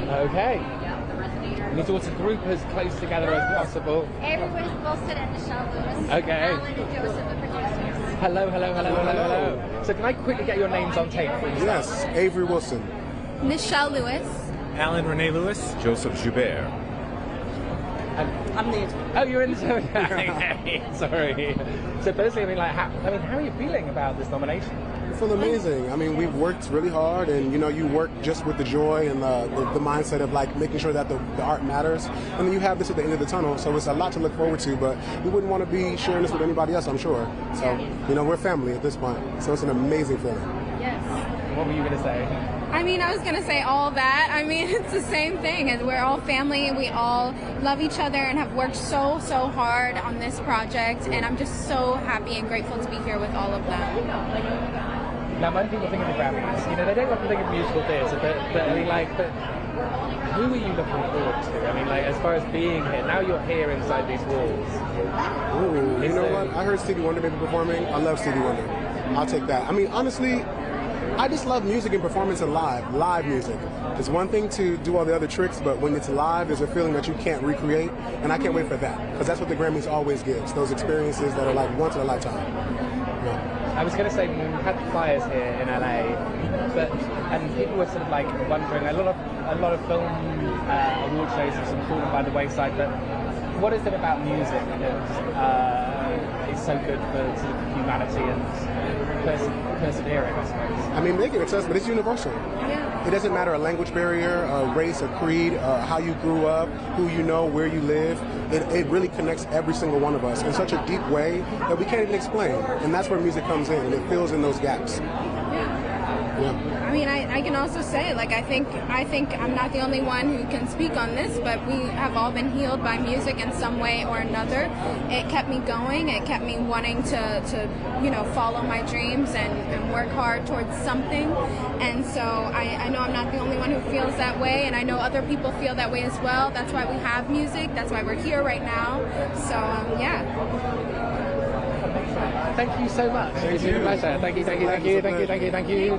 Okay. We need to want to group as close together as possible. Everyone's Wilson and Michelle Lewis. Okay. Alan and Joseph, the producers. Hello. So can I quickly get your names on tape, please? Yes, Avery Wilson. Michelle Lewis. Alan Renee Lewis. Joseph Joubert. I'm the Oh, you're in the Sorry. So firstly, how are you feeling about this nomination? I feel amazing. I mean, we've worked really hard, and you work just with the joy and the mindset of making sure that the art matters. And then you have this at the end of the tunnel, so it's a lot to look forward to. But we wouldn't want to be sharing this with anybody else, I'm sure. So we're family at this point. So it's an amazing feeling. Yes. What were you going to say? I was going to say all that. It's the same thing. And we're all family, and we all love each other and have worked so hard on this project. And I'm just so happy and grateful to be here with all of them. Now, when people think of the Grammys, they don't often think of musical theatre, but who are you looking forward to? As far as being here, now you're here inside these walls. Ooh, you know what? I heard Stevie Wonder maybe performing. I love Stevie Wonder. I'll take that. Honestly, I just love music and performance and live music. It's one thing to do all the other tricks, but when it's live, there's a feeling that you can't recreate, and I can't wait for that, because that's what the Grammys always gives, those experiences that are once in a lifetime. Yeah. I was going to say, we had the fires here in LA, and people were sort of wondering, a lot of film award shows have sort of fallen by the wayside, but what is it about music that is so good for sort of humanity and persevering, I suppose? Maybe it's us, but it's universal. Yeah. It doesn't matter a language barrier, a race, a creed, how you grew up, who you know, where you live. It really connects every single one of us in such a deep way that we can't even explain. And that's where music comes in, and it fills in those gaps. Yeah. I can also say, I think I'm not the only one who can speak on this, but we have all been healed by music in some way or another. It kept me going. It kept me wanting to follow my dreams and work hard towards something. And so I know I'm not the only one who feels that way, and I know other people feel that way as well. That's why we have music. That's why we're here right now. So, yeah. Thank you so much. It's been a pleasure. Thank you.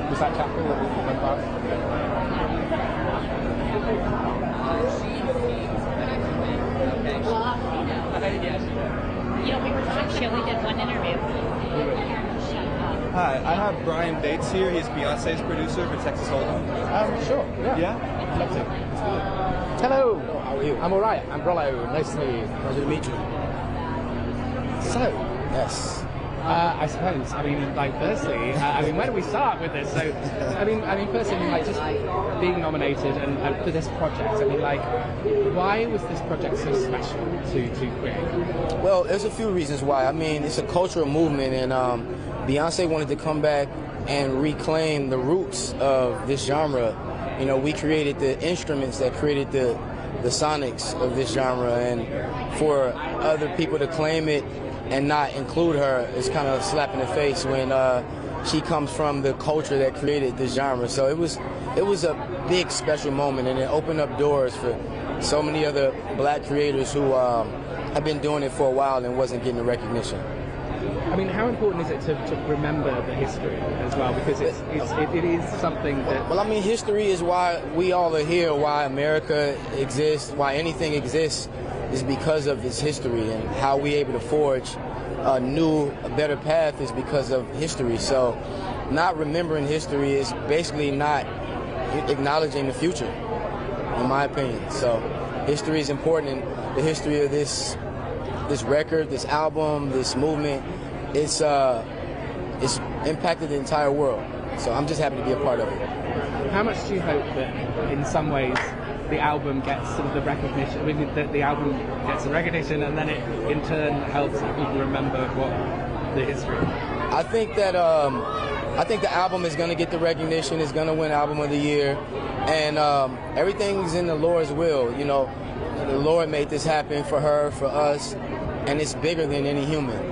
Was that Chappell that went past? We were talking, we did one interview. Hi, I have Brian Bates here. He's Beyonce's producer for Texas Hold'em. Sure. Yeah. Love to. Hello. How are you? I'm all right. I'm Rollo. Nice to meet you. Pleasure to meet you. So. Yes. I suppose. Firstly, where do we start with this? So, firstly, just being nominated and for this project. Why was this project so special to create? Well, there's a few reasons why. It's a cultural movement, and Beyonce wanted to come back and reclaim the roots of this genre You know, we created the instruments that created the sonics of this genre, and for other people to claim it and not include her is kind of a slap in the face when she comes from the culture that created this genre. So it was a big special moment, and it opened up doors for so many other black creators who have been doing it for a while and wasn't getting the recognition. I mean, how important is it to remember the history as well? Because it is something that... Well, I mean, history is why we all are here, why America exists, why anything exists, is because of its history, and how we're able to forge a better path is because of history. So not remembering history is basically not acknowledging the future, in my opinion. So history is important, and the history of this record, this album, this movement, it's impacted the entire world. So I'm just happy to be a part of it. How much do you hope that, in some ways, the album gets sort of the recognition? I mean, the album gets the recognition, and then it, in turn, helps people remember what the history. I think that the album is going to get the recognition. It's going to win Album of the Year, and everything's in the Lord's will. You know, the Lord made this happen for her, for us, and it's bigger than any human.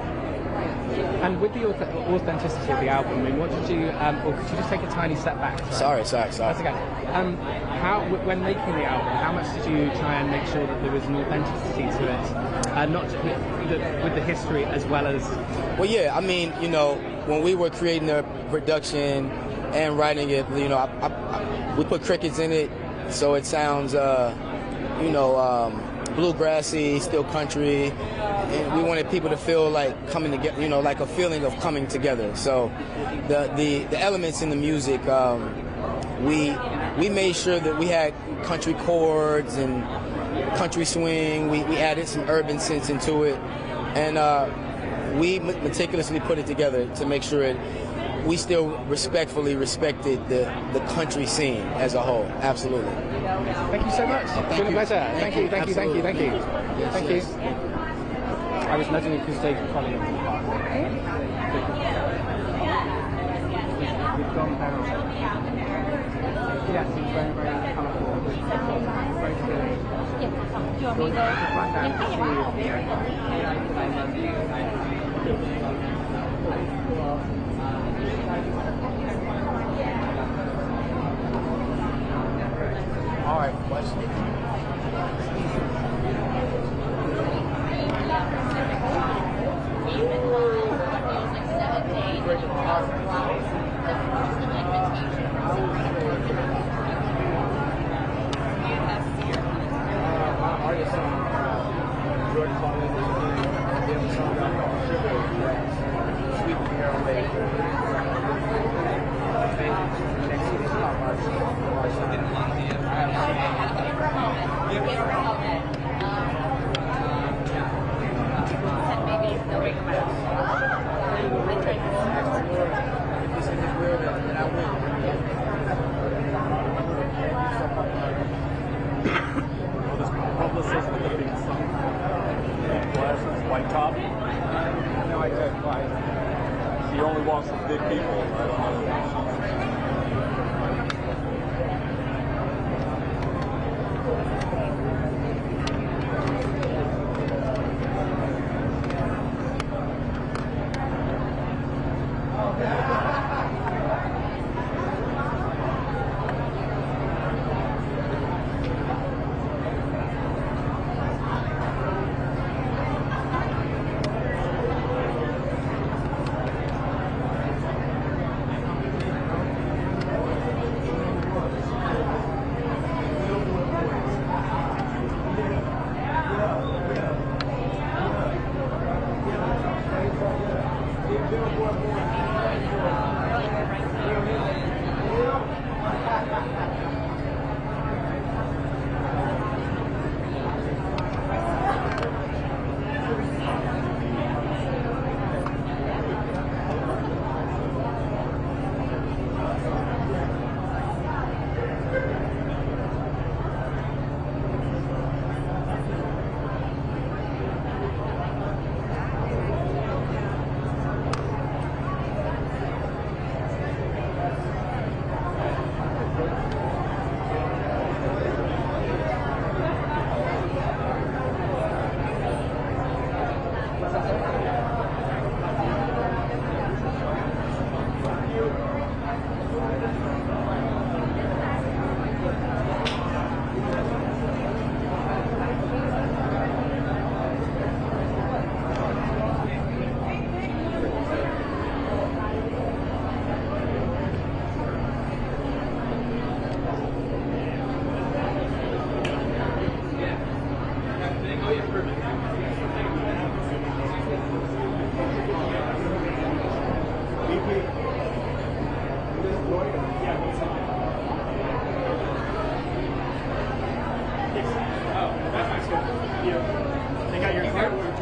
And with the authenticity of the album, I mean, what did you, or could you just take a tiny step back? Sorry. That's okay. When making the album, how much did you try and make sure that there was an authenticity to it, not with the history as well as? Well, yeah, I mean, you know, when we were creating the production and writing it, you know, we put crickets in it, so it sounds, bluegrassy, still country, and we wanted people to feel like coming together, you know, like a feeling of coming together. So the elements in the music, we made sure that we had country chords and country swing. We added some urban sense into it, and we meticulously put it together to make sure we still respectfully respected the country scene as a whole. Absolutely. Thank you so much. It's been a pleasure. Thank you. Thank you. I was noting it because Dave Colley of the park. We've gone down. Yes, it's very, very colourful. Very good. Do you want me to All right, question. Thank you.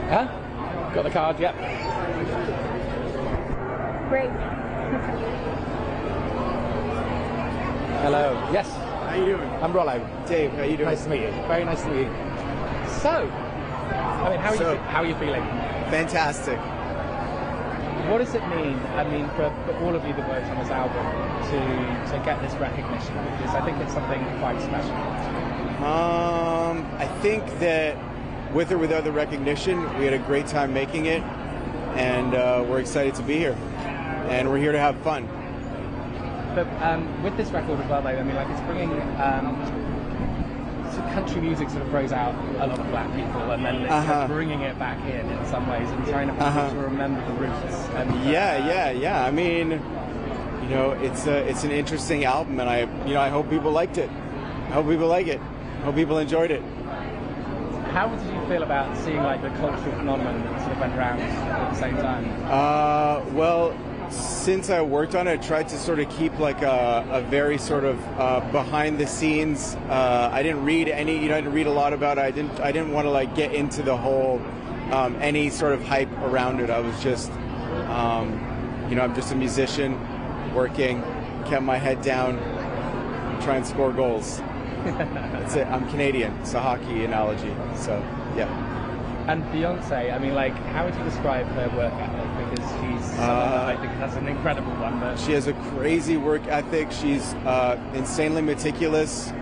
Huh? Got the card, yep. Great. Hello. Yes. How you doing? I'm Rollo. Dave, how you doing? Nice to meet you. Very nice to meet you. So, I mean, how are you feeling? Fantastic. What does it mean? I mean, for all of you that worked on this album to get this recognition, because I think it's something quite special. I think that with or without the recognition, we had a great time making it, and we're excited to be here, and we're here to have fun. But with this record as well, though, I mean, like, it's bringing so country music sort of throws out a lot of black people, and then it's sort of bringing it back in some ways, and trying to people to remember the roots. And, yeah. I mean, you know, it's an interesting album, and I hope people liked it. I hope people like it. I hope people enjoyed it. How did you feel about seeing like the cultural phenomenon that sort of went around at the same time? Well, since I worked on it, I tried to sort of keep like a very sort of behind the scenes. I didn't read I didn't read a lot about it. I didn't want to like get into the whole any sort of hype around it. I was just, I'm just a musician working, kept my head down, try and score goals. That's it. I'm Canadian. It's a hockey analogy. So, yeah. And Beyonce, I mean, like, how would you describe her work ethic? Because she's someone that I think has an incredible one. But she has a crazy work ethic. She's insanely meticulous,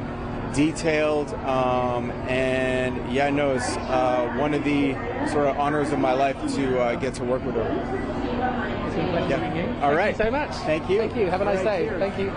detailed, and it's one of the sort of honors of my life to get to work with her. It's been a pleasure meeting you. All right. Thank you so much. Thank you. Thank you. Have a nice day. Cheers. Thank you.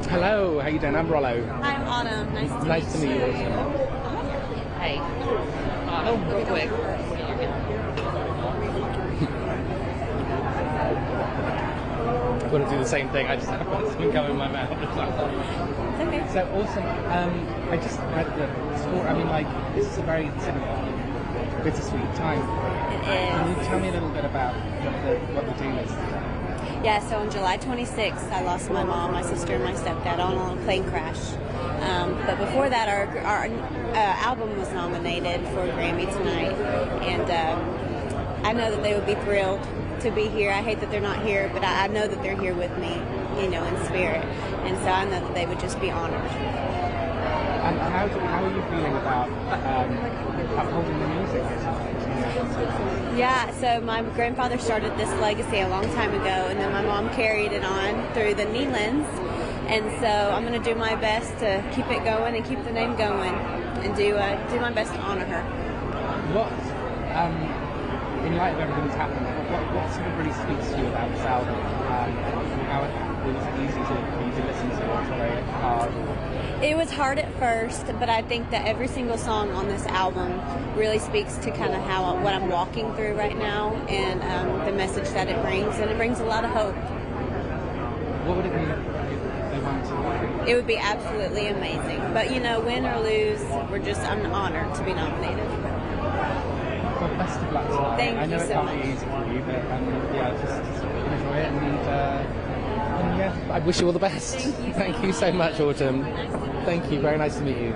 Hello, how you doing? I'm Rollo. I'm Autumn. Nice to meet you. Hey. Autumn, real quick. I'm going to do the same thing. I just have something coming in my mouth. Okay. So awesome. I just read the score. I mean, like, this is a very sort of bittersweet time. It is. Can you tell me a little bit about what the deal is? Yeah, so on July 26th, I lost my mom, my sister, and my stepdad all on a plane crash. But before that, our album was nominated for a Grammy tonight, and I know that they would be thrilled to be here. I hate that they're not here, but I know that they're here with me, you know, in spirit, and so I know that they would just be honored. And how are you feeling about upholding the music? Yeah, so my grandfather started this legacy a long time ago, and then my mom carried it on through the Neelands, and so I'm going to do my best to keep it going and keep the name going, and do my best to honor her. What, in light of everything that's happened, what sort of really speaks to you about this album? How it was easy for you to listen to, or very hard? It was hard at first, but I think that every single song on this album really speaks to kind of what I'm walking through right now, and the message that it brings, and it brings a lot of hope. What would it be if they won to? It would be absolutely amazing. But you know, win or lose, I'm honored to be nominated. Well, best of luck tonight. Thank I know you it so can't much. be easy for you, but yeah, just enjoy it, and yeah, I wish you all the best. Thank you so much, Autumn. Thank you. Very nice to meet you.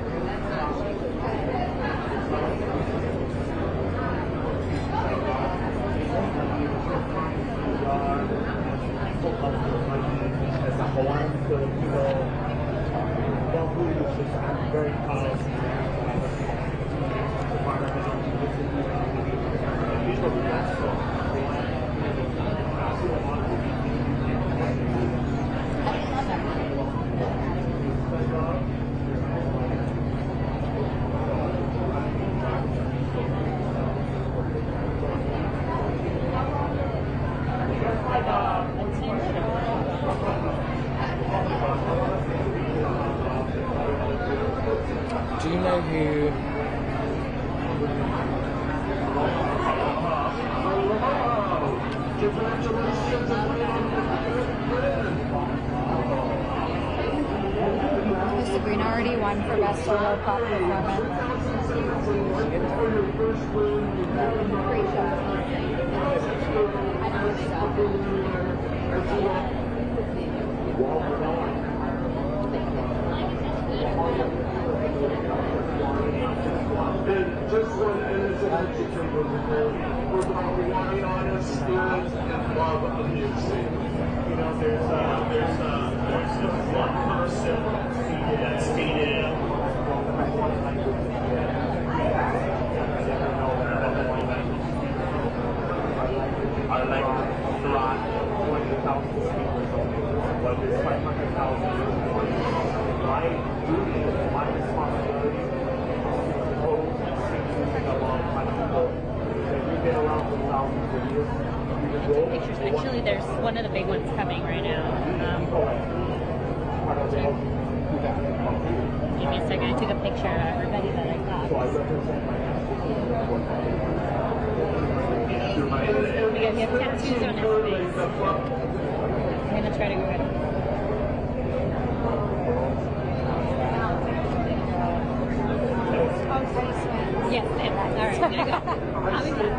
Do you know who? Has Sabrina already won for Best Solo Pop Performance? Great show. I don't And just one innocent picture was about relying on us and love of music. You know, there's this one person that's stated I like Iran 20,000 speakers, whether it's 500,000 my duty, my responsibility Pictures. Actually, there's one of the big ones coming right now. Give me a second. I took a picture of everybody that I got. Oh my God, he has tattoos on his face. I'm gonna try to go ahead. Yes, all right, I'm gonna go. I'll be back.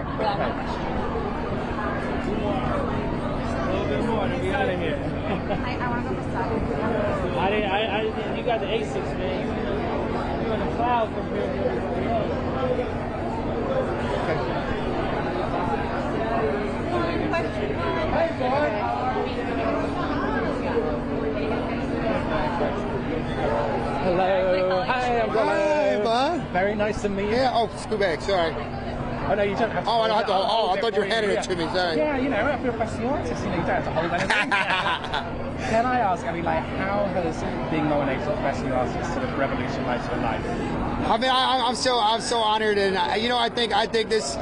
more for that one question. A little bit more to be out of here. I want to go for seven. You got the A6, man. You're in the cloud compared to everybody else. Hey, boy. Hello. Hi, I'm Rollo. Hi, bud. Very nice to meet you. Yeah, oh, scoot back, sorry. Oh, no, you don't have to. Oh, I don't have to. Oh, I thought you were handing it to me, sorry. Yeah, you know, if you're a professional artist, you know, you don't have to hold anything. Can I ask, I mean, like, how has being nominated for professional artist sort of revolutionized your life? I mean, I'm so honored, and you know, I think this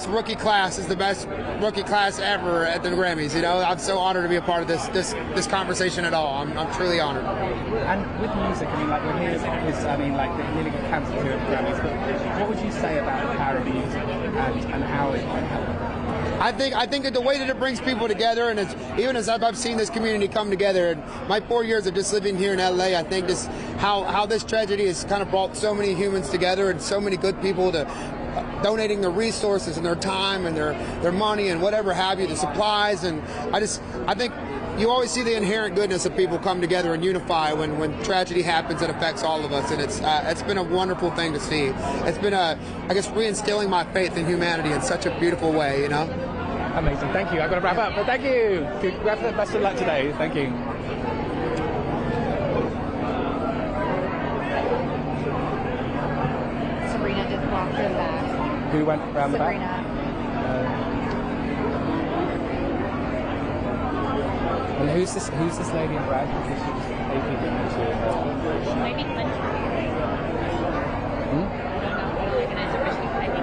rookie class is the best rookie class ever at the Grammys. You know, I'm so honored to be a part of this conversation at all. I'm truly honored. And with music, I mean, like we're here, I mean, like they nearly got cancelled here at the Grammys. But what would you say about the power of music and how it can help? I think that the way that it brings people together, and even as I've seen this community come together, and my 4 years of just living here in LA, I think how this tragedy has kind of brought so many humans together and so many good people to donating their resources and their time and their money and whatever have you, the supplies, and I think you always see the inherent goodness of people come together and unify when tragedy happens that affects all of us, and it's been a wonderful thing to see. It's been I guess reinstilling my faith in humanity in such a beautiful way, you know. Amazing, thank you. I've got to wrap up, but thank you. Best of luck today. Thank you. Sabrina just walked in the back. Who went around the back? Sabrina. And who's this lady in red? She might be country. I don't know. Recognize her, but she might be.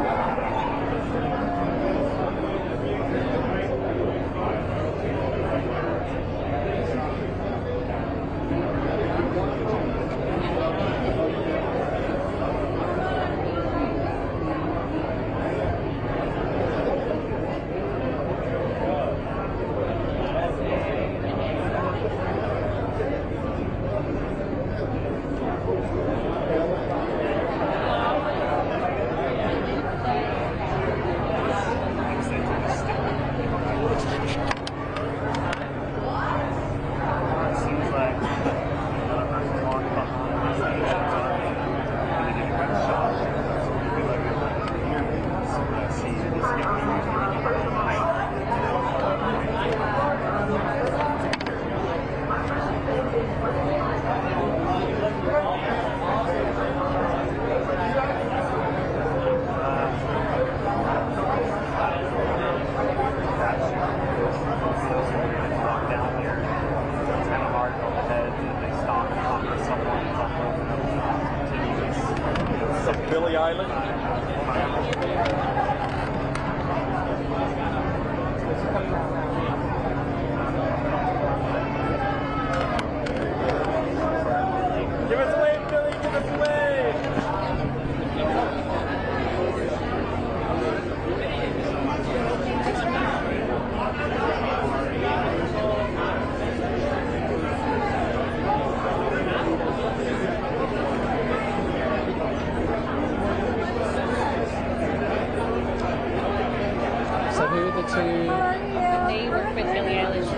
Billie Eilish. Give us a wave, Billie, give us a wave. So who are the two? They work with Billie Eilish.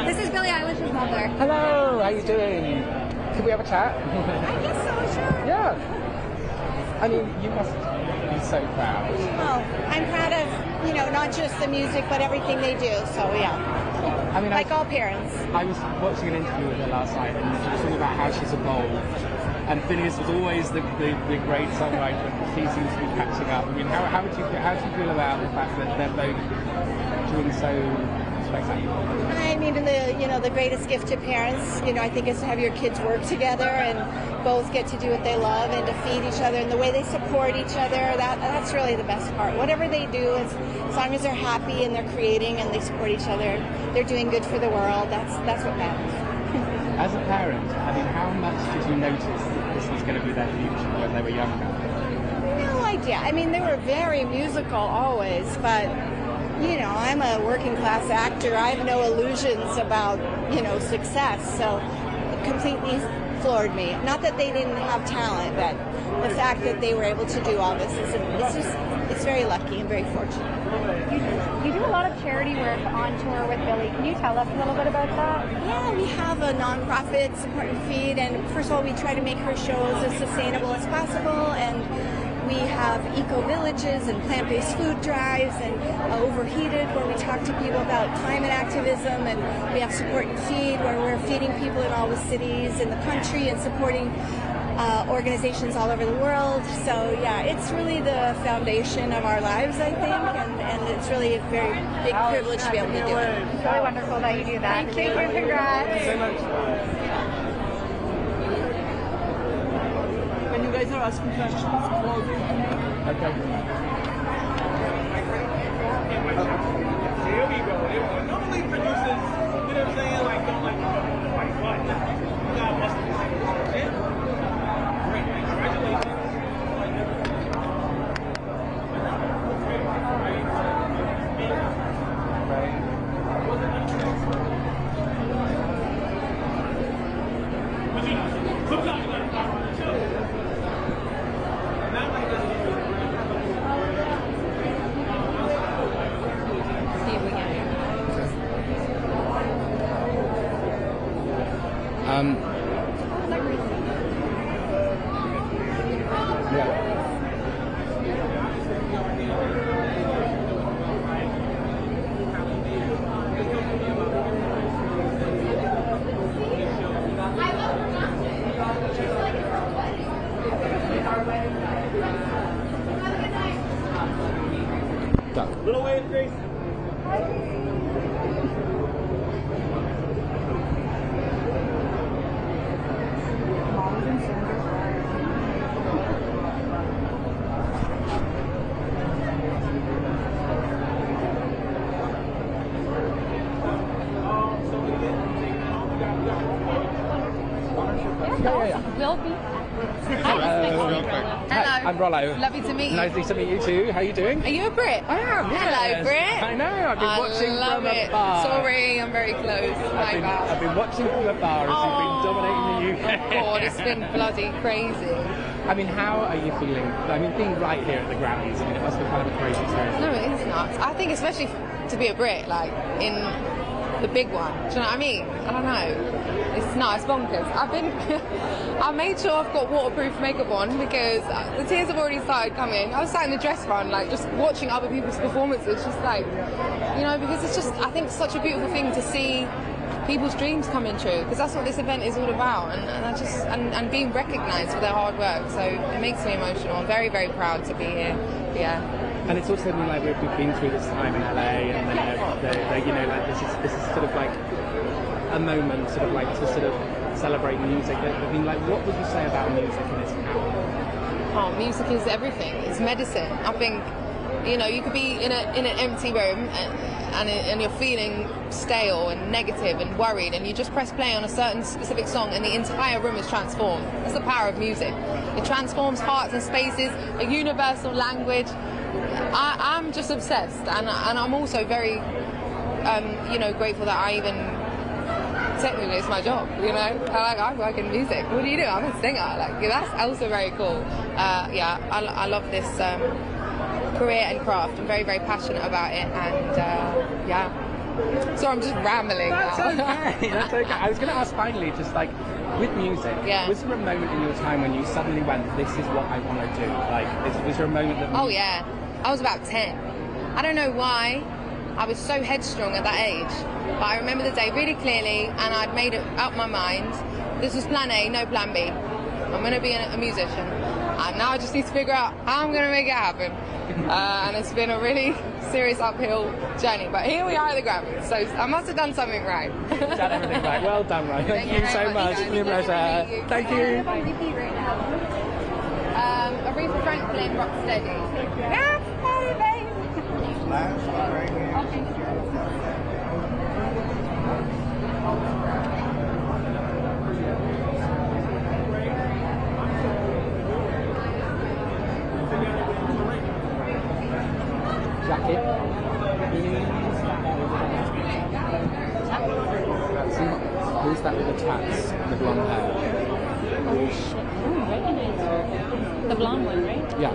This is Billie Eilish's mother. Hello, how you doing? Could we have a chat? I guess so, sure. Yeah. I mean, you must be so proud. Oh, I'm proud of, not just the music, but everything they do. So, yeah. I mean, like all parents. I was watching an interview with her last night, and she was talking about how she's evolved. And Phineas was always the great songwriter, and she seems to be catching up. I mean, how do you feel about the fact that they're both doing so spectacular? I mean, the greatest gift to parents, I think, is to have your kids work together and both get to do what they love and to feed each other, and the way they support each other. That's really the best part. Whatever they do, as long as they're happy and they're creating and they support each other, they're doing good for the world. That's what matters. As a parent, I mean, how much did you notice that this was going to be their future when they were younger? No idea. I mean, they were very musical always, but, I'm a working class actor. I have no illusions about, success. So completely floored me. Not that they didn't have talent, but the fact that they were able to do all this it's very lucky and very fortunate. You do a lot of charity work on tour with Billie. Can you tell us a little bit about that? Yeah, we have a nonprofit support and feed, and first of all, we try to make her shows as sustainable as possible, and we have eco-villages and plant-based food drives and Overheated, where we talk to people about climate activism, and we have Support and Feed, where we're feeding people in all the cities in the country and supporting organizations all over the world. So yeah, it's really the foundation of our lives, I think, and it's really a very big privilege to be able to do it. It's really wonderful that you do that. Thank you. Congrats. Thank you so much. When you guys are asking questions, okay. Here we go. Normally producers, you know what I'm saying, like don't like what? God must be saying. Great, congratulations. Little wave, Grace. Will be. Hi, I'm Rollo. Lovely to meet you. Nice to meet you too. How are you doing? Are you a Brit? I am, yes. Hello, Brit. I know, I've been watching love from it. afar. Sorry, I'm very close. I've been watching from afar as you've been dominating the UK. Oh, God, it's been bloody crazy. I mean, how are you feeling? I mean, being right here at the Grammys, I mean, it must be kind of a crazy experience. No, it is nuts. I think especially to be a Brit, like, in the big one. Do you know what I mean? I don't know. It's nice, bonkers. I made sure I've got waterproof makeup on because the tears have already started coming. I was sat in the dress run, like, just watching other people's performances, just like, you know, because it's just, I think, such a beautiful thing to see people's dreams coming true, because that's what this event is all about, and being recognised for their hard work. So it makes me emotional. I'm very, very proud to be here. Yeah. And it's also been like we've been through this time in LA, and you know, like this is sort of like a moment, sort of like to sort of celebrate music. I mean, like, what would you say about music and its power? Oh, music is everything. It's medicine. I think, you know, you could be in an empty room and you're feeling stale and negative and worried, and you just press play on a certain specific song and the entire room is transformed. That's the power of music. It transforms hearts and spaces, a universal language. I'm just obsessed, and I'm also very, you know, grateful that I even, technically it's my job, you know. I work in music. What do you do? I'm a singer. Like, that's also very cool. Yeah, I love this career and craft. I'm very, very passionate about it, and yeah. So I'm just rambling That's now. okay. That's okay. I was going to ask finally, just like with music, was there a moment in your time when you suddenly went, "This is what I want to do"? Like, was there a moment that? Oh yeah, I was about 10. I don't know why. I was so headstrong at that age, but I remember the day really clearly, and I'd made it up my mind. This was plan A, no plan B. I'm going to be a musician, and now I just need to figure out how I'm going to make it happen. And it's been a really serious uphill journey, but here we are at the Grammys, so I must have done something right. Done everything right. Well done, right? Thank you so much. It's been a pleasure. Thank you. Aretha Franklin, Rocksteady. Yeah, hey, babe. Jacket. Who's that with the tats, the blonde hair? blonde one, right? Yeah.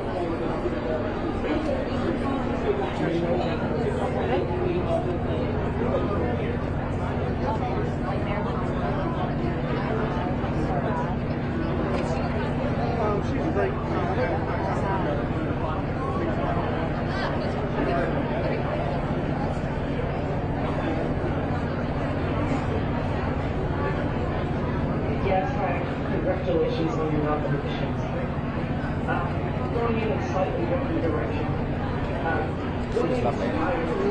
Yes, hi. Congratulations on your nominations. Going in a slightly different direction.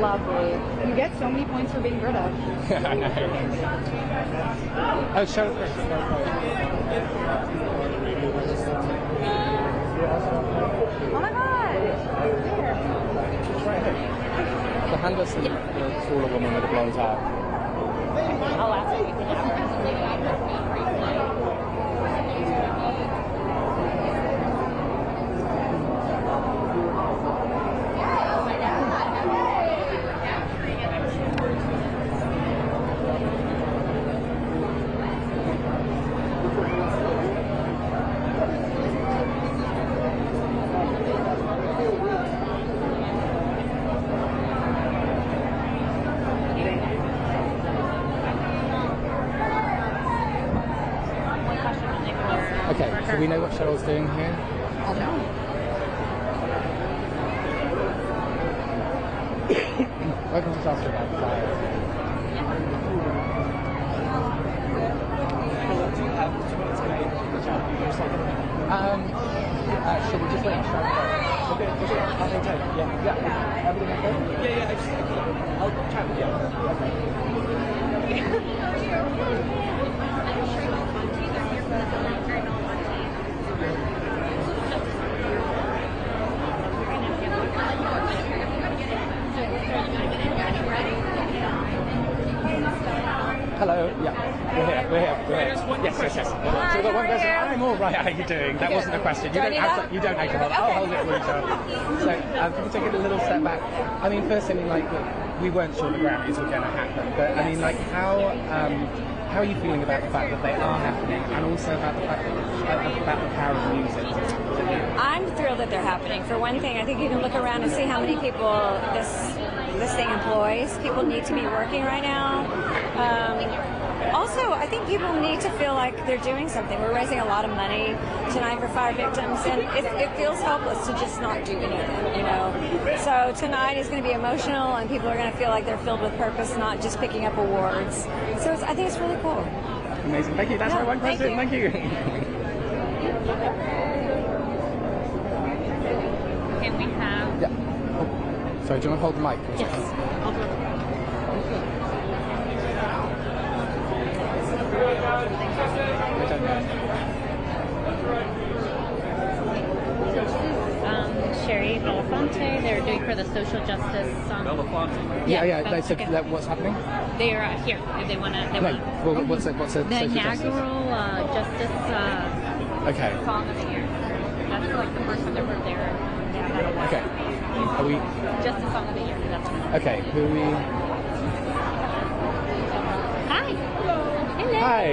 Lovely. You get so many points for being British. I know. Oh, show it. Oh my god! The handless and the taller woman with the blonde hair. I'll ask you. Okay, so we know what Cheryl's doing here. Oh no. I can just ask her about the flowers. Should we just wait and show her? Okay, how many times? Yeah. Everything okay? Yeah, I'll chat with you. Hello, yeah, we're here. Yes. So we've got one person. I'm all right. How are you doing? That wasn't the question. You don't have to hold. I'll hold it for each other. So, can we take a little step back? I mean, first, I mean, like, we weren't sure the Grammys were going to happen, but I mean, like, how are you feeling about the fact that they are happening, and also about the fact that about the power of music? I'm thrilled that they're happening. For one thing, I think you can look around and see how many people this thing employs. People need to be working right now. Also, I think people need to feel like they're doing something. We're raising a lot of money tonight for fire victims, and it feels helpless to just not do anything, you know. So tonight is going to be emotional, and people are going to feel like they're filled with purpose, not just picking up awards. So I think it's really cool. Amazing. Thank you. That's my one question. Thank you. Can we have... Yeah. Oh, sorry, do you want to hold the mic? Yes. Sherry Belafonte. They're doing for the social justice. Belafonte. Yeah. What's happening? They are here. They want to. Well, what's it? The inaugural justice. Okay. Song of the year. That's like the first time they've heard there. Yeah. Okay. Are we? Justice Song of the Year. That's right. Okay. Who are we? Hi. Hello. Hi.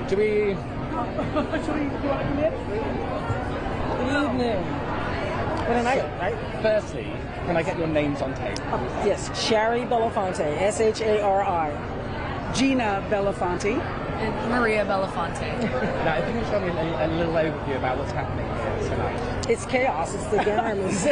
Do we? Good evening. What a night, right? Firstly, can I get your names on tape? Yes, Shari Belafonte, S-H-A-R-I. Gina Belafonte. And Maria Belafonte. Now, if you can show me a little overview about what's happening here tonight. It's chaos. It's the Grammys.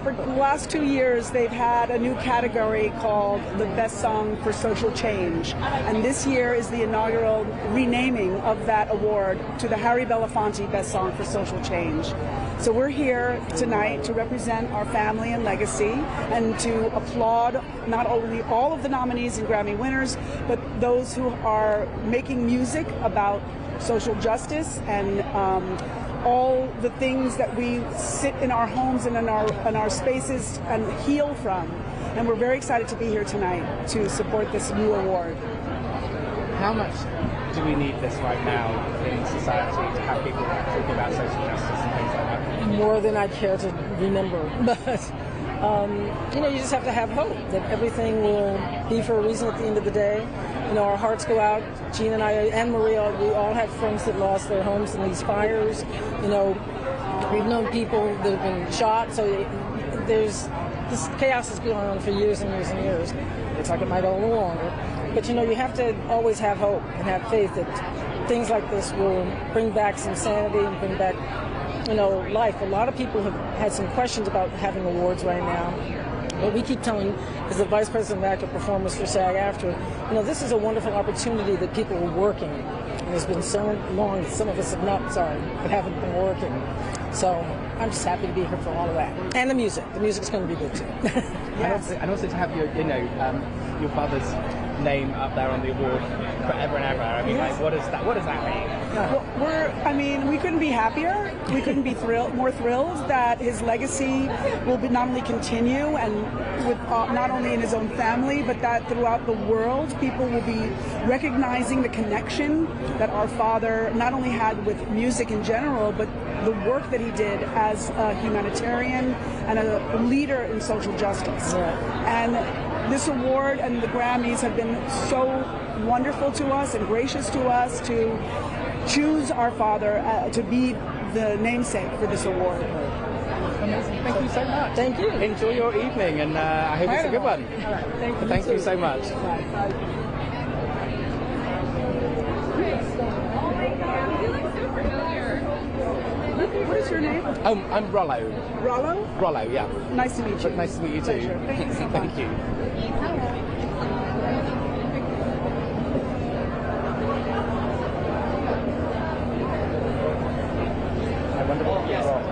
For the last 2 years, they've had a new category called the Best Song for Social Change. And this year is the inaugural renaming of that award to the Harry Belafonte Best Song for Social Change. So we're here tonight to represent our family and legacy and to applaud not only all of the nominees and Grammy winners, but those who are making music about social justice and all the things that we sit in our homes and in our spaces and heal from. And we're very excited to be here tonight to support this new award. How much do we need this right now in society to have people talking about social justice and things like that? More than I care to remember. But, you just have to have hope that everything will be for a reason at the end of the day. You know, our hearts go out. Gene and I and Maria, we all have friends that lost their homes in these fires. You know, we've known people that have been shot. So there's this chaos has gone on for years and years and years. Looks like it might go a little longer. But you know, you have to always have hope and have faith that things like this will bring back some sanity and bring back, you know, life. A lot of people have had some questions about having awards right now. But we keep telling, as the Vice President of Active Performers for SAG-AFTRA, you know, this is a wonderful opportunity that people are working. And it's been so long that some of us have not, but haven't been working. So I'm just happy to be here for all of that. And the music. The music's going to be good too. Yes. And also to have your, you know, your father's name up there on the award forever and ever. I mean, Yes. like, what does that mean? Well, we couldn't be happier. We couldn't be more thrilled that his legacy will be not only continue and with not only in his own family, but that throughout the world, people will be recognizing the connection that our father not only had with music in general, but the work that he did as a humanitarian and a leader in social justice. And this award and the Grammys have been so wonderful to us and gracious to us to choose our father to be the namesake for this award. Amazing. Thank you so much. Thank you. Enjoy your evening, and I hope it's a good one. All right. Thank you so much. What is your name? I'm Rollo. Rollo? Rollo, yeah. Nice to meet you. Nice to meet you too. Pleasure. Thank you so much. Thank you. I wonder what you brought.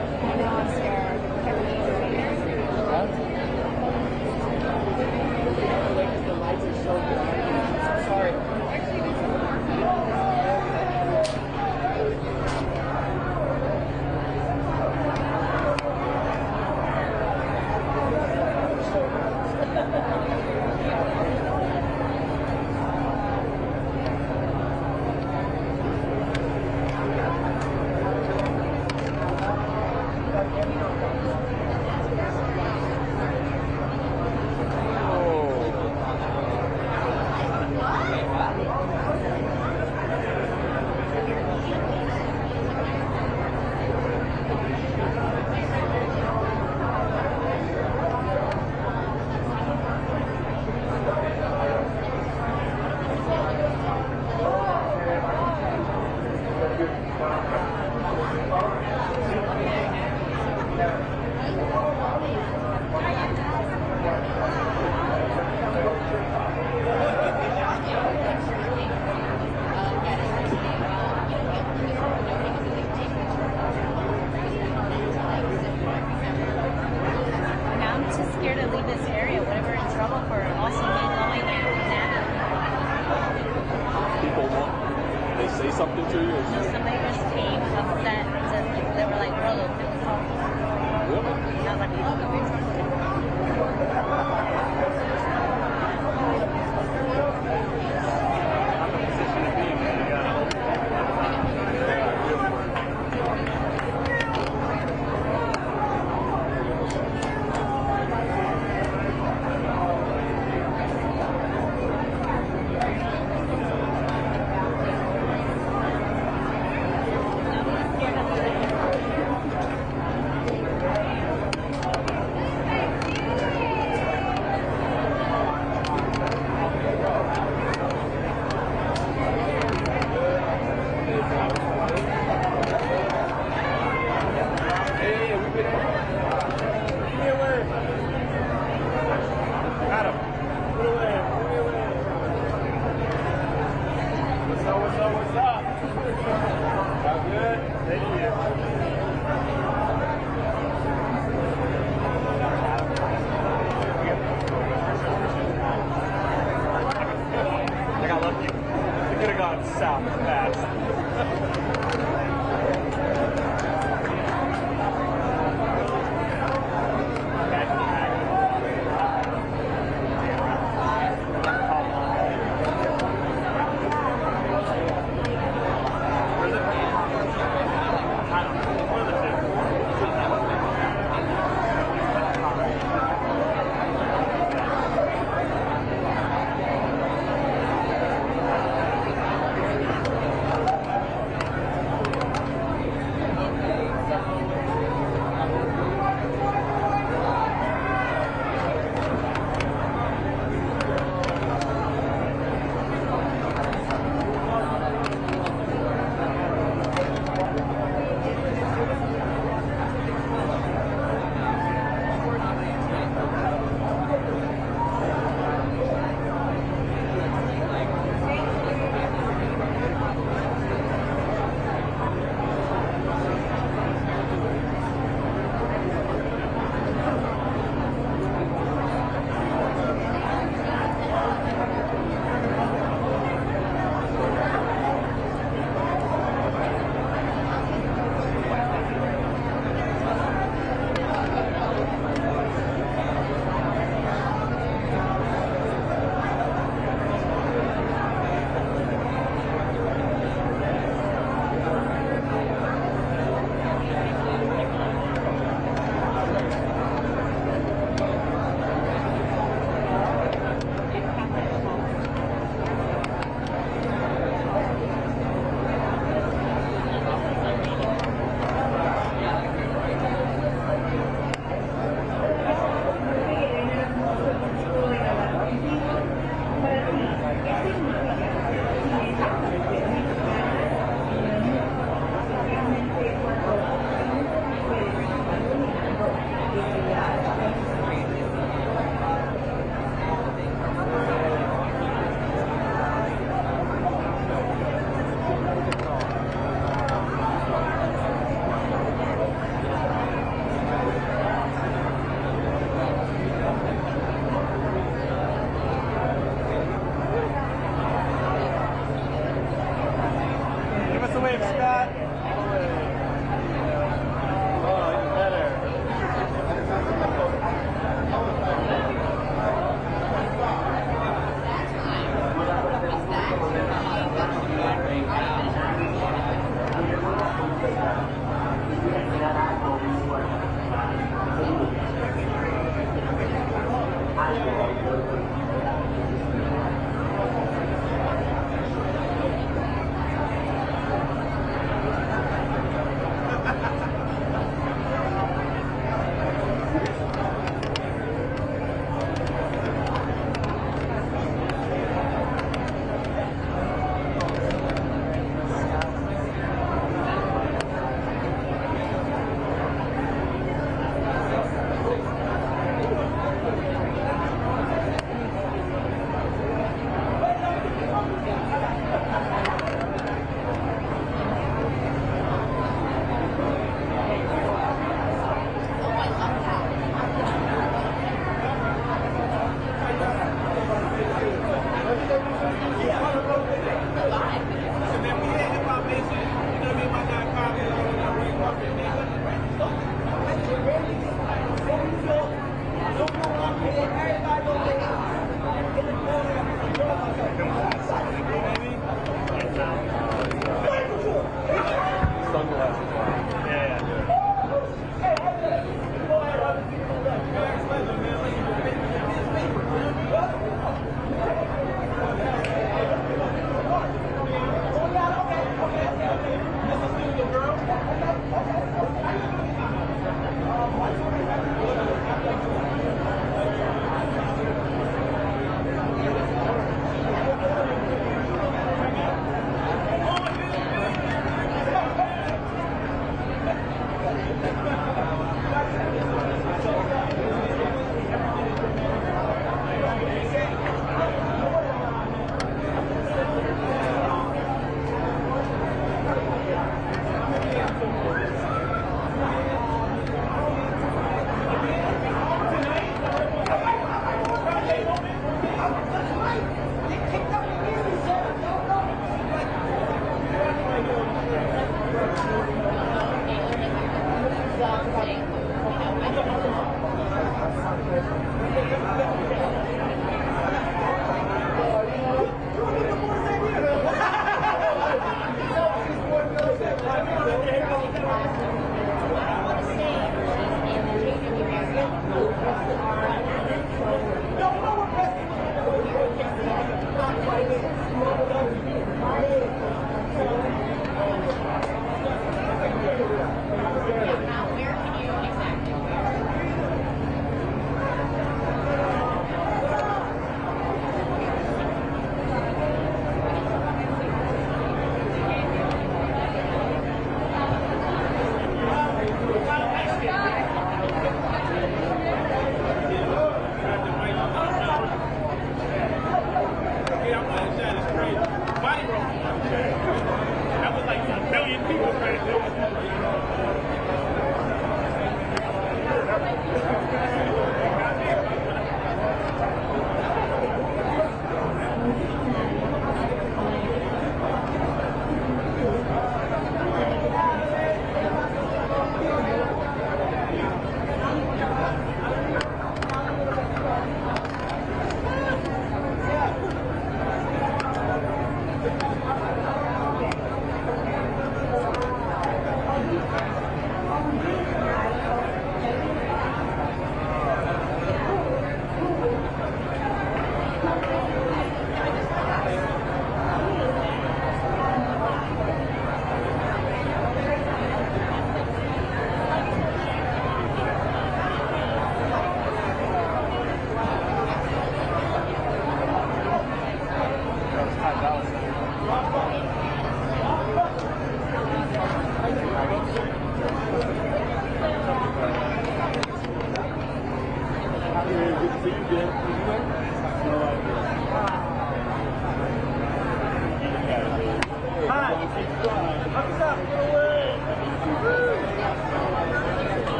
Something to you? Somebody just came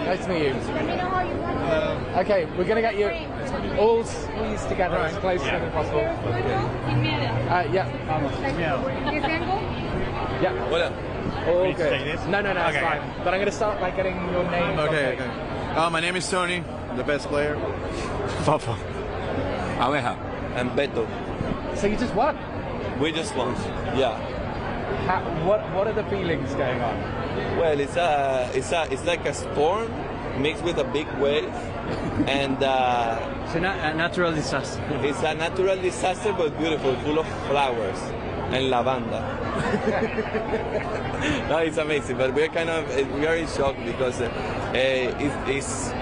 Nice to meet you. Okay, we're going to get you all squeezed together as close as possible. Yeah. Yeah. Hola. All good. No, it's fine. But I'm going to start by getting your name. Okay. My name is Tony, the best player. Papa. Aleja. And Beto. So you just won? We just won. Yeah. What are the feelings going on? Well, it's like a storm mixed with a big wave, and it's a natural disaster. It's a natural disaster, but beautiful, full of flowers and lavanda. No, it's amazing, but we are in shock because it's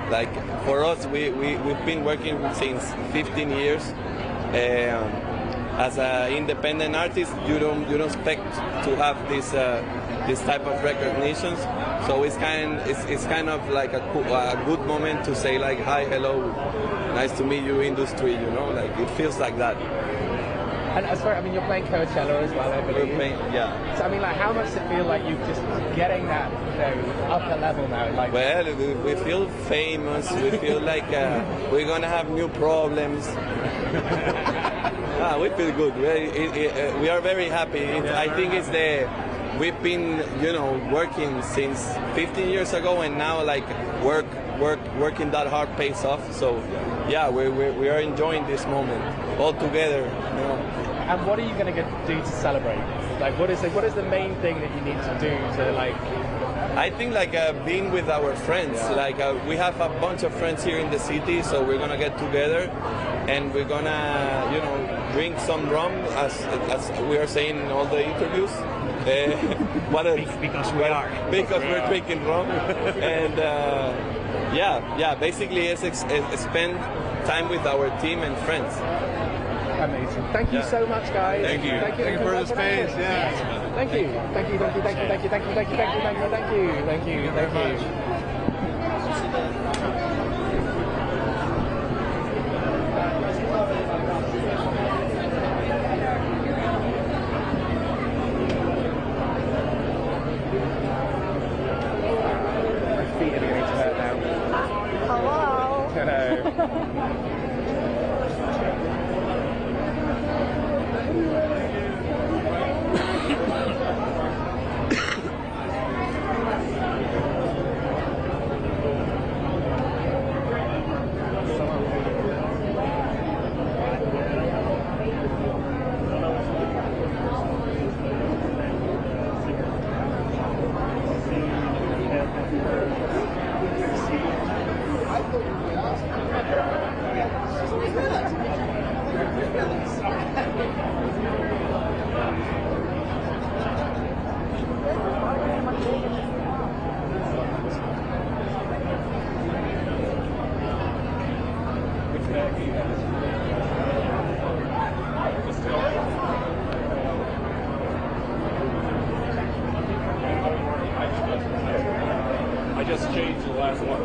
like for us, we've been working since 15 years. As an independent artist, you don't expect to have this type of recognition. So it's kind of like a good moment to say like, hi, hello, nice to meet you, industry. Like it feels like that. And as far, you're playing Coachella as well, I believe. We're playing, yeah. So like, how much does it feel like you're just getting that upper level now? Like, well, we feel famous. We feel like we're gonna have new problems. We feel good. We are very happy. I think we've been working since 15 years ago, and now like working that hard pays off. So yeah, we are enjoying this moment all together. And what are you going to do to celebrate? Like, what is the main thing that you need to do to like? I think like being with our friends. Yeah. Like we have a bunch of friends here in the city, so we're gonna get together, and we're gonna drink some rum, as we are saying in all the interviews. Because we're drinking rum, and basically it's spend time with our team and friends. Amazing. Thank you so much, guys. Thank you. Thank you for the space. Yeah. Thank you. My feet are beginning to hurt now. Hello. I just changed the last one.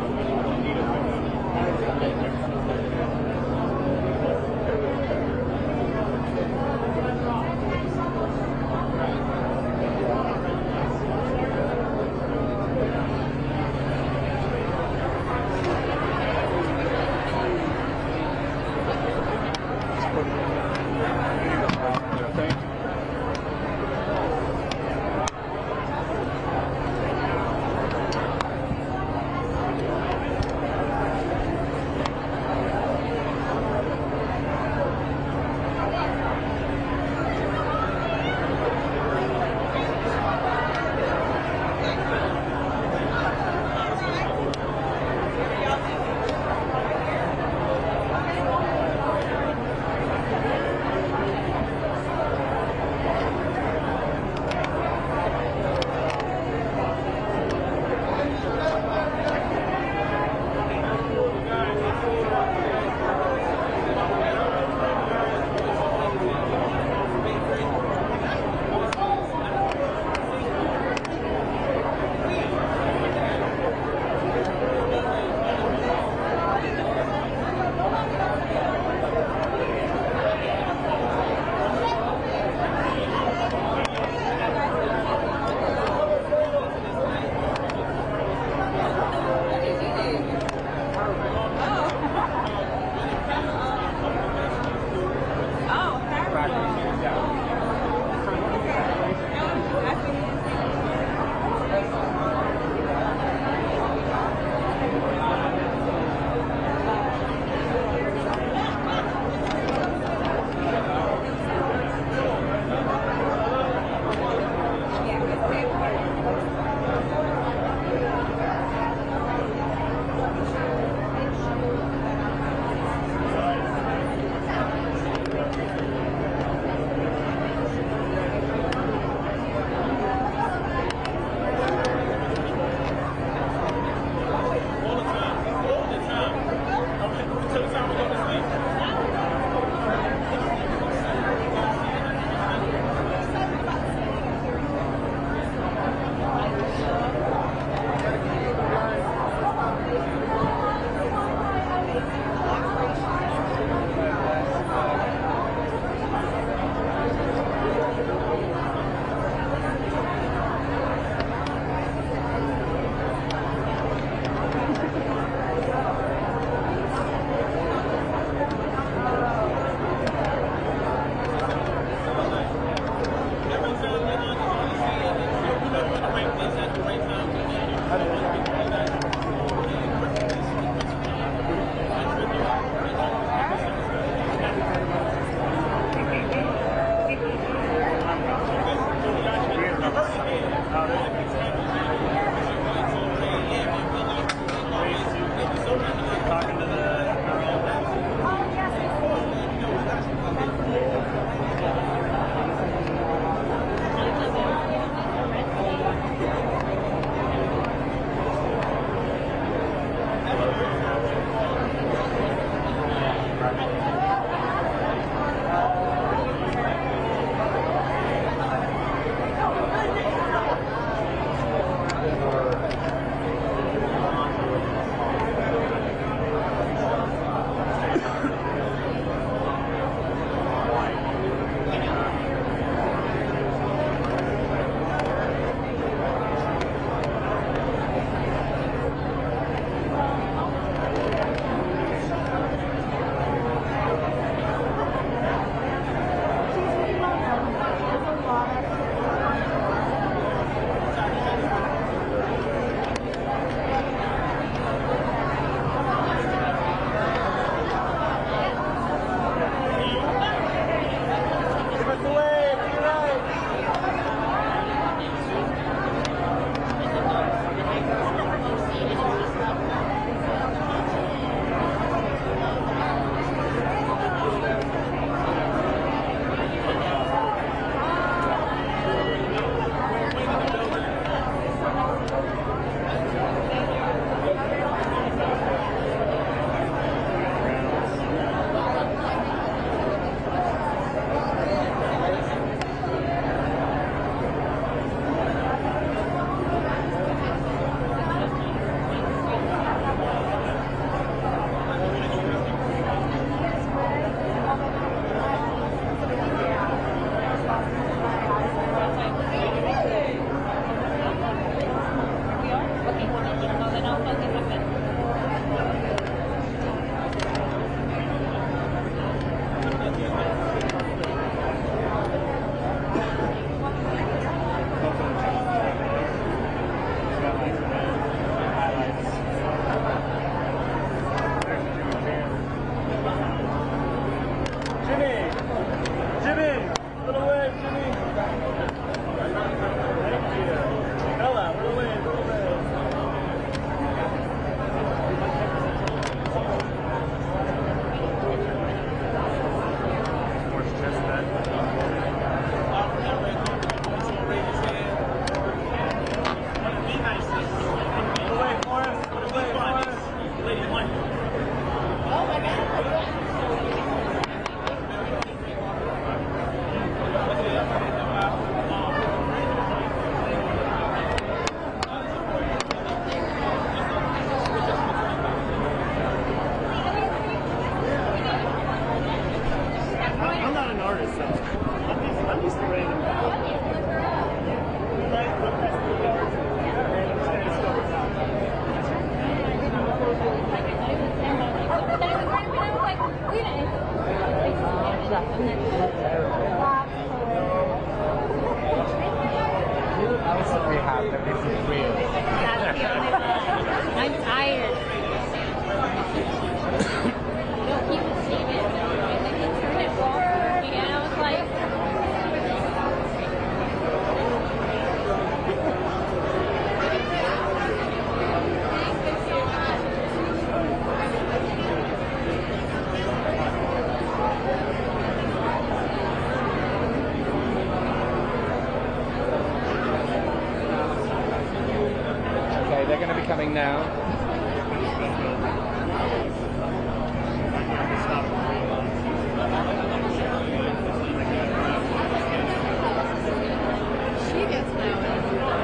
coming now.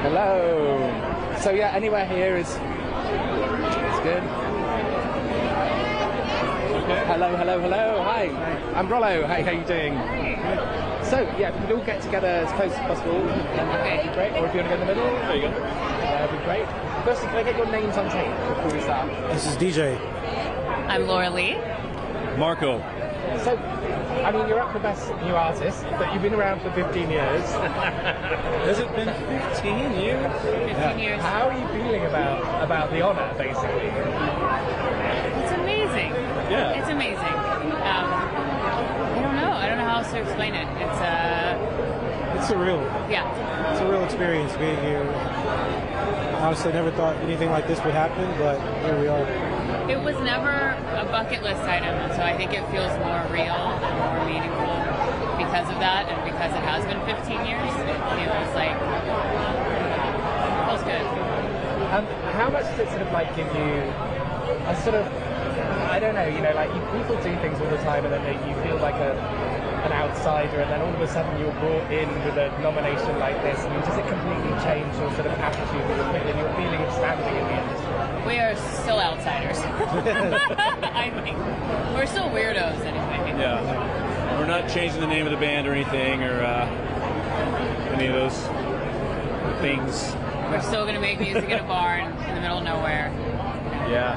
Hello. So yeah, anywhere here is good. Hello, hello, hello. Hi. I'm Rollo. Hi, how you doing? So yeah, if we could all get together as close as possible, that'd be great. Or if you want to go in the middle, there you go. That'd be great. Firstly, can I get your names on tape before we start? This is DJ. I'm Laura Lee. Marco. So, I mean, you're up for Best New Artist, but you've been around for 15 years. Has it been 15 years? 15 years. How are you feeling about the honour, basically? It's amazing. Yeah. It's amazing. I don't know how else to explain it. It's surreal. Yeah. It's a real experience being here. Honestly, never thought anything like this would happen, but here we are. It was never a bucket list item, so I think it feels more real and more meaningful because of that, and because it has been 15 years. It feels good. How much does it sort of like give you a sort of, I don't know, people do things all the time and then you feel like an outsider, and then all of a sudden you're brought in with a nomination like this. I mean, does it completely change your sort of attitude and your feeling of standing in the industry? We are still outsiders. I think. We're still weirdos anyway. Yeah. We're not changing the name of the band or anything, or any of those things. We're still going to make music in a barn in the middle of nowhere. Yeah.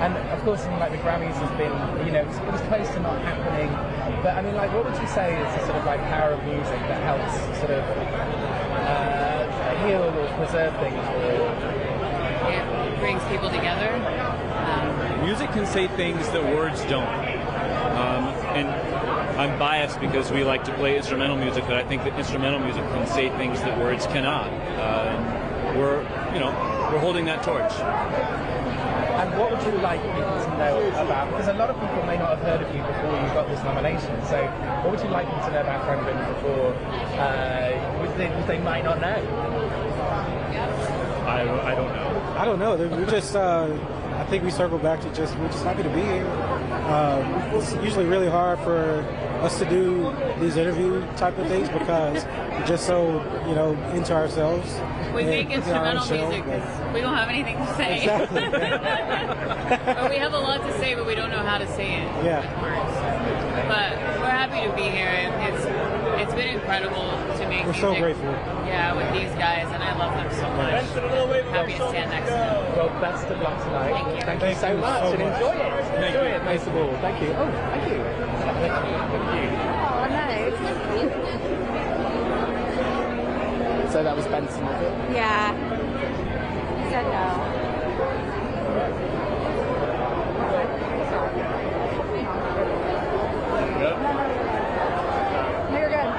And of course, I mean, like the Grammys has been, it was close to not happening. But I mean, like, what would you say is the sort of like power of music that helps sort of heal or preserve things? It brings people together. Music can say things that words don't. And I'm biased because we like to play instrumental music, but I think that instrumental music can say things that words cannot. We're holding that torch. And what would you like people to know about? Because a lot of people may not have heard of you before you got this nomination. So, what would you like people to know about Brendan before they might not know? I don't know. I don't know. We just, I think we circle back to we're just happy to be here. It's usually really hard for us to do these interview type of things because we're just so, into ourselves. We make instrumental music because we don't have anything to say. Exactly. Or we have a lot to say, but we don't know how to say it. Yeah. But we're happy to be here. It's been incredible to make We're music. so grateful. Yeah, with these guys, and I love them so much. Happy to stand next to them. Well, best of luck tonight. Thank you. Thank you so much, and enjoy it. Enjoy it, most of all. Thank you. Oh, thank you. Thank you. Oh, nice. So that was Benson, was it? Yeah. He said no. You're good.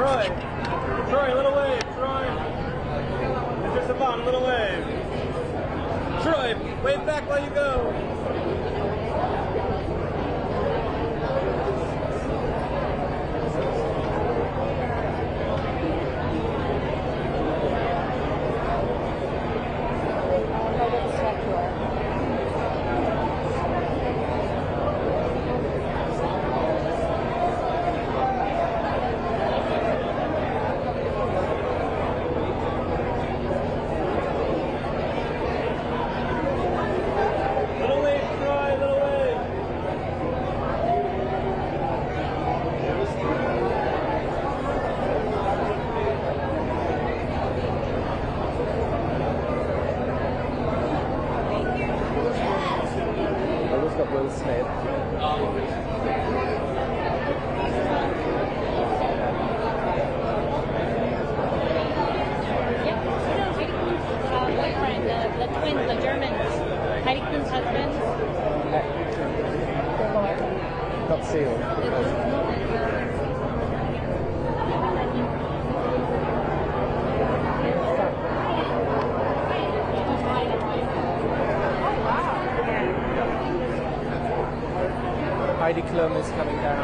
Troy, a little wave, Troy. Mr. Savant, a little wave. Troy, wave back while you go. Heidi Klum is coming down.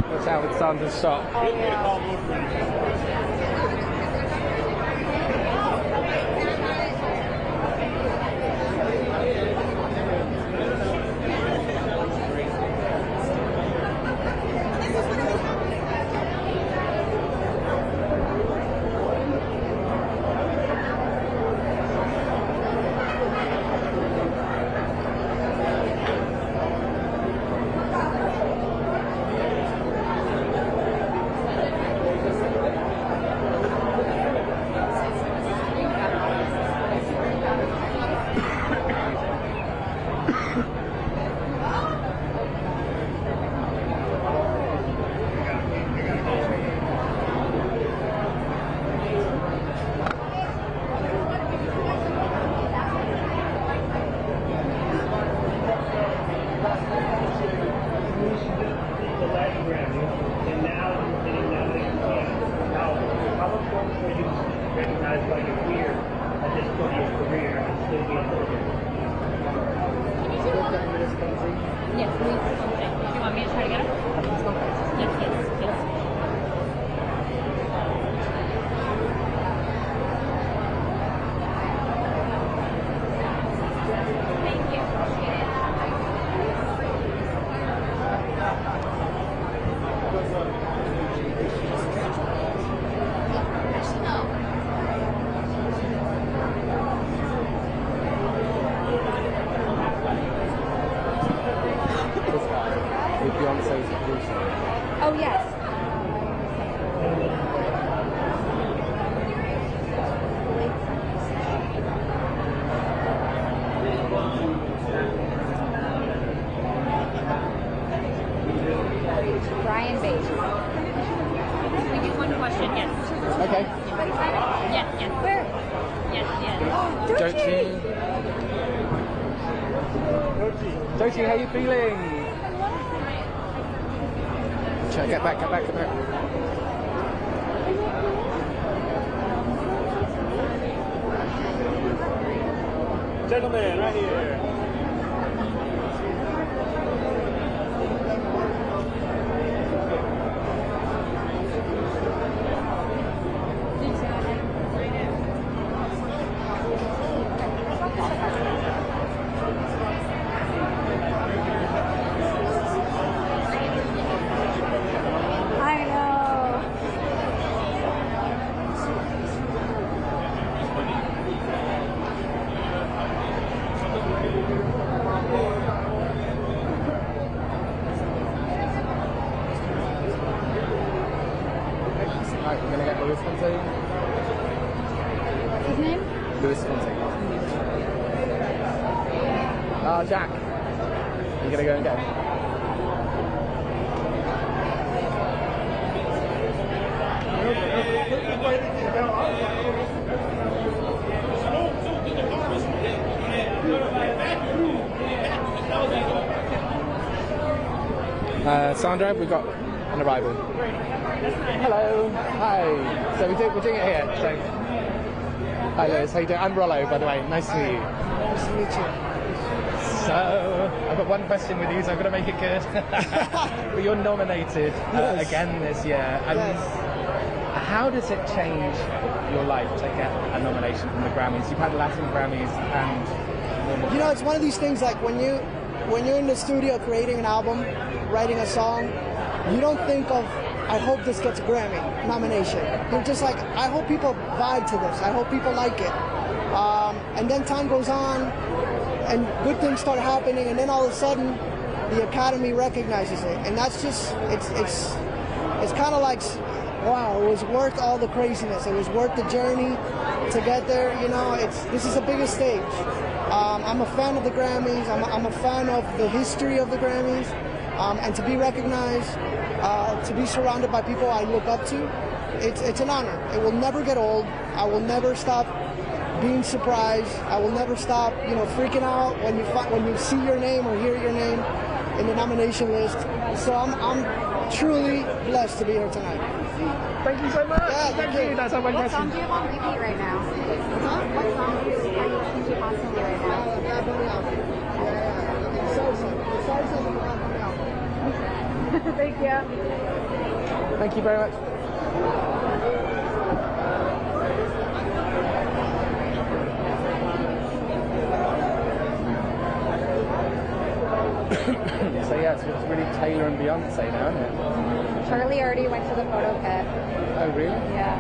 That's how it sounds to stop. Oh, yes. Brian Bates. We do one question, yes. Okay. Yes, yes. Where? Yes, yes. Oh, Doty, how you feeling? Get back. Gentlemen, right here. Jack, you gonna go and get him? Sandra, we've got an arrival. Hello. Hi. So we're doing it here. So, hi Liz, how you doing? I'm Rollo, by the way. Nice to meet you. Nice to meet you. So I've got one question with you, so I'm going to make it good. But you're nominated again this year. How does it change your life to get a nomination from the Grammys? You've had Latin Grammys and... You know, it's one of these things like when you're in the studio creating an album, writing a song, you don't think of, I hope this gets a Grammy nomination. You're just like, I hope people vibe to this. I hope people like it. And then time goes on, and good things start happening, and then all of a sudden, the Academy recognizes it. And that's just, it's kind of like, wow, it was worth all the craziness. It was worth the journey to get there. You know, this is the biggest stage. I'm a fan of the Grammys. I'm a fan of the history of the Grammys. And to be recognized, to be surrounded by people I look up to, it's an honor. It will never get old. I will never stop being surprised. I will never stop, freaking out when you see your name or hear your name in the nomination list. So I'm truly blessed to be here tonight. Thank you so much. Yeah, thank you. That's all my What question. song do you have on repeat right now? What song are you listening to constantly right now? Thank you. Thank you very much. So yeah, it's really Taylor and Beyonce now, isn't it? Charli already went to the photo pit. Oh really? Yeah.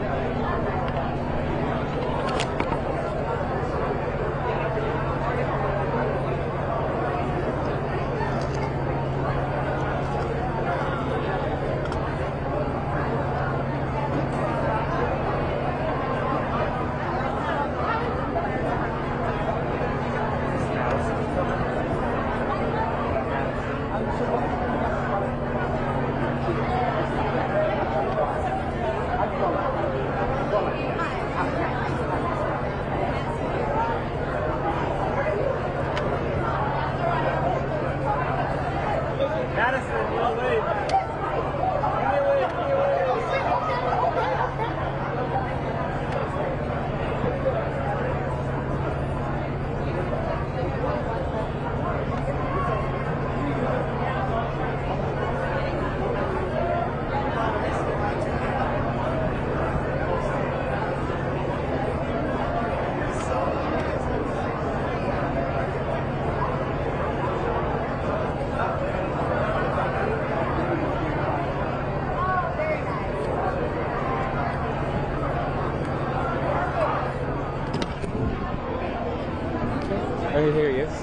Oh, here he is.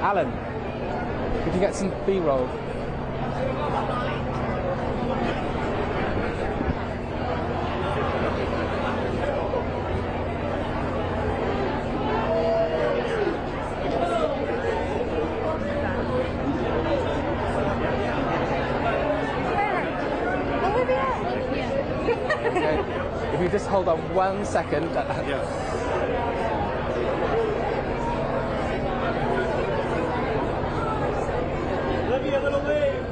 Alan, could you get some B-roll? If you just hold on 1 second. Olivia, a little wave.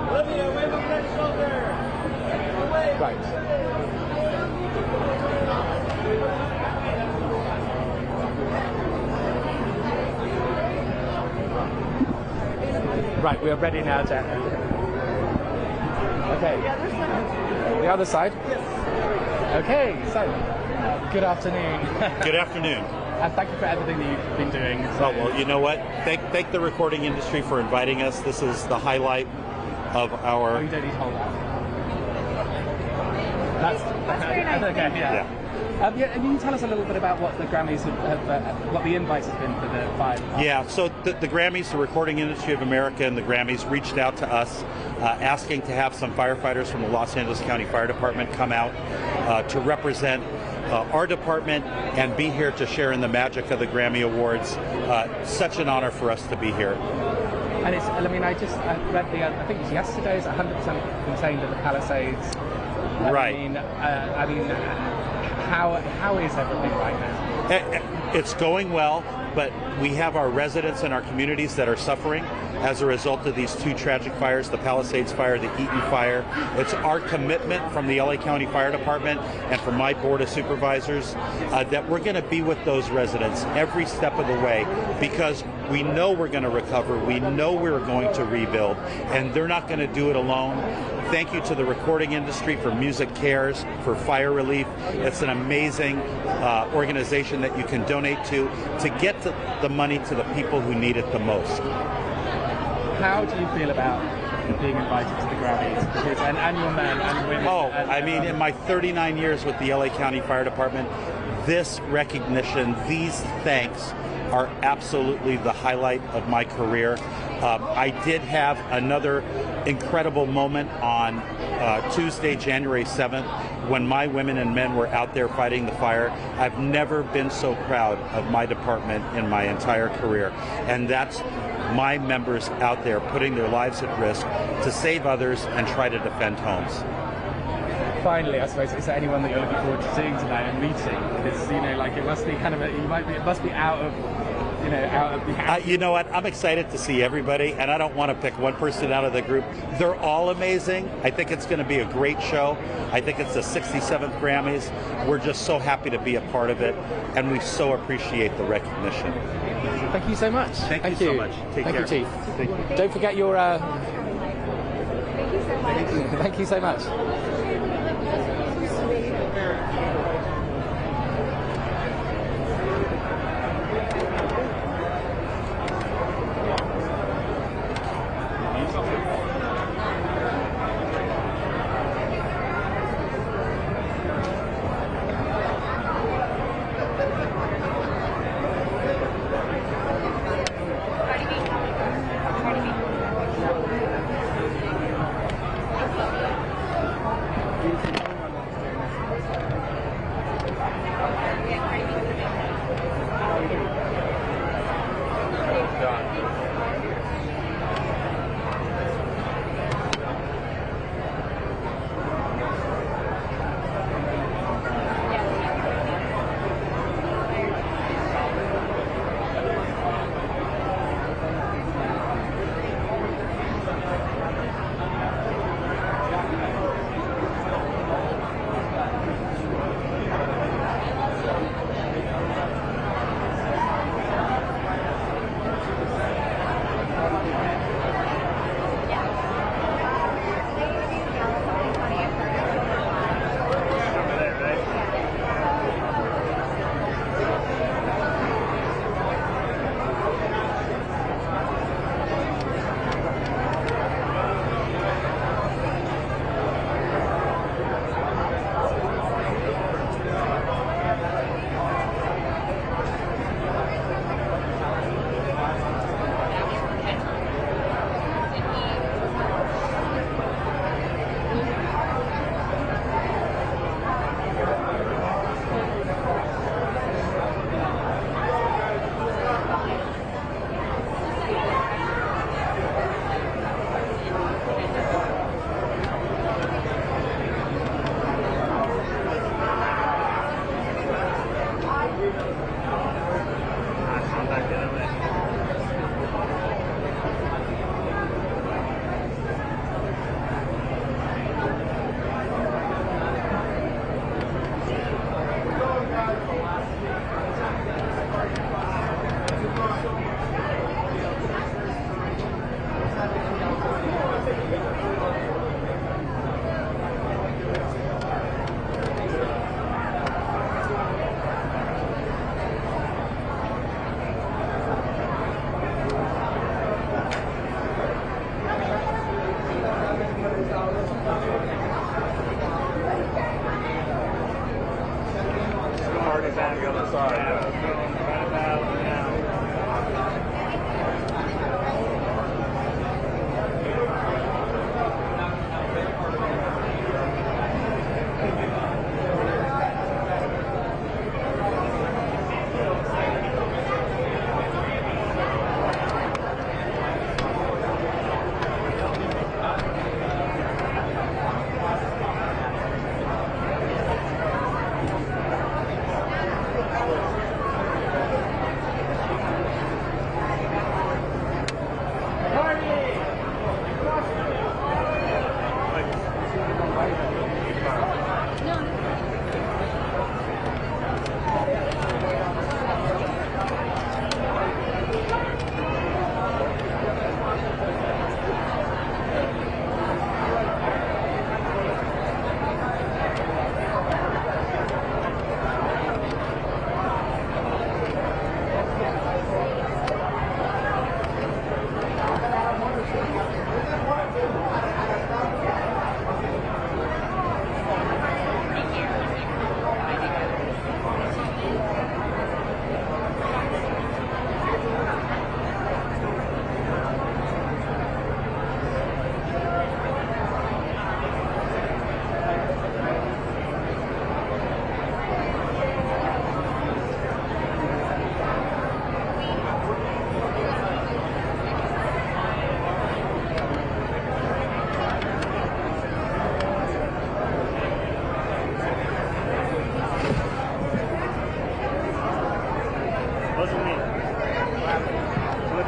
Olivia, wave over that shoulder. Wave. Right. Right, we are ready now, Jack. Okay. The other side? Okay, so, good afternoon. Good afternoon. And thank you for everything that you've been doing. Oh, well, you know what? Thank the recording industry for inviting us. This is the highlight of our... Oh, you don't need to hold that. That's very nice. Okay, yeah. Yeah, and you can tell us a little bit about what the Grammys what the invite has been for the fire department. Yeah, so the Grammys, the Recording Industry of America and the Grammys reached out to us asking to have some firefighters from the Los Angeles County Fire Department come out to represent our department and be here to share in the magic of the Grammy Awards. Such an honor for us to be here. And it's, I mean, I read I think it was yesterday, it's 100% contained at the Palisades. Right. I mean, how is everything right now? It's going well, but we have our residents and our communities that are suffering as a result of these two tragic fires, the Palisades fire, the Eaton fire. It's our commitment from the LA County Fire Department and from my board of supervisors that we're going to be with those residents every step of the way, because we know we're going to recover, we know we're going to rebuild, and they're not going to do it alone. Thank you to the recording industry for Music Cares, for Fire Relief. It's an amazing organization that you can donate to get the money to the people who need it the most. How do you feel about being invited to the Grammys? Because, and your men and women. Oh, I mean, in my 39 years with the LA County Fire Department, this recognition, these thanks are absolutely the highlight of my career. I did have another incredible moment on Tuesday, January 7th, when my women and men were out there fighting the fire. I've never been so proud of my department in my entire career. And that's my members out there putting their lives at risk to save others and try to defend homes. Finally, I suppose, is there anyone that you're looking forward to seeing tonight and meeting? Because, you know, like, it must be kind of it must be out of the you know what? I'm excited to see everybody, and I don't want to pick one person out of the group. They're all amazing. I think it's going to be a great show. I think it's the 67th Grammys. We're just so happy to be a part of it, and we so appreciate the recognition. Thank you so much. Thank you so much. Take care. Thank you, Chief. Thank you. Don't forget your... Thank you so much.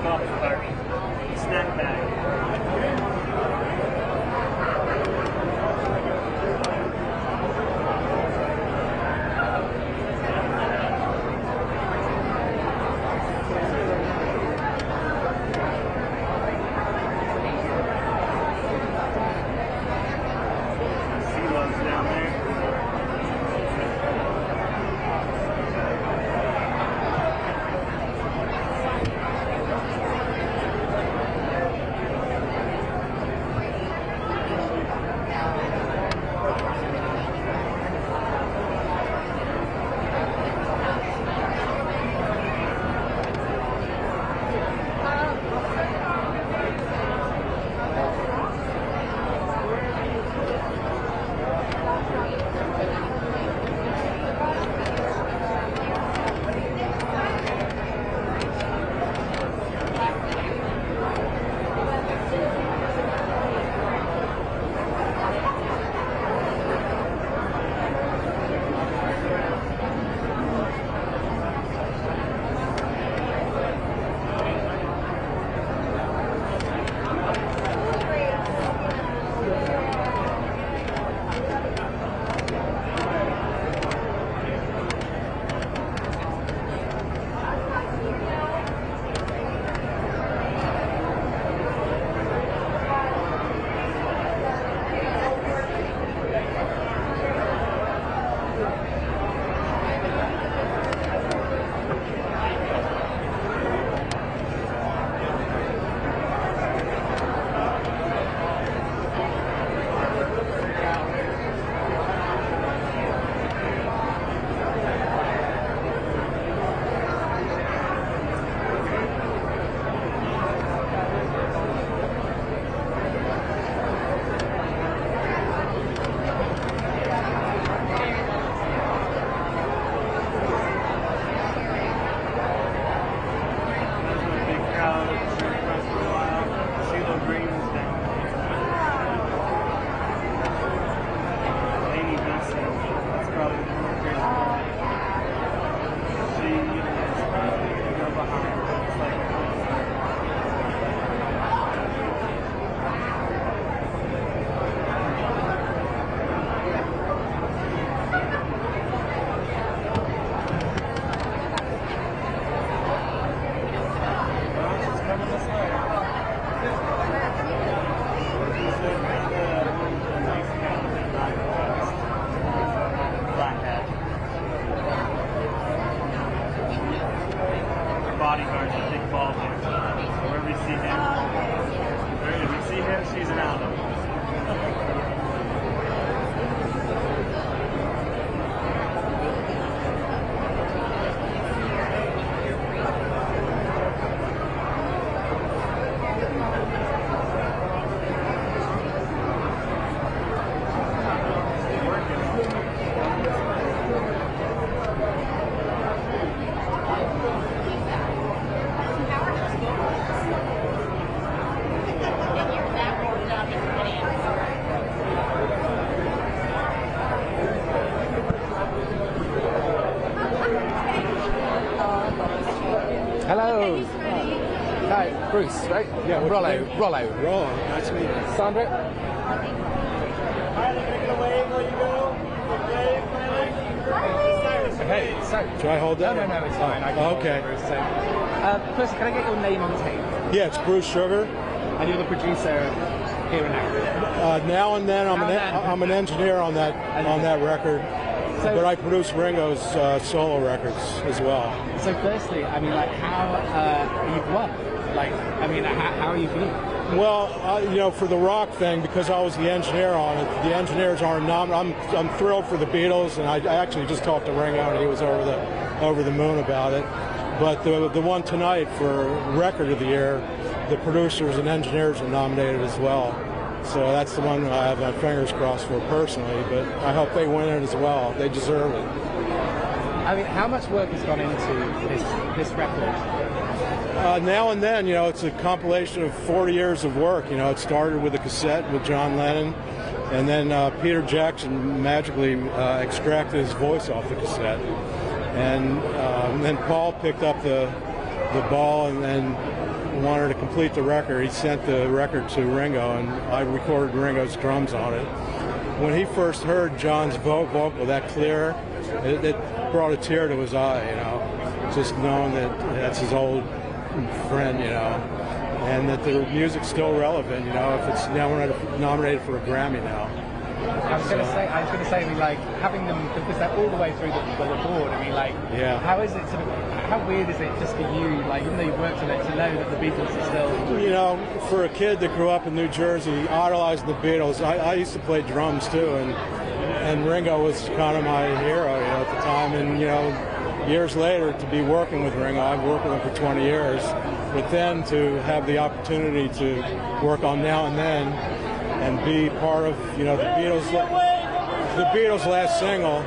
coffee cart, snack bag. bodyguard, that big bald head. Wherever we see him, she's around him. Hello. Hi, Bruce, right? Yeah, Rollo. Nice to meet you. Sandra? Okay, so... Do I hold that? No, it's fine. I can okay. Bruce, so. First, can I get your name on tape? Yeah, it's Bruce Sugar. And you're the producer here and now? Now and then, I'm an engineer on that record. So, but I produce Ringo's solo records as well. So firstly, I mean, like, how you've won? Like, I mean, how are you feeling? Well, for the rock thing, because I was the engineer on it, the engineers aren't nominated. I'm thrilled for the Beatles, and I actually just talked to Ringo, and he was over the moon about it. But the one tonight for Record of the Year, the producers and engineers are nominated as well. So that's the one I have my fingers crossed for personally, but I hope they win it as well. They deserve it. I mean, how much work has gone into this record? Now and then, it's a compilation of 40 years of work. It started with a cassette with John Lennon, and then Peter Jackson magically extracted his voice off the cassette. And then Paul picked up the ball and then wanted to complete the record. He sent the record to Ringo, and I recorded Ringo's drums on it. When he first heard John's vocal that clear, it brought a tear to his eye, you know, just knowing that that's his old friend, you know, and that the music's still relevant, you know, if it's nominated for a Grammy now. I was going to say, I mean, like, having them, because they're all the way through the board, I mean, like, how is it sort of, how weird is it just for you, like, even though you've worked on it, to know that the Beatles are still... You know, for a kid that grew up in New Jersey, idolizing the Beatles, I used to play drums too, and Ringo was kind of my hero, you know, at the time, and, you know, years later, to be working with Ringo, I've worked with him for 20 years, but then to have the opportunity to work on Now and Then, and be part of, you know, the Beatles' last single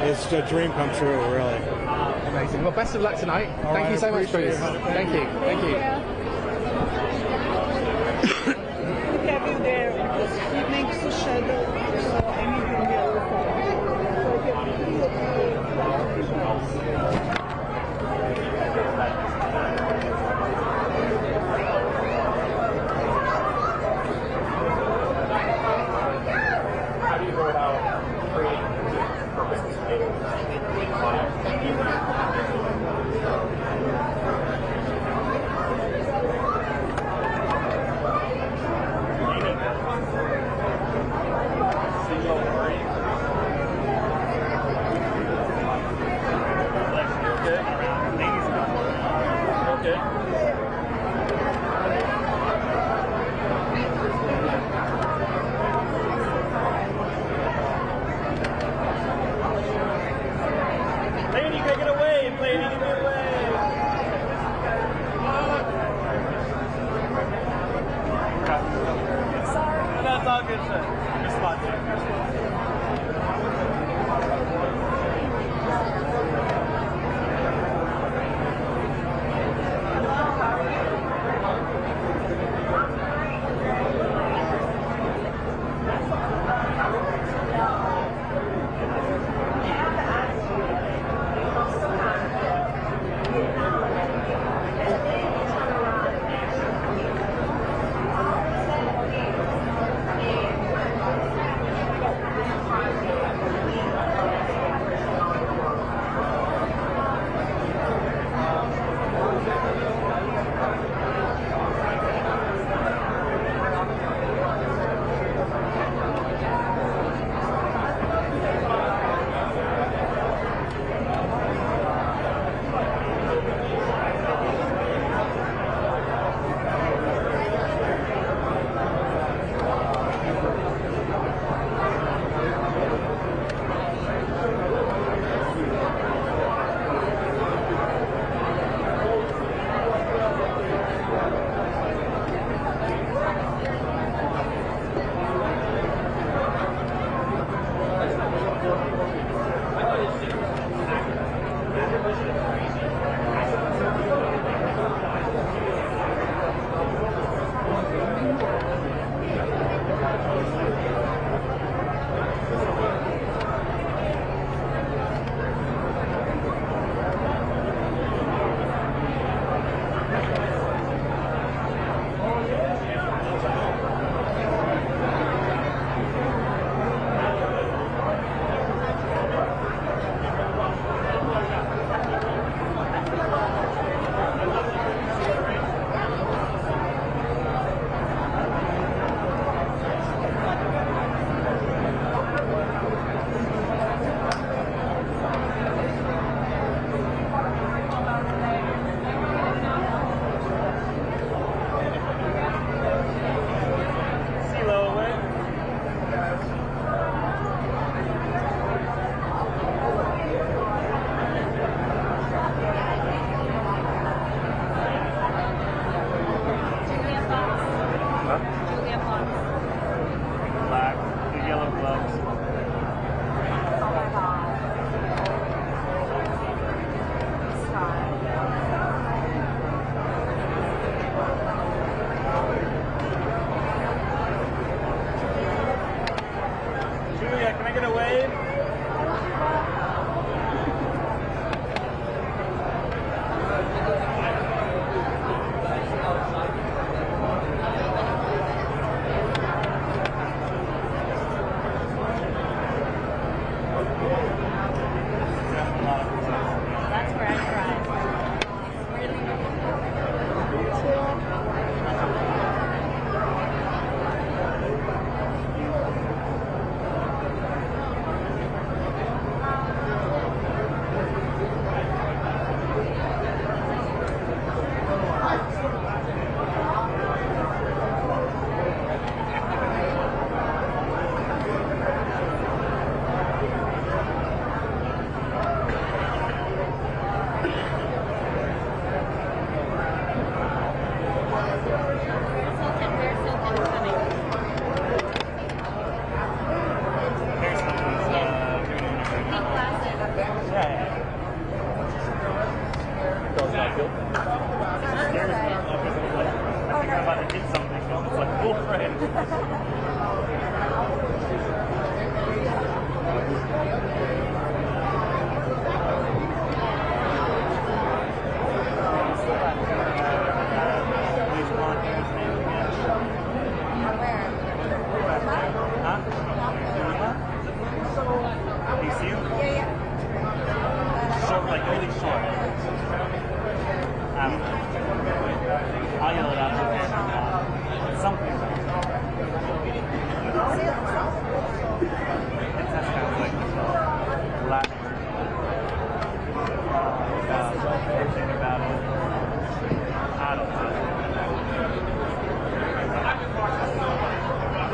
is a dream come true, really. Amazing. Well, best of luck tonight. Thank you so much, Bruce. Thank you. Thank you. Kevin there makes a shadow, so anything there will fall. How do you go about creating music for business meetings?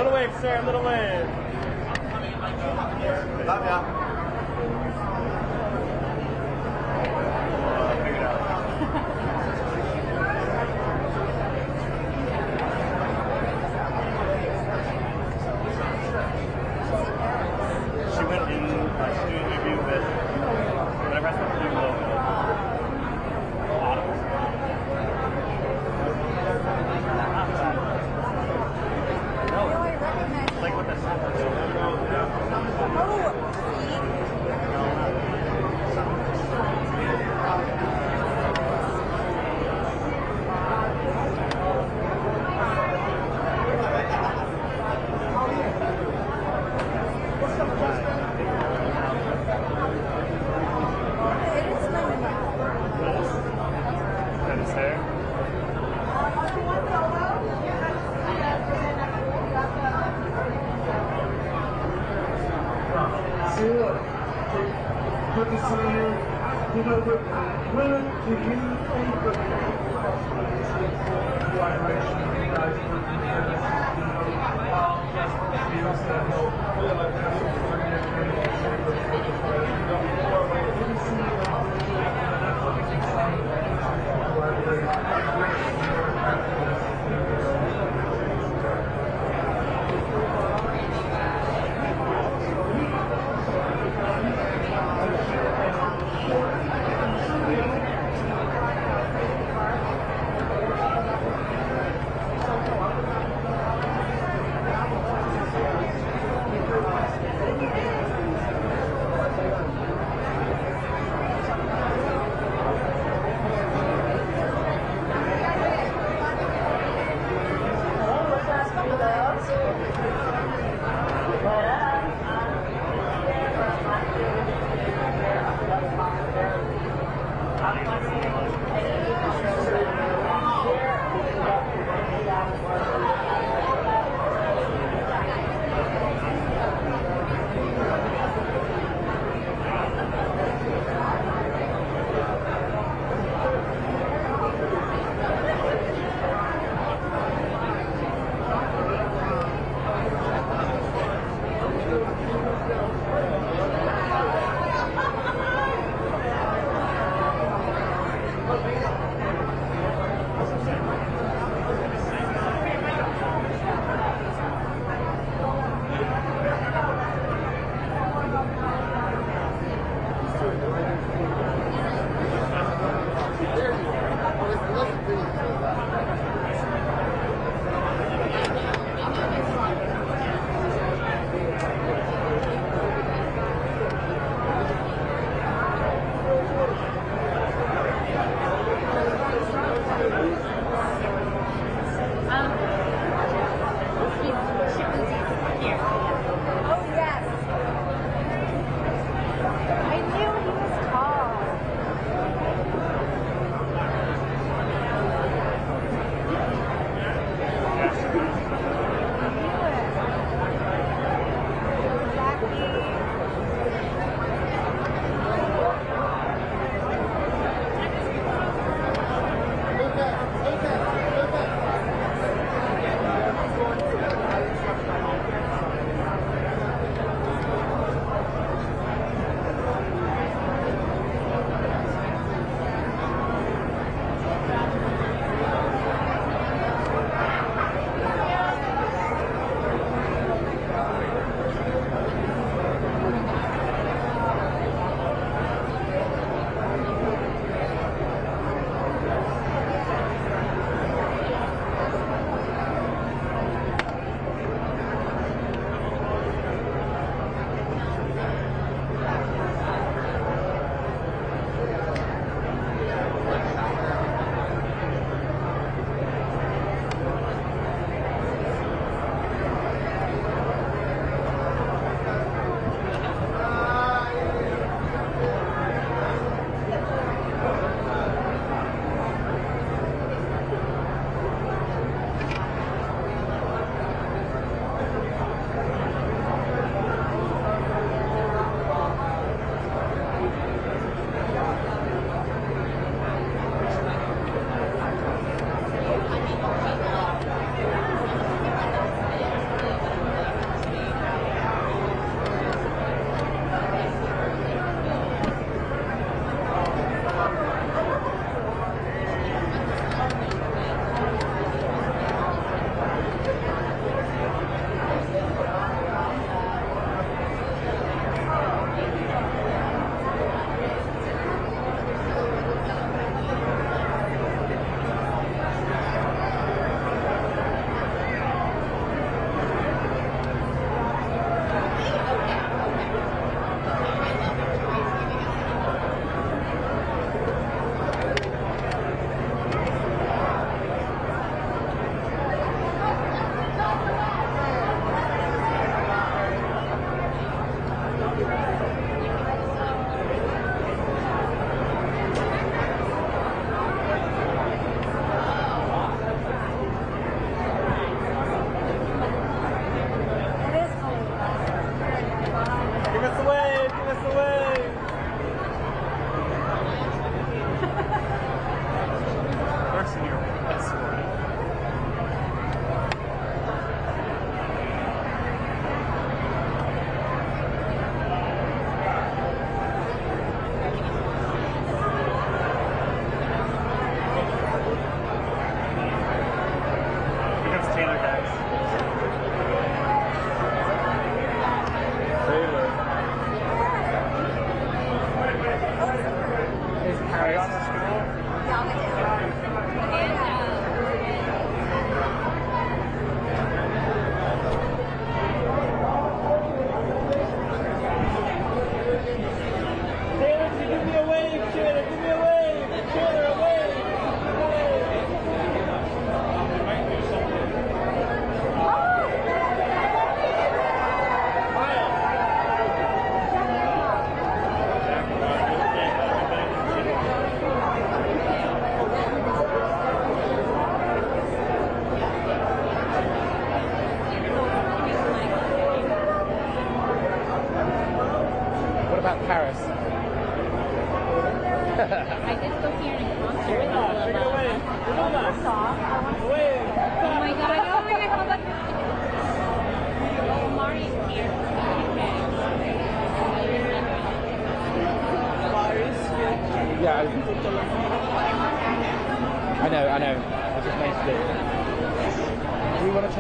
Little wave, sir, little wave. Love ya. She went in a student interview with whatever I supposed to do with like what the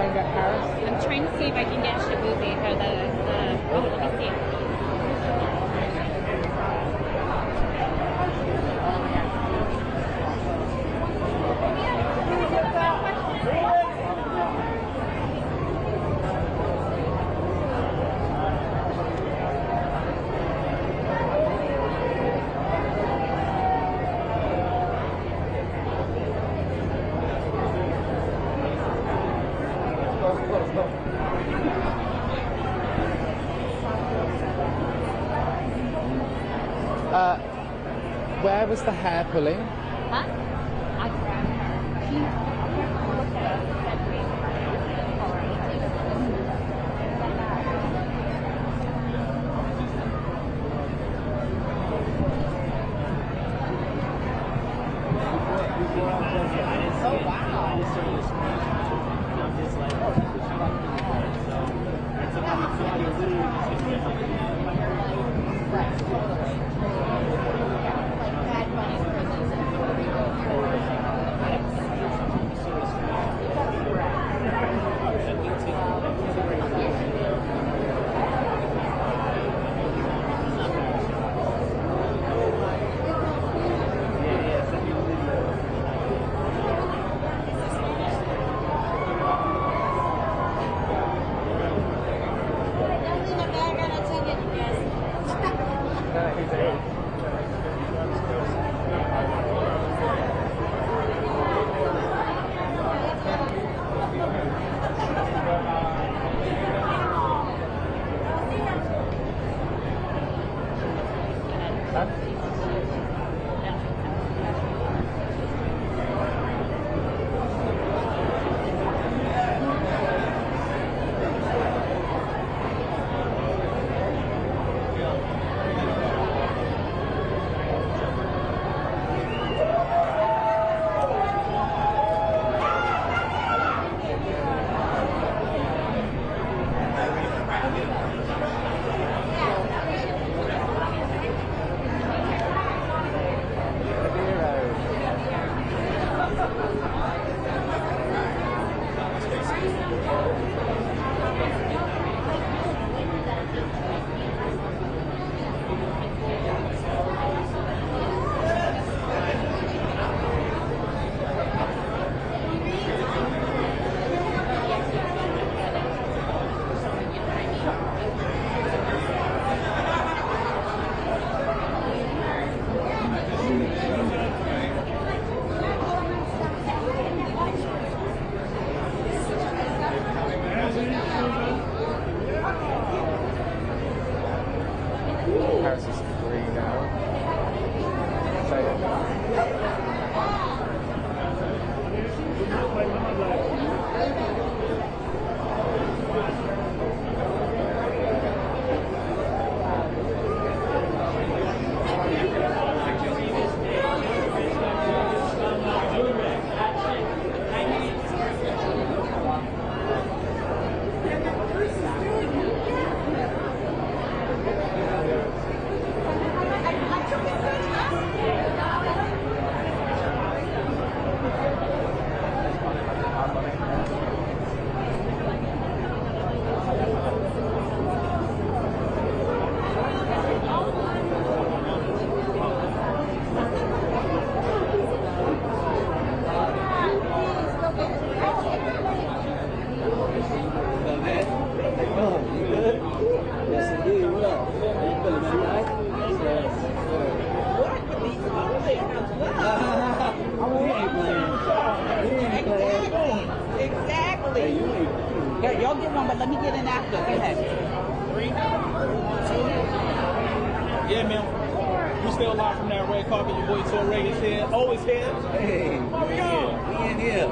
trying to get Paris? I'm trying to see if I can get Shabuzi for the oh, let me see. Where was the hair pulling? Huh? I grabbed Oh wow! Paris is 3 now. Y'all get one, but let me get in after. Go ahead. 3, 2. Yeah, man. We still live from that red carpet. Your boy Torre is here. Always here. Hey, how we go? We in here.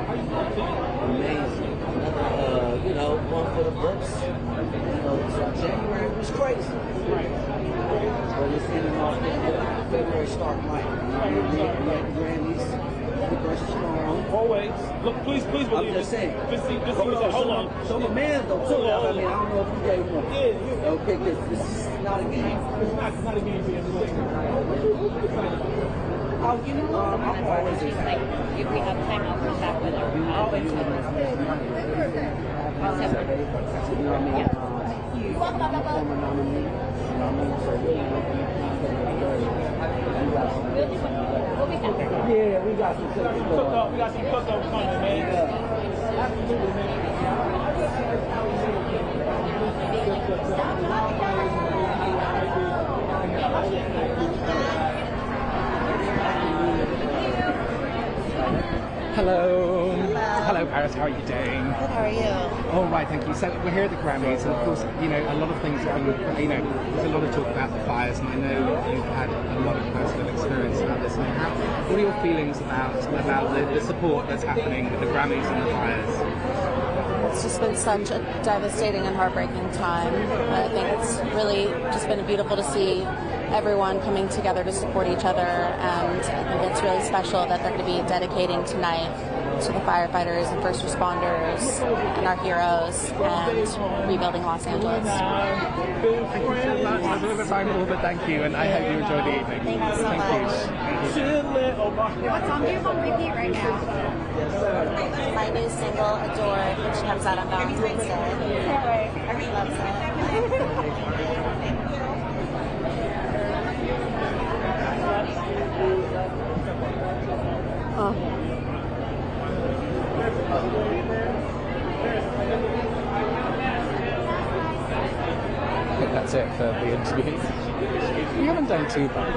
Amazing. You know, one for the books. You know, so January was crazy. Right. But it's ending off February start light. We had the Grammys. Versus tomorrow. Always. Look, please believe I'm just saying. Hold on. So the man though, too. I mean, I don't know if you gave one. Yeah. Okay, because this is not a game. It's not a game being played. Oh, you know, I'm always like, if we have time, I'll come back with her. Awesome. So very fantastic. You know what I mean? I'm a former nominee. You know what I mean? So really, yeah, we got some things going on. We got some cook-up coming, man. Yeah. Absolutely, man. Hello. Hello, Paris. How are you doing? Good, how are you? All right, thank you. So we're here at the Grammys, and of course, you know, a lot of things have been, you know, there's a lot of talk about the fires, and I know you've had a lot of personal experience about this. What are your feelings about the support that's happening with the Grammys and the fires? It's just been such a devastating and heartbreaking time. I think it's really just been beautiful to see everyone coming together to support each other, and I think it's really special that they're going to be dedicating tonight to the firefighters and first responders and our heroes and rebuilding Los Angeles. Thank you so much. I've been time for, but thank you, and I hope you enjoy the evening. Thank you so much. What song do you have on repeat right now? My new single, Adored, which comes out on Valentine's Day. Can't wait. Everyone loves it. I think that's it for the interview. We haven't done too bad.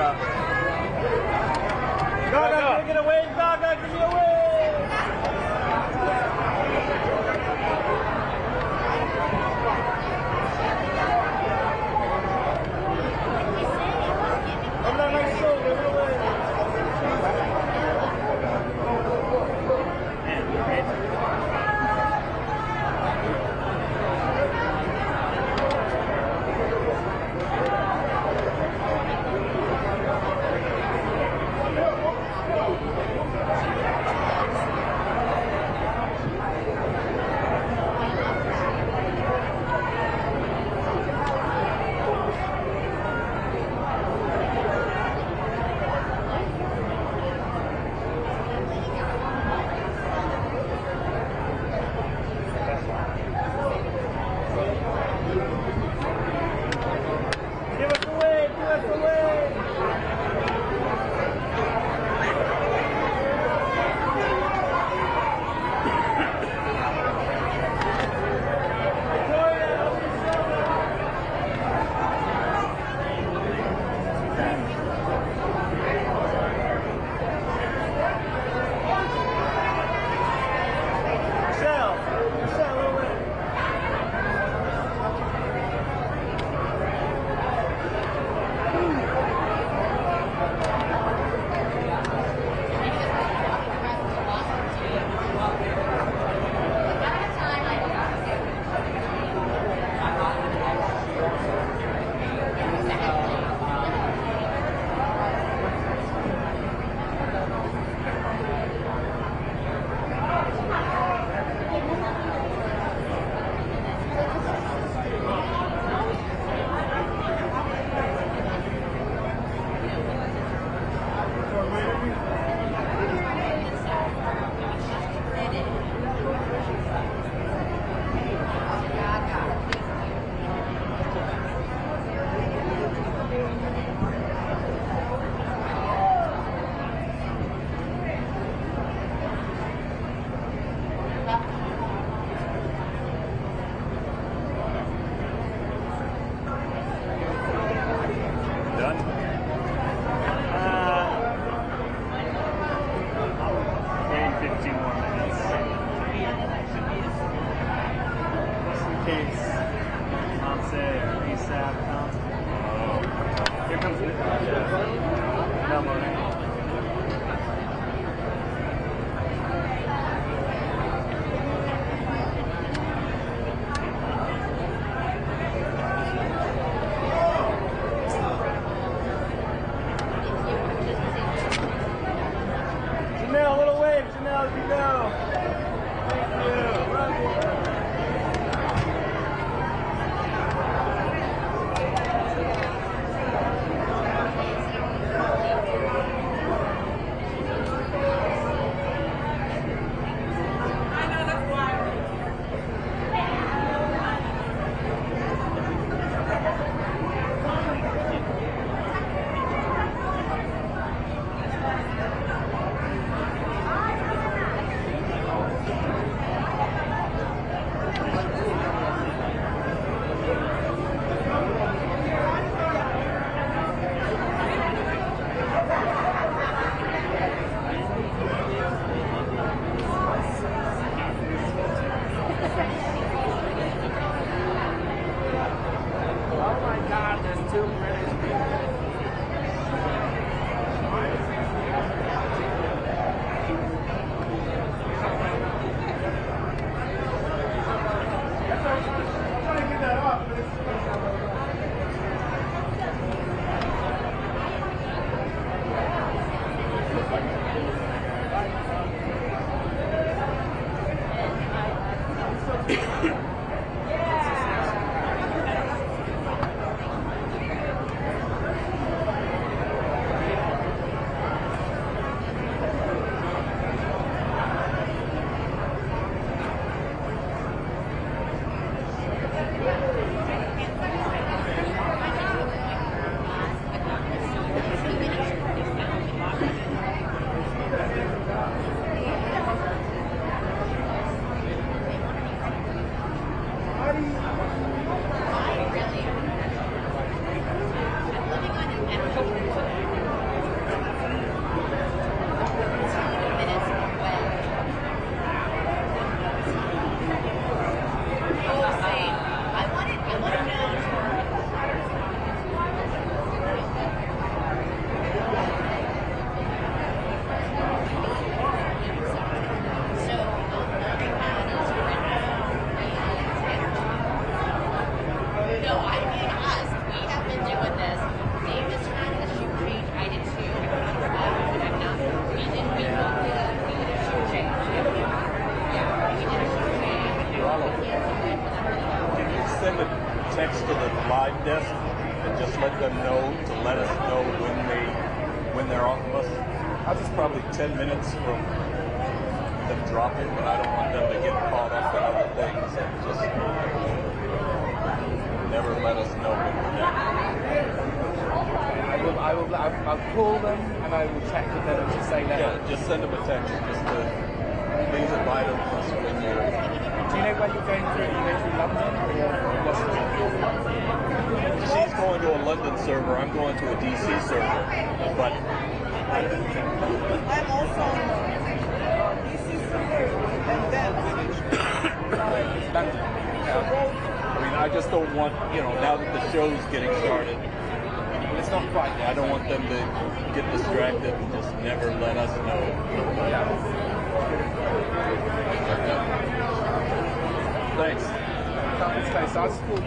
Gaga. Gaga, take it away. Gaga, give me away. when they're on the bus. I was probably 10 minutes from them dropping, but I don't want them to get caught up in other things and just never let us know when we're there. I'll call them and I will check with them and just say that. Yeah, just send them a text just to please invite them when you're. Do you know where you're going through? Are you going through London or Washington? She's going to a London server. I'm going to a DC server. But I'm also on DC server and then London. I mean, I just don't want, now that the show's getting started, it's not quite. I don't want them to get distracted and just never let us know. Thanks. Thanks. I'll just call.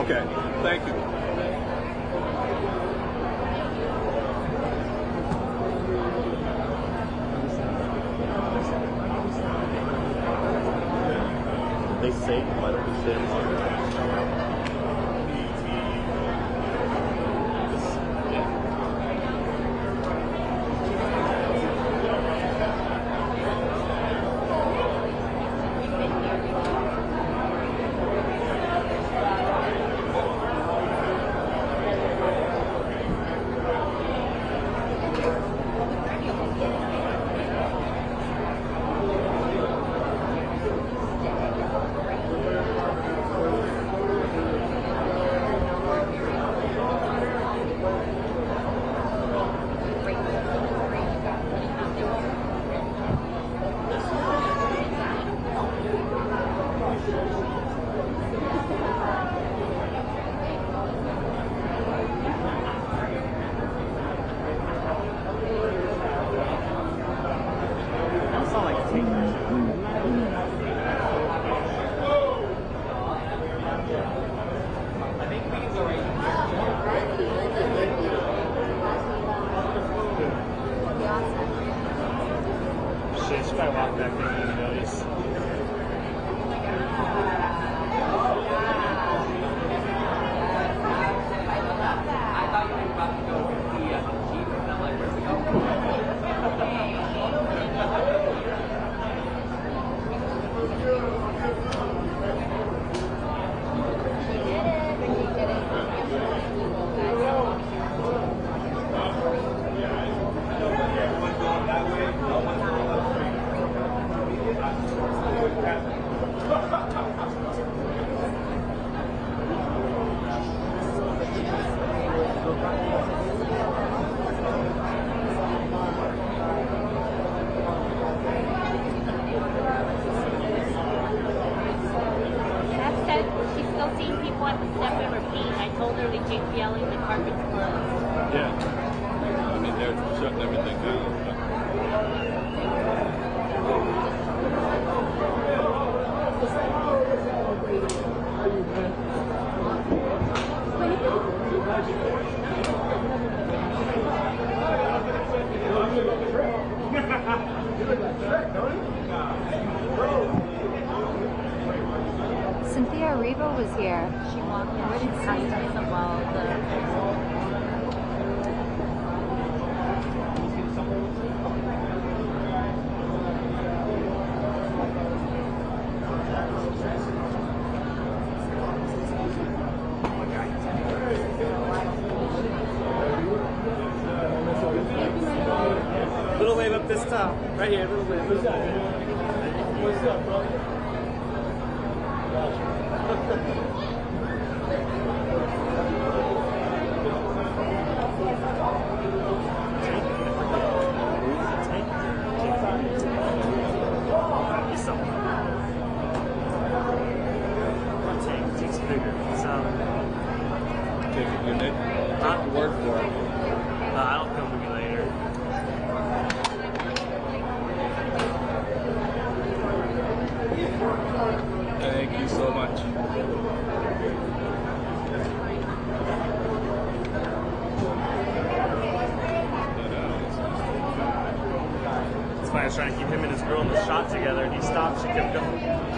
Okay, thank you. They say, why don't we say want the step and repeat. I told her we keep yelling the carpet's closed. Yeah. I mean, they're shutting everything down. Cynthia Erivo was here. She walked in. She cussed us about Little wave up this top. Right here, little wave. What's up, brother? Takes bigger. So, Take it, Nick. Huh? Work for it. I'll come to me later. Thank you so much. That's why I was trying to keep him and his girl in the shot together, and he stopped. She kept going.